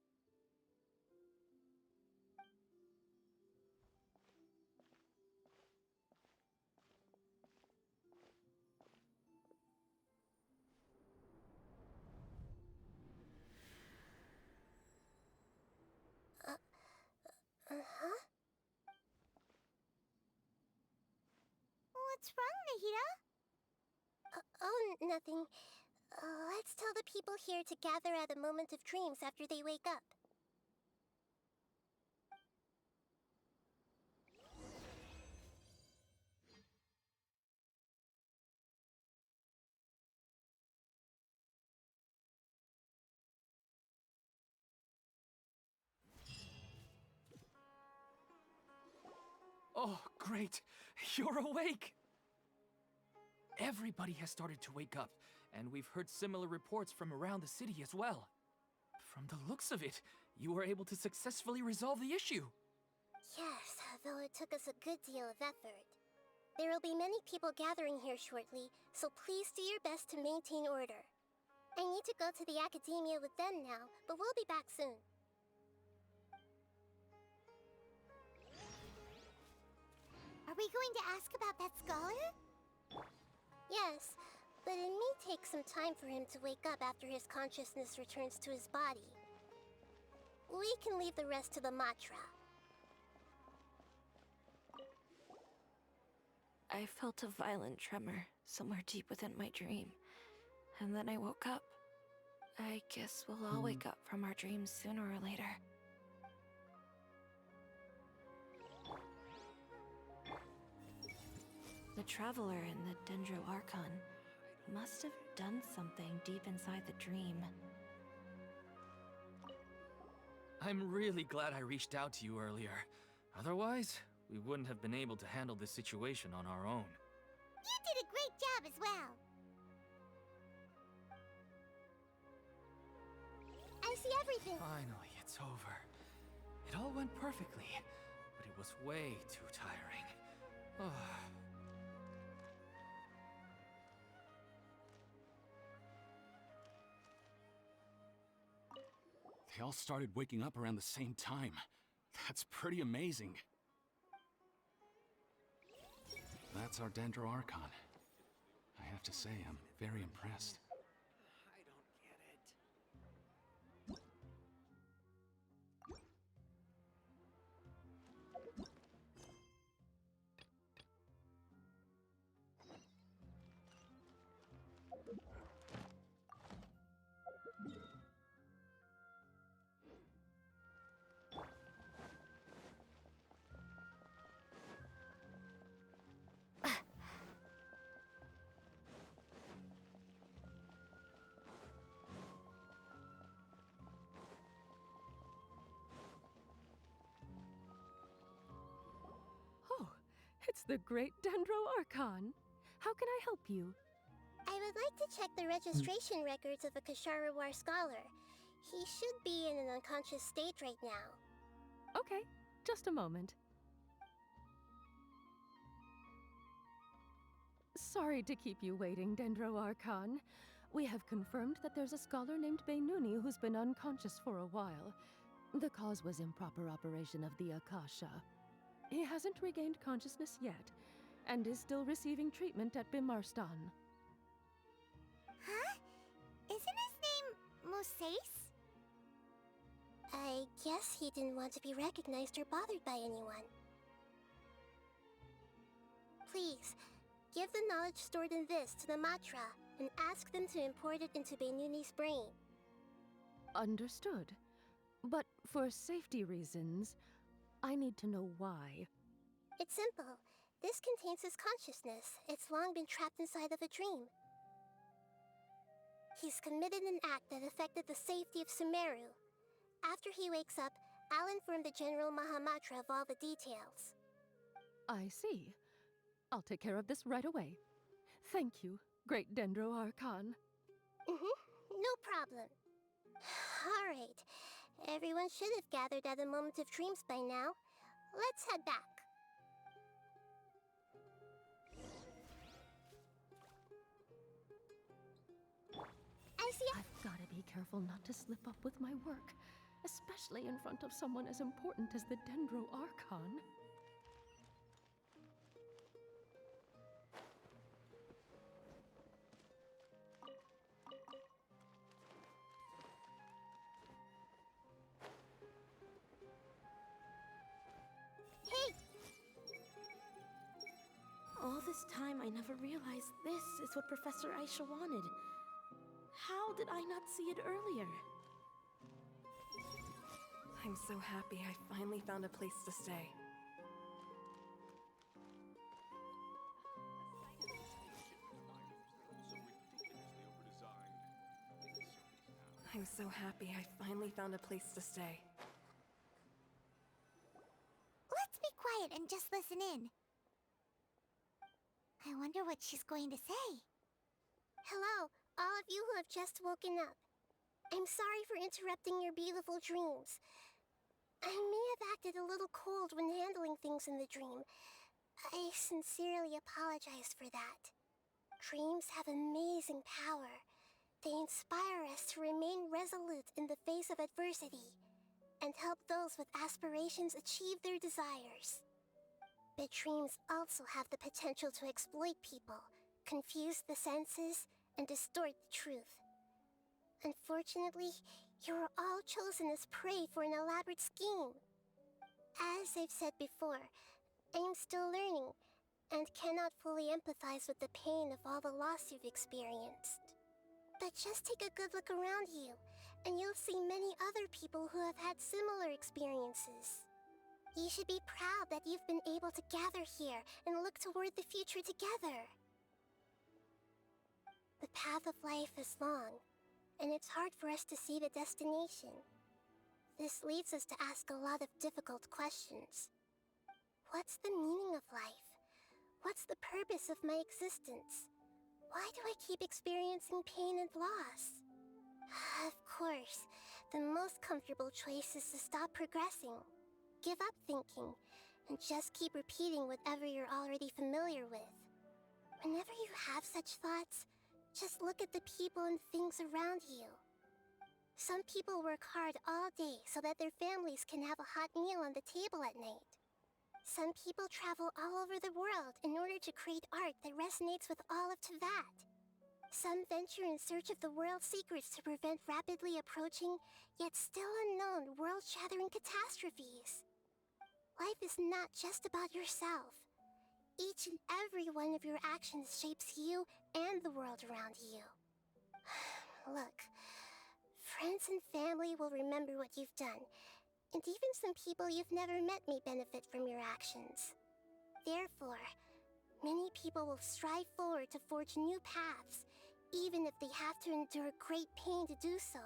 Uh-huh? What's wrong, Nahida? Oh, nothing. Let's tell the people here to gather at a moment of dreams after they wake up. Oh, great! You're awake! Everybody has started to wake up, and we've heard similar reports from around the city as well. From the looks of it, you were able to successfully resolve the issue. Yes, though it took us a good deal of effort. There will be many people gathering here shortly, so please do your best to maintain order. I need to go to the academia with them now, but we'll be back soon. Are we going to ask about that scholar? Yes, but it may take some time for him to wake up after his consciousness returns to his body. We can leave the rest to the Matra. I felt a violent tremor somewhere deep within my dream. And then I woke up. I guess we'll all wake up from our dreams sooner or later. The Traveler and the Dendro Archon must have done something deep inside the dream. I'm really glad I reached out to you earlier. Otherwise, we wouldn't have been able to handle this situation on our own. You did a great job as well. I see everything. Finally, it's over. It all went perfectly, but it was way too tiring. They all started waking up around the same time. That's pretty amazing. That's our Dendro Archon. I have to say, I'm very impressed. Oh, it's the great Dendro Archon. How can I help you? I would like to check the registration records of a Kashara War scholar. He should be in an unconscious state right now. Okay, just a moment. Sorry to keep you waiting, Dendro Archon. We have confirmed that there's a scholar named Beinuni who's been unconscious for a while. The cause was improper operation of the Akasha. He hasn't regained consciousness yet, and is still receiving treatment at Bimarstan. Huh? Isn't his name Moses? I guess he didn't want to be recognized or bothered by anyone. Please, give the knowledge stored in this to the Matra and ask them to import it into Beinuni's brain. Understood. But for safety reasons, I need to know why. It's simple. This contains his consciousness. It's long been trapped inside of a dream. He's committed an act that affected the safety of Sumeru. After he wakes up, I'll inform the General Mahamatra of all the details. I see. I'll take care of this right away. Thank you, great Dendro Archon. No problem. Alright. Everyone should have gathered at a moment of dreams by now. Let's head back. I've gotta be careful not to slip up with my work, especially in front of someone as important as the Dendro Archon. Hey! All this time, I never realized this is what Professor Aisha wanted. How did I not see it earlier? I'm so happy I finally found a place to stay. I'm so happy I finally found a place to stay. Let's be quiet and just listen in. I wonder what she's going to say. Hello, all of you who have just woken up. I'm sorry for interrupting your beautiful dreams. I may have acted a little cold when handling things in the dream. I sincerely apologize for that. Dreams have amazing power. They inspire us to remain resolute in the face of adversity and help those with aspirations achieve their desires. But dreams also have the potential to exploit people, confuse the senses, and distort the truth. Unfortunately, you were all chosen as prey for an elaborate scheme. As I've said before, I am still learning, and cannot fully empathize with the pain of all the loss you've experienced. But just take a good look around you, and you'll see many other people who have had similar experiences. You should be proud that you've been able to gather here and look toward the future together. The path of life is long, and it's hard for us to see the destination. This leads us to ask a lot of difficult questions. What's the meaning of life? What's the purpose of my existence? Why do I keep experiencing pain and loss? Of course, the most comfortable choice is to stop progressing. Give up thinking, and just keep repeating whatever you're already familiar with. Whenever you have such thoughts, just look at the people and things around you. Some people work hard all day so that their families can have a hot meal on the table at night. Some people travel all over the world in order to create art that resonates with all of Teyvat. Some venture in search of the world's secrets to prevent rapidly approaching, yet still unknown, world-shattering catastrophes. Life is not just about yourself. Each and every one of your actions shapes you and the world around you. Look, friends and family will remember what you've done, and even some people you've never met may benefit from your actions. Therefore, many people will strive forward to forge new paths, even if they have to endure great pain to do so.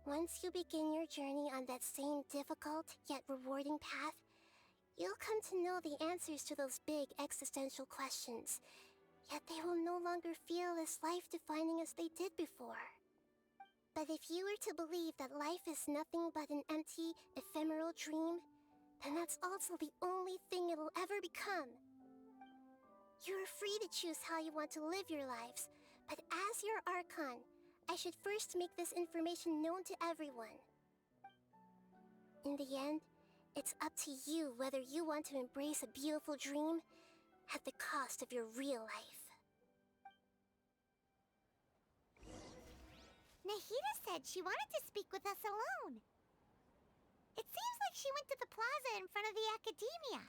Once you begin your journey on that same difficult yet rewarding path, you'll come to know the answers to those big existential questions, yet they will no longer feel as life-defining as they did before. But if you were to believe that life is nothing but an empty, ephemeral dream, then that's also the only thing it'll ever become. You're free to choose how you want to live your lives, but as your Archon, I should first make this information known to everyone. In the end, it's up to you whether you want to embrace a beautiful dream at the cost of your real life. Nahida said she wanted to speak with us alone. It seems like she went to the plaza in front of the academia.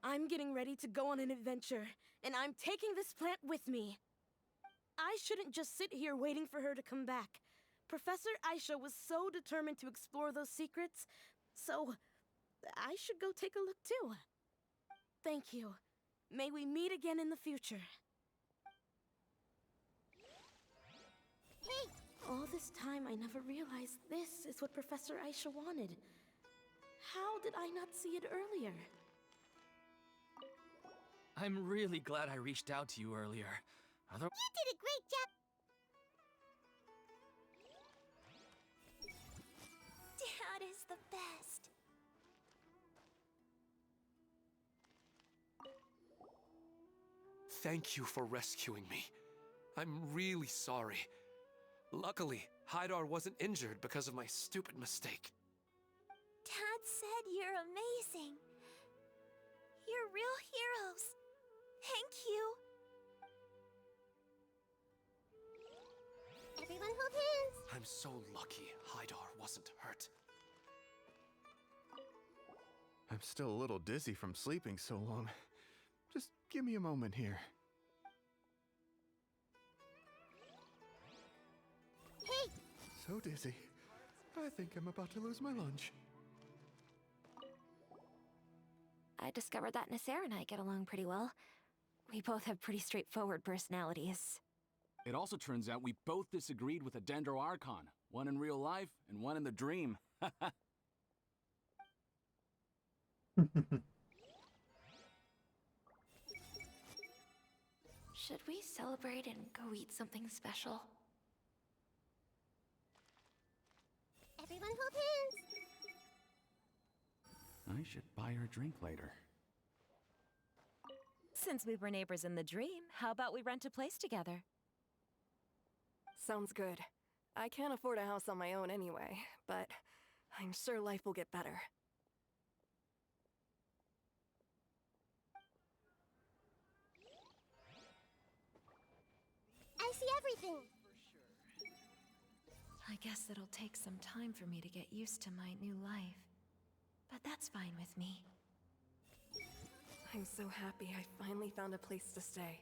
I'm getting ready to go on an adventure, and I'm taking this plant with me. I shouldn't just sit here waiting for her to come back. Professor Aisha was so determined to explore those secrets, so I should go take a look too. Thank you. May we meet again in the future. Hey! All this time I never realized this is what Professor Aisha wanted. How did I not see it earlier? I'm really glad I reached out to you earlier. You did a great job! Dad is the best. Thank you for rescuing me. I'm really sorry. Luckily, Haidar wasn't injured because of my stupid mistake. Dad said you're amazing. You're real heroes. Thank you. Everyone hold hands! I'm so lucky Haidar wasn't hurt. I'm still a little dizzy from sleeping so long. Just give me a moment here. Hey! So dizzy. I think I'm about to lose my lunch. I discovered that Nasser and I get along pretty well. We both have pretty straightforward personalities. It also turns out we both disagreed with a Dendro Archon, one in real life and one in the dream. Should we celebrate and go eat something special? Everyone hold hands! I should buy her a drink later. Since we were neighbors in the dream, how about we rent a place together? Sounds good. I can't afford a house on my own anyway, but I'm sure life will get better. I see everything! I guess it'll take some time for me to get used to my new life. But that's fine with me. I'm so happy I finally found a place to stay.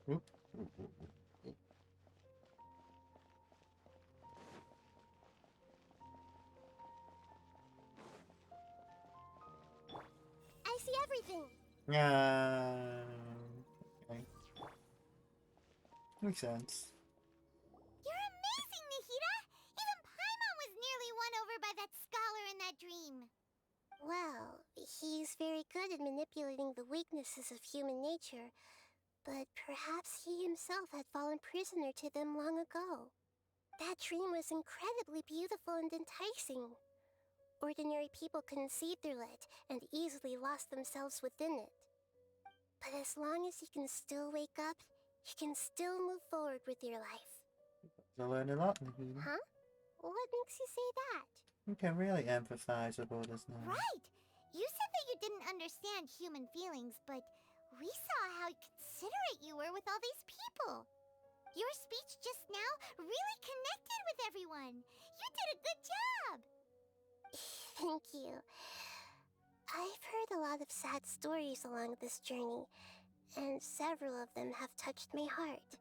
Oop. I see everything! Okay. Makes sense. You're amazing, Nahida! Even Paimon was nearly won over by that scholar in that dream. Well, he's very good at manipulating the weaknesses of human nature, but perhaps he himself had fallen prisoner to them long ago. That dream was incredibly beautiful and enticing. Ordinary people couldn't see through it and easily lost themselves within it. But as long as you can still wake up, you can still move forward with your life. I learned a lot, Nahida. Huh? What makes you say that? You can really empathize with others now. Right! You said that you didn't understand human feelings, but we saw how considerate you were with all these people. Your speech just now really connected with everyone. You did a good job! Thank you. I've heard a lot of sad stories along this journey, and several of them have touched my heart.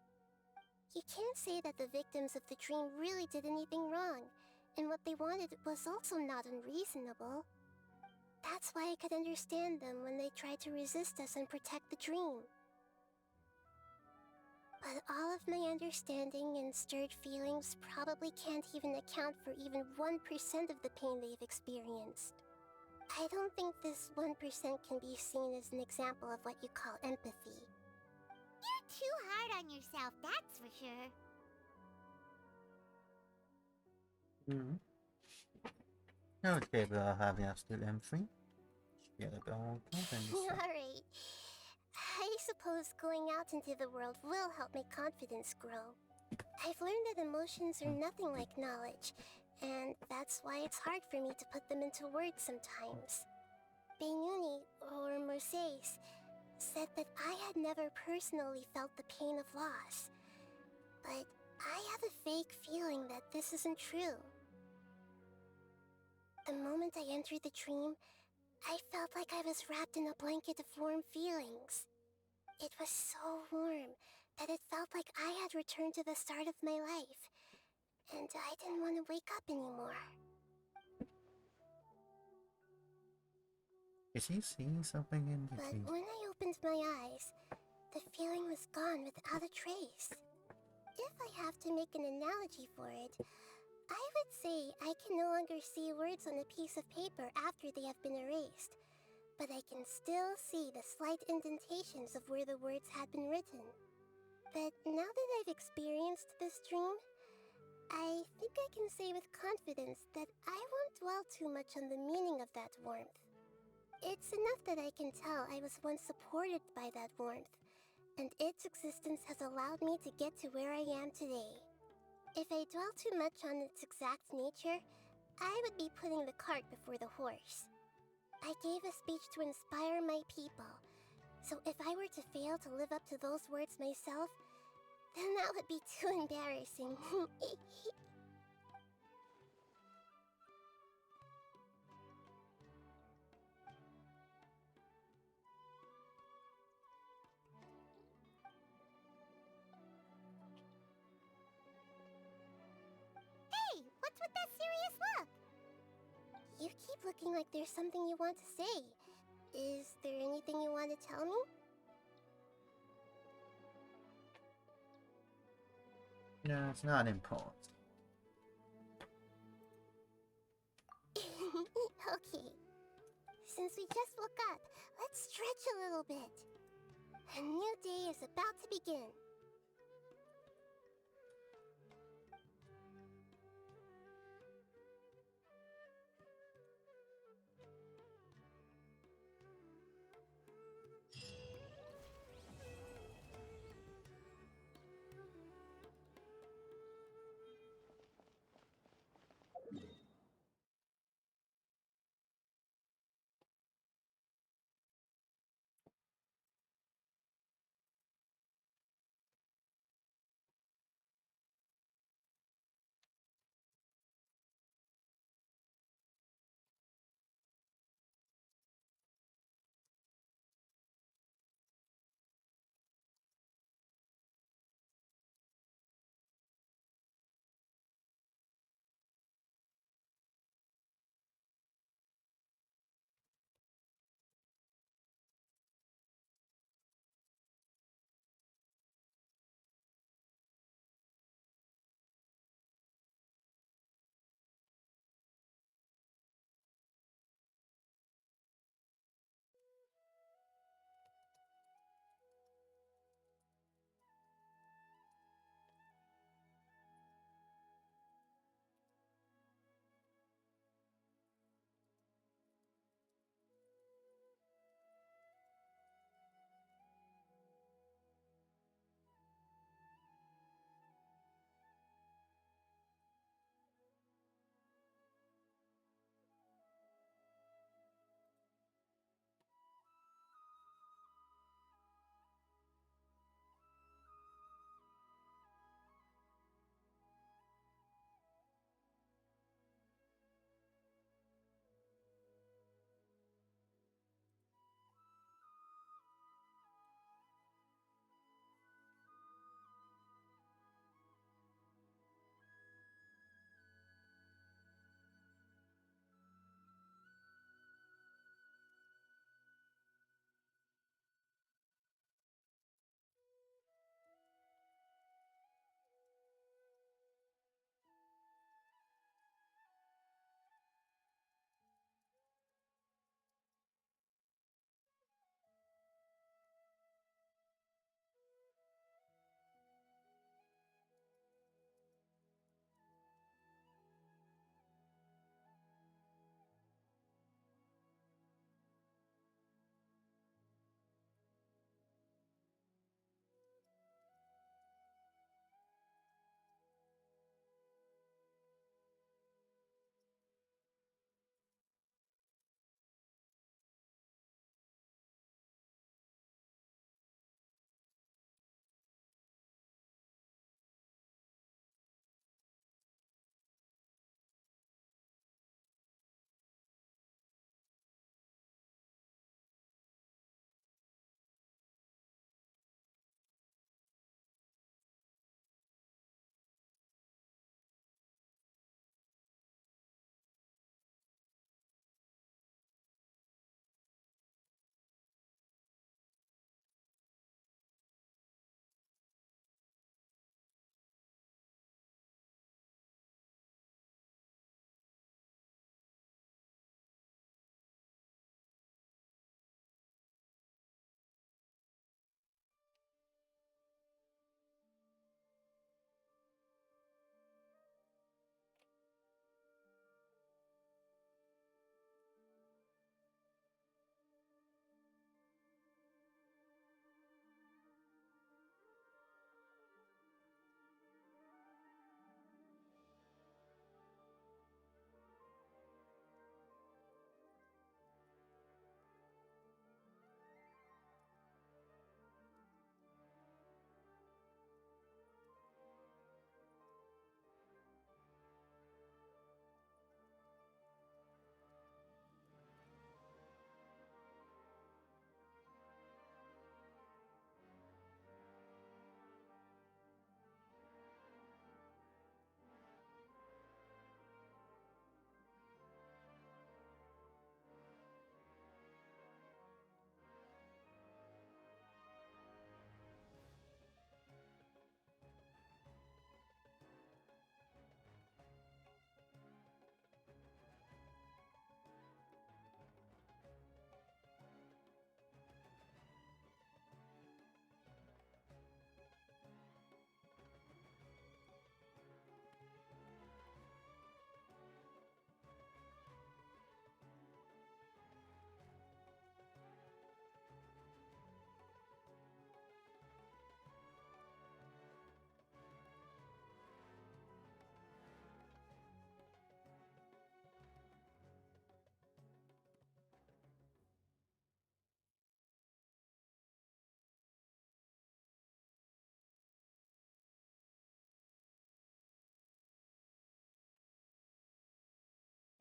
You can't say that the victims of the dream really did anything wrong, and what they wanted was also not unreasonable. That's why I could understand them when they tried to resist us and protect the dream. But all of my understanding and stirred feelings probably can't even account for even 1% of the pain they've experienced. I don't think this 1% can be seen as an example of what you call empathy. You're too hard on yourself, that's for sure. Okay, but I'll have the absolute empathy. Get a bit more confidence. Alright. I suppose going out into the world will help my confidence grow. I've learned that emotions are nothing like knowledge, and that's why it's hard for me to put them into words sometimes. Benuni, or Mercedes, said that I had never personally felt the pain of loss. But I have a vague feeling that this isn't true. The moment I entered the dream, I felt like I was wrapped in a blanket of warm feelings. It was so warm that it felt like I had returned to the start of my life, and I didn't want to wake up anymore. Is he seeing something in the But dream? when I opened my eyes, the feeling was gone without a trace. If I have to make an analogy for it, I would say I can no longer see words on a piece of paper after they have been erased, but I can still see the slight indentations of where the words had been written. But now that I've experienced this dream, I think I can say with confidence that I won't dwell too much on the meaning of that warmth. It's enough that I can tell I was once supported by that warmth, and its existence has allowed me to get to where I am today. If I dwell too much on its exact nature, I would be putting the cart before the horse. I gave a speech to inspire my people, so if I were to fail to live up to those words myself, then that would be too embarrassing. Hey, what's with that serious look? You keep looking like there's something you want to say. Is there anything you want to tell me? No, it's not important. Okay. Since we just woke up, let's stretch a little bit. A new day is about to begin.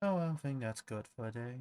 Oh, I think that's good for a day.